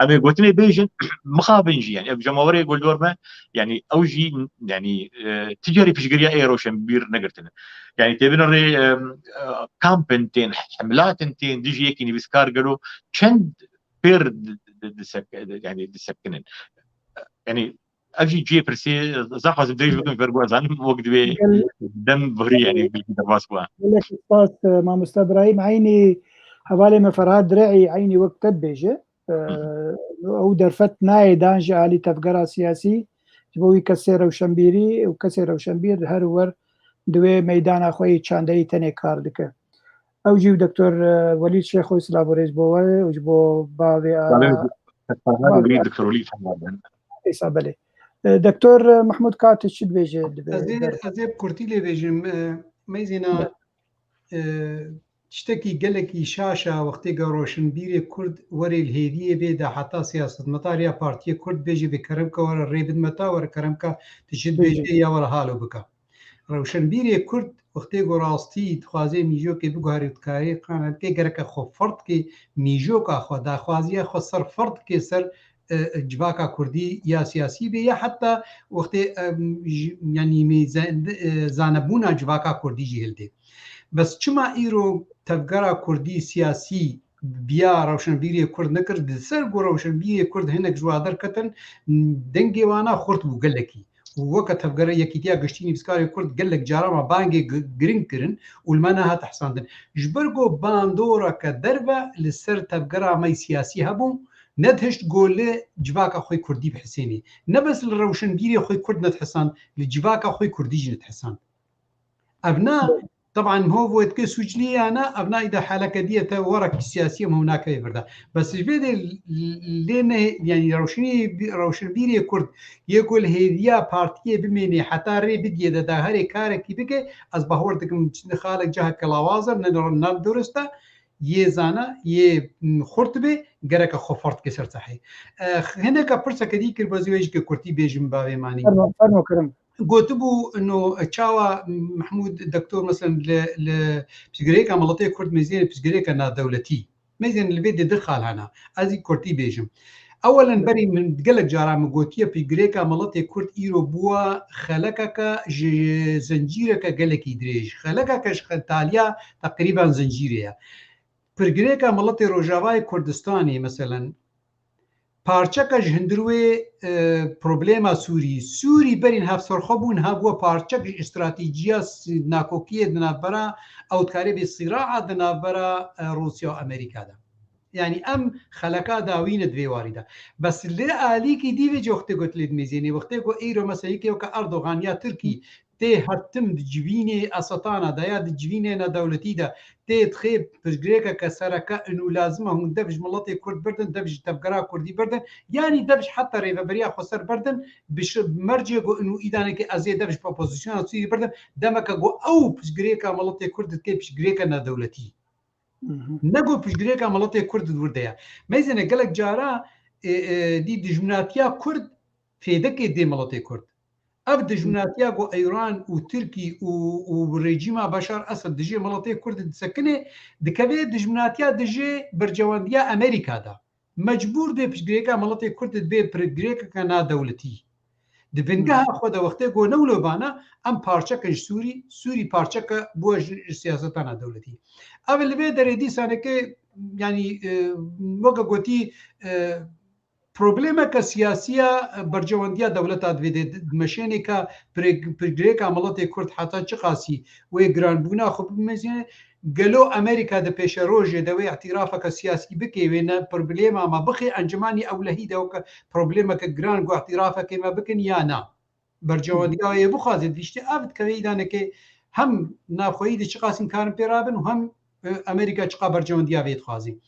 ام قلتني بيجن مخابنجي يعني جمهوري يقول دور ما يعني اوجي يعني تجاري بشقريا اي روشنبير نقرتنا يعني تبنري كامبنتين حملاتنتين ديجي يكني بسكار قالوا شند بير يعني دسكنن يعني اجي جي برسي زاخذ بديش بدون فرغوزان وقت دم بهري يعني بالدرباس بوا لك استاذ مام استاذ ابراهيم عيني حوالي مفرات درعي عيني وقت بيجه او درفت ناي دانج علي تفقرا سياسي جبوي كسر وشمبيري وكسر وشمبير هر ور دوي ميدان اخوي چاندي تنه کار دکه او جيو دكتور وليد شيخ اسلام وريز بو وجبو باوي دكتور وليد حماد اسابله دكتور محمود كاتش شد بيجي ازيب كورتي لي بيجم ميزينا تشتكي قالك شاشة وقتي روشنبير كرد وري الهيدية بيدا حتى سياسة مطاريا بارتي كرد بيجي بكرمكا ورا الريبد متا ورا كرمكا تشد بيجي يا ورا هالو بكا روشنبير كرد وقتي راستي تخوازي ميجو كي بغاري تكاري قانا كي غرك خو فرد كي ميجو كا خو دا خوازي خو سر فرد كي سر جواكا كردي يا سياسي بي يا حتى وقت يعني زانبونا جواكا كردي جهلدي بس چما ايرو تفگرا كردي سياسي بيا روشنبيري كرد نكرد سر روشنبيري كرد هناك جوادر كتن دنگي وانا خورت بو قلكي ووقت تفگرا يكيتيا قشتيني بسكاري كرد قلك جارما بانجي جرين كرن والمانا هات حساندن جبرگو باندورا كدربا لسر تفگرا ماي سياسي هبو ندهشت قول جواكا خوي كردي بحسيني نبس الروشنبيري خوي كرد نتحسان لجواكا خوي كردي نتحسان ابناء طبعا هو ويتكي سجلي انا ابناء اذا حالك ديته ورك سياسيه هناك يفردا بس جبد لين يعني روشنبيري كرد يقول هي بارتيه بمني حتى ري بدي ده هري كارك بك از بهوردكم خالق جهه كلاوازر نن درسته يزانا ي خرطبه غرك خفرت كسر صحيح هناك فرصه كدي كربزويج كرتي بيجم باوي ماني فرمو كرم قلتبو انه تشاوا محمود الدكتور مثلا بسجريكا ملطيه كرد ميزين بسجريكا نا دولتي ميزين الفيدي دخل هنا ازي كرتي بيجم اولا بري من تقلك جارا مقوتيه بسجريكا ملطيه كرد ايرو بوا خلقك زنجيرك قالك يدريج خلقك شختاليا تقريبا زنجيريا بسجريكا ملطيه روجاواي كردستاني مثلا پارچەکەش هەندروێ پرۆبلێما سووری بەرین هەفسەرخۆ بوون هەبووە پارچەک ئستراتیجیا ناکۆکیە دنابەرە ئەوتکارێ بێ سیراعە دنابەرە رووسیا و ئەمریکادا یعنی ئەم خەلەکە داوینە دوێواریدا بەس لێ ئالیکی دیوێ جۆختێ گوت لێت میزێنی وەختێک و ئیرۆ مەسەیکێوکە ئەردۆغان یا ترکی تێ هەرتم جوینێ ئەسەتانەدا یا جوینێ نەدەولەتیدا تێ تخێ پشتگرێکە کە سەرەکە ئەنو لازمە هون دەبش مڵەتی کورد بردن دەبش تەفگەرا کوردی بردن یانی دەبش حتى ڕێڤەبەریا خۆسەر بردن مەرجێ گۆ ئەنو ئیدانێکی ئەزێ دەبش پۆزیسیۆنە سووری بردن دەمەکە گۆ ئەو پشتگرێکە مڵەتی کوردت کێ پشتگرێکە نەدەولەتی نەگۆ پشتگرێکە مڵەتی کوردت وردەیە مەیزێنە گەلک جارا دی دژمناتیا کورد فێدەکێ دێ مڵەتی کورد اف دجمناتيا جو ايران وتركي وريجيما بشار اسد دجي ملطي كرد تسكنه دكبي دجمناتيا دجي برجوانديا امريكا دا مجبور دي بشغريكا ملطي كرد بي برغريكا كنا دولتي دبنگها خود وقتی گو نولو بانا ام پارچک سوری پارچک بو سیاستانا دولتی اول به در دی سانه که یعنی موقع گوتی پروبلمه سیاسیه برجواندیا دولت دویده مشینه که پرگریک عملات کرد حتی چه قاسی و گران بونا خب میزنه گلو امریکا د پیش روزه د اعتراف که سیاسی بکی وینه پروبلمه ما بخی انجمانی اولهی دو که پروبلمه که گران گو اعتراف که ما بکن یا نه برجواندیا یه بخوازد دیشته افت که ویدانه که هم نافخویی دی چه قاسین کارن پیرابن و هم امریکا چه برجواندیا وید خوازی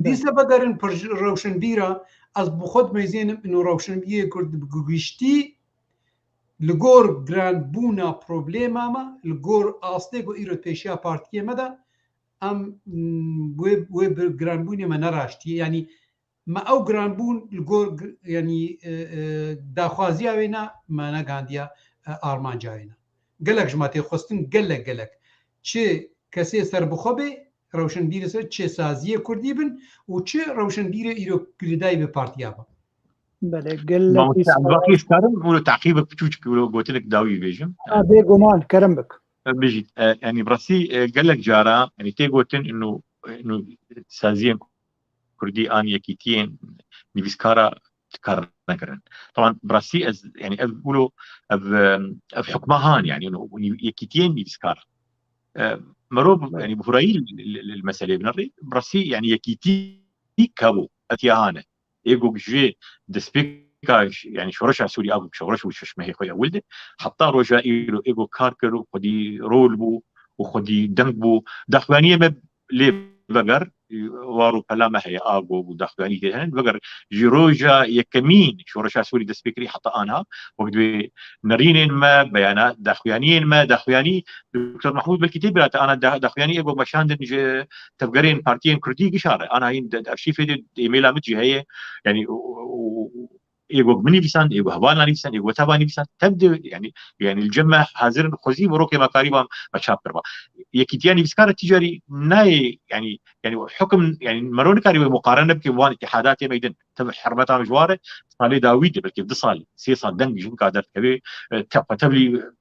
دیسه بگرن پر روشن بیرا از بخود میزینم انو روشن بیه کرد بگوشتی لگور گران بونا پروبلیم اما لگور آسته گو ایرو پیشیا پارتیه مده ام وی گران بونی ما نراشتی یعنی ما او گران بون لگور یعنی داخوازی اوینا ما نگاندیا آرمان جاوینا گلک جماعتی خوستن گلک چه کسی سر بخوبه روشنبیر سر چه سازی کردی بن و چه روشنبیر ایرو گریدای به پارتیا با بله گل باقي استارم ولو تعقيبك بتوجك ولو قلت لك داوي بيجم بيجومان كرم بك بيجي يعني براسي قال لك جارا يعني تي قلتن انه سازين كردي ان يكيتين نيفسكارا تكرر نكرن طبعا براسي يعني اقولوا حكمها هان يعني انه يكيتين نيفسكارا مروب يعني بفرايل المساله بنري براسي يعني يكيتي كابو اتيهانه ايجو جي دسبيك يعني شورش سوري ابو شورش وش ما هي خويا ولده حتى رجا ايجو كاركر وخدي رولبو وخدي دنبو دخوانيه ما لي بقر وارو كلامه هي اغو ودخوانيه هن بقر جروجا يكمين شورش سوري دسبيكري حتى انا وقت نرين ما بيانات دخوانيين ما دخواني دكتور محمود بالكتاب انا دخواني ايجو مشان تفقرين بارتيين كردي اشاره انا هين ارشيف ايميل متجي هي يعني ايجو مني بيسان ايجو هبانا بيسان ايجو تاباني بيسان تبدا يعني الجمع حاضر خزي وروكي مقاربا مشابر يكيتياني بسكار التجاري ناي يعني حكم يعني مرون كاري مقارنه بكوان اتحادات ميدن تبع حرمتها مجواره صالي داويد بلكي دصال سيصال دنج جن قادر كبي تبلي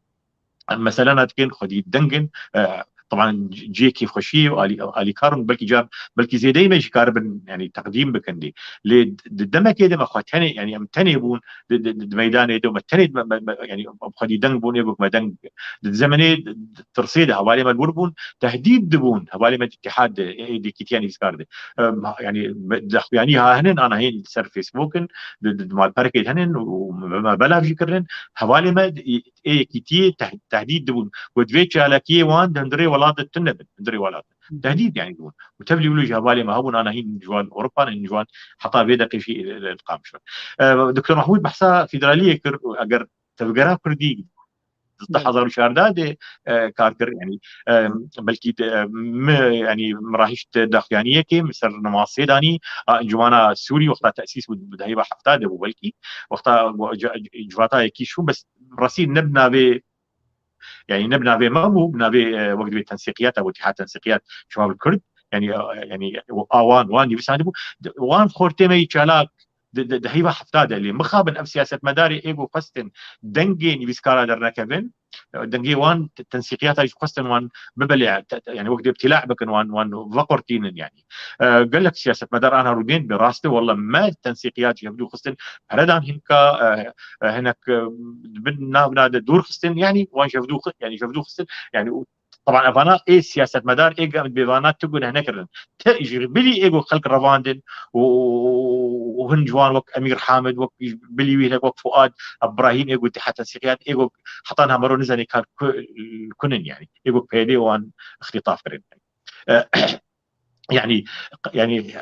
مثلا كان خدي دنجن طبعا جي كيف خشي والي كارن بلكي زي دايما كاربن يعني تقديم بكندي لدما كده ما خاتني يعني امتني يبون ميدان يدو متني يعني خدي دنج بون يبوك ما دنج زمني ترصيده حوالي ما بون تهديد دبون حوالي ما الاتحاد دي كيتياني سكارد يعني يعني ها هنن انا هين سر فيسبوك مال باركيت هنن وما بلا فكرن حوالي ما كيتي تهديد دبون ودفيتش على كي وان دندري ولاد التنبن دندري ولاد تهديد يعني يقول وتبلي ولو جابالي ما هون انا هين جوان اوروبا جوان حطا بيدق شيء القام شو دكتور محمود بحثا فيدراليه اگر تفقرا كردي ضد حضر شارداد كاركر يعني بلكي يعني مراهيش داخلانيه كي مصر نماصي داني انجمانا سوري وقت تاسيس بدهيبه حفتاد ابو بلكي وقت جواتا يكي شو بس راسين نبنا به يعني نبنا به مابو بنا به وقت التنسيقيات او اتحاد تنسيقيات شباب الكرد يعني وان يبساندبو وان خورتمي تشالاك دهيبه حفتاد اللي مخابن اب سياسه مداري ايجو قستن دنجين يبسكارا درنكبن دنجي وان تنسيقيات ايش قستن وان ببلع يعني وقت ابتلاع بكن وان فقرتين يعني قال لك سياسه مدار انا رودين براسته والله ما التنسيقيات يبدو قستن هردان هنكا هناك بنا دور قستن يعني وان شفدو يعني شفدو قستن يعني طبعا افانا اي سياسه مدار اي قامت بفانات تقول هناك تجي بلي ايجو خلق رافاندن وهن جوان وك امير حامد وك بلي ويلك وك فؤاد ابراهيم ايجو اتحاد تنسيقيات ايجو حطانها مرون نزني كان كنن يعني ايجو بيدي وان اختطاف كرن يعني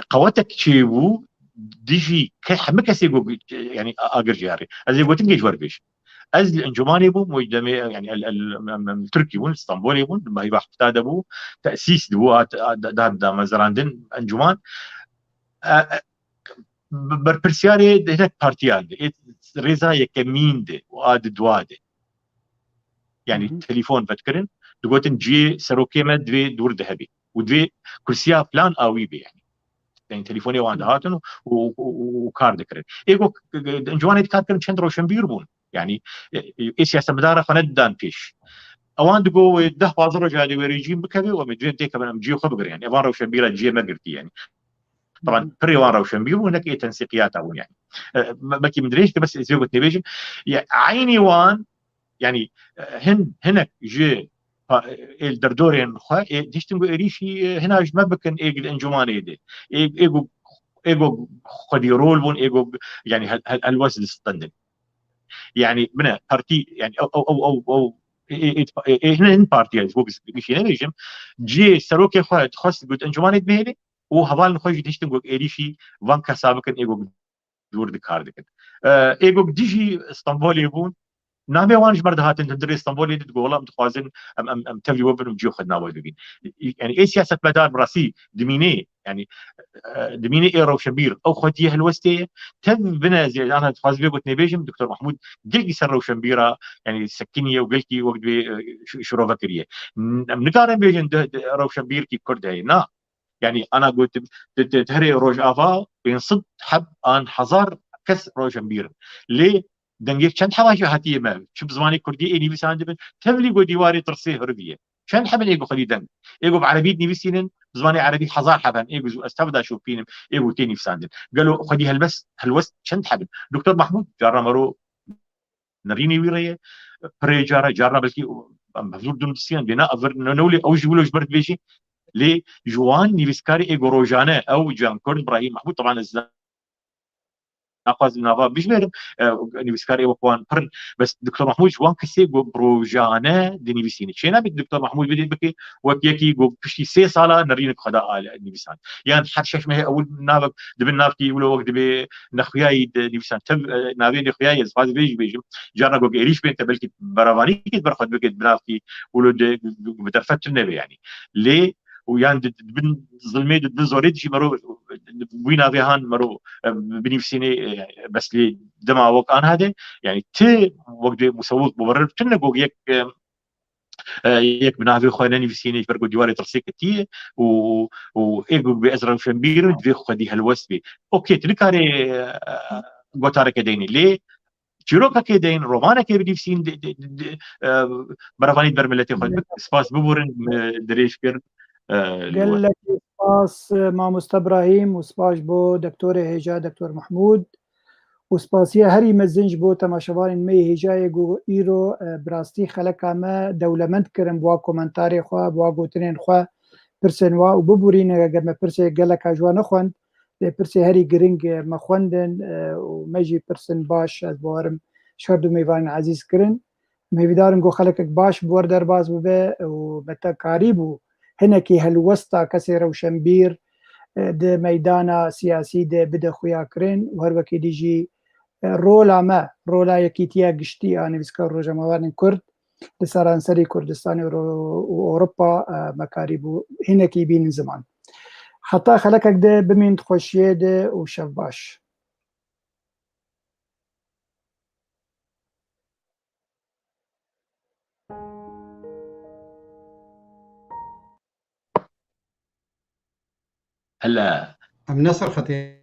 قوتك تشيبو ديجي كحمكس ايجو يعني اجر جاري از ايجو تنجي جوربيش از الانجماني بو مجدمي يعني التركي بو الاسطنبولي بو ما يبقى حفتاد بو تاسيس دو دا مزراندن انجمان برپرسیاری هناك بارتيال ريزا يكمين دي واد دواده يعني تليفون فتكرن تقولن جي سروكيما دوي دور ذهبي ودوي كرسيا بلان اوي بي يعني تليفوني وان هاتن وكارد كرن ايغو جواني كان چند روشن بيربون يعني اي سياسه مداره فندان فيش اوان دقو ده بازر جادي وريجيم بكبي ومدين تي كمان جي خبر يعني اوان روشن بيرا جي ما قلتي يعني طبعا بري وان روشن بيرو هناك اي تنسيقيات او يعني ما مدريش بس زيغو تنيفيجن يعني عيني وان يعني هناك جي الدردورين خا ديشتنغو اريشي هنا ما بكن ايج الانجماني دي ايجو خدي رول بون ايجو يعني الوزن الستندن يعني من بارتي يعني او هنا ان بارتي يعني فوق شيء نجم جي سروكي خاص قلت انجماني بهدي وهبال نخرج ديشتنغو اريشي فانكا سابقا ايجو دور دي كاردك ايجو ديجي اسطنبول يبون نامي وانج مرد هاتن تدري اسطنبول تقول ام تخوازن ام تبلي وبن وجو خدنا ودبين يعني اي سياسه مدار براسي دميني يعني دميني ايرو شبير او خديه الوستيه تم بنا زي انا تخواز بي قلت نبيجم دكتور محمود قلقي سر وشمبيره يعني سكنيه وقلقي وقت شرو فكريه نقارن بيجن رو شمبير كي كرد هي نا يعني انا قلت تهري روج افا بينصد حب ان حزار كس روج شمبير ليه دنگيك چند حواجه هاتيه ما شو بزماني كردي اني بيسان دبن تبلي قو ديواري ترسيه هربيه شان حبن ايجو خلي دنگ ايجو بعربي نيفيسينن بزماني عربي حزار حبن ايجو استبدا شو فينم ايجو تاني بساندن قالوا خدي هالبس هالوست چند حبن دكتور محمود جارة مرو نريني ويريه بري جارة بلكي مفزور دون بسيان بنا افر نولي او جولو جبرت بيجي لي جوان نيفيسكاري ايجو روجانا او جان كورد ابراهيم محمود طبعا ناقص نافا بيجمر نيفسكاري وقوان برن بس دكتور محمود جوان كسي جو بروجانا دي نيفسيني شينا دكتور محمود بدي بكي وكيكي جو بشي 6 سالا نرينك خدا نيفسان يعني حد شاش ما هي اول نافك دبن نافتي ولا وقت دبي نخياي نيفسان تب نافي نخياي فاز بيجي جانا جو اريش بنت بلكي برافاني كي برخد بكي بنافتي ولا بترفت النبي يعني ليه ويان بن ظلمي بن زوريد شي مرو وين هان مرو بنفسيني بس لي دما وق ان هذا يعني تي وقت مسوق مبرر تنقو يك بنافي خوينا نفسيني فرقو ديواري ترسيك تي و ايغو بازرا شمبير دفي خدي هالوسبي اوكي تلكاري غوتارا كديني ليه تشيروكا كيدين رومانا كي بنفسين برافاني برملتي خد سباس ببورن دريش كر قال لك سپاس مامۆستا ابراهیم و سپاس بۆ دکتۆرە هێژا دکتۆر محمود و سپاسیە هەری مەزنج بۆ تەماشەوانین مەی هێژایەک و ئیرۆ براستی خەلەکامە دەولەمەند کردن بوا کۆمەنتارێ خوا بوا گوتنێن خوا پرسن وا و ببورینە گەرمە پرسێ گەلەکا جوان نەخوەند لێ پرسێ هەری گرنگ مەخوەندن و مەژی پرسن باش ئەس بۆوەرم شەرد و میوان عزیز کردن مەویدارم گۆ خەلەکێک باش بوەر دەرباز ببێ و بەتەکاری بوو هنكي هالوسطى كسي روشنبير ده ميدانا سياسي ده بده خويا كرين وهروكي ديجي رولا يكيتيا قشتي أنا بسكر روجا موارن كرد لسرانسري كردستان وأوروبا مكاريبو هنكي بين زمان حتى خلقك ده بمين تخشيه ده وشاف باش هلا ام نصر خطير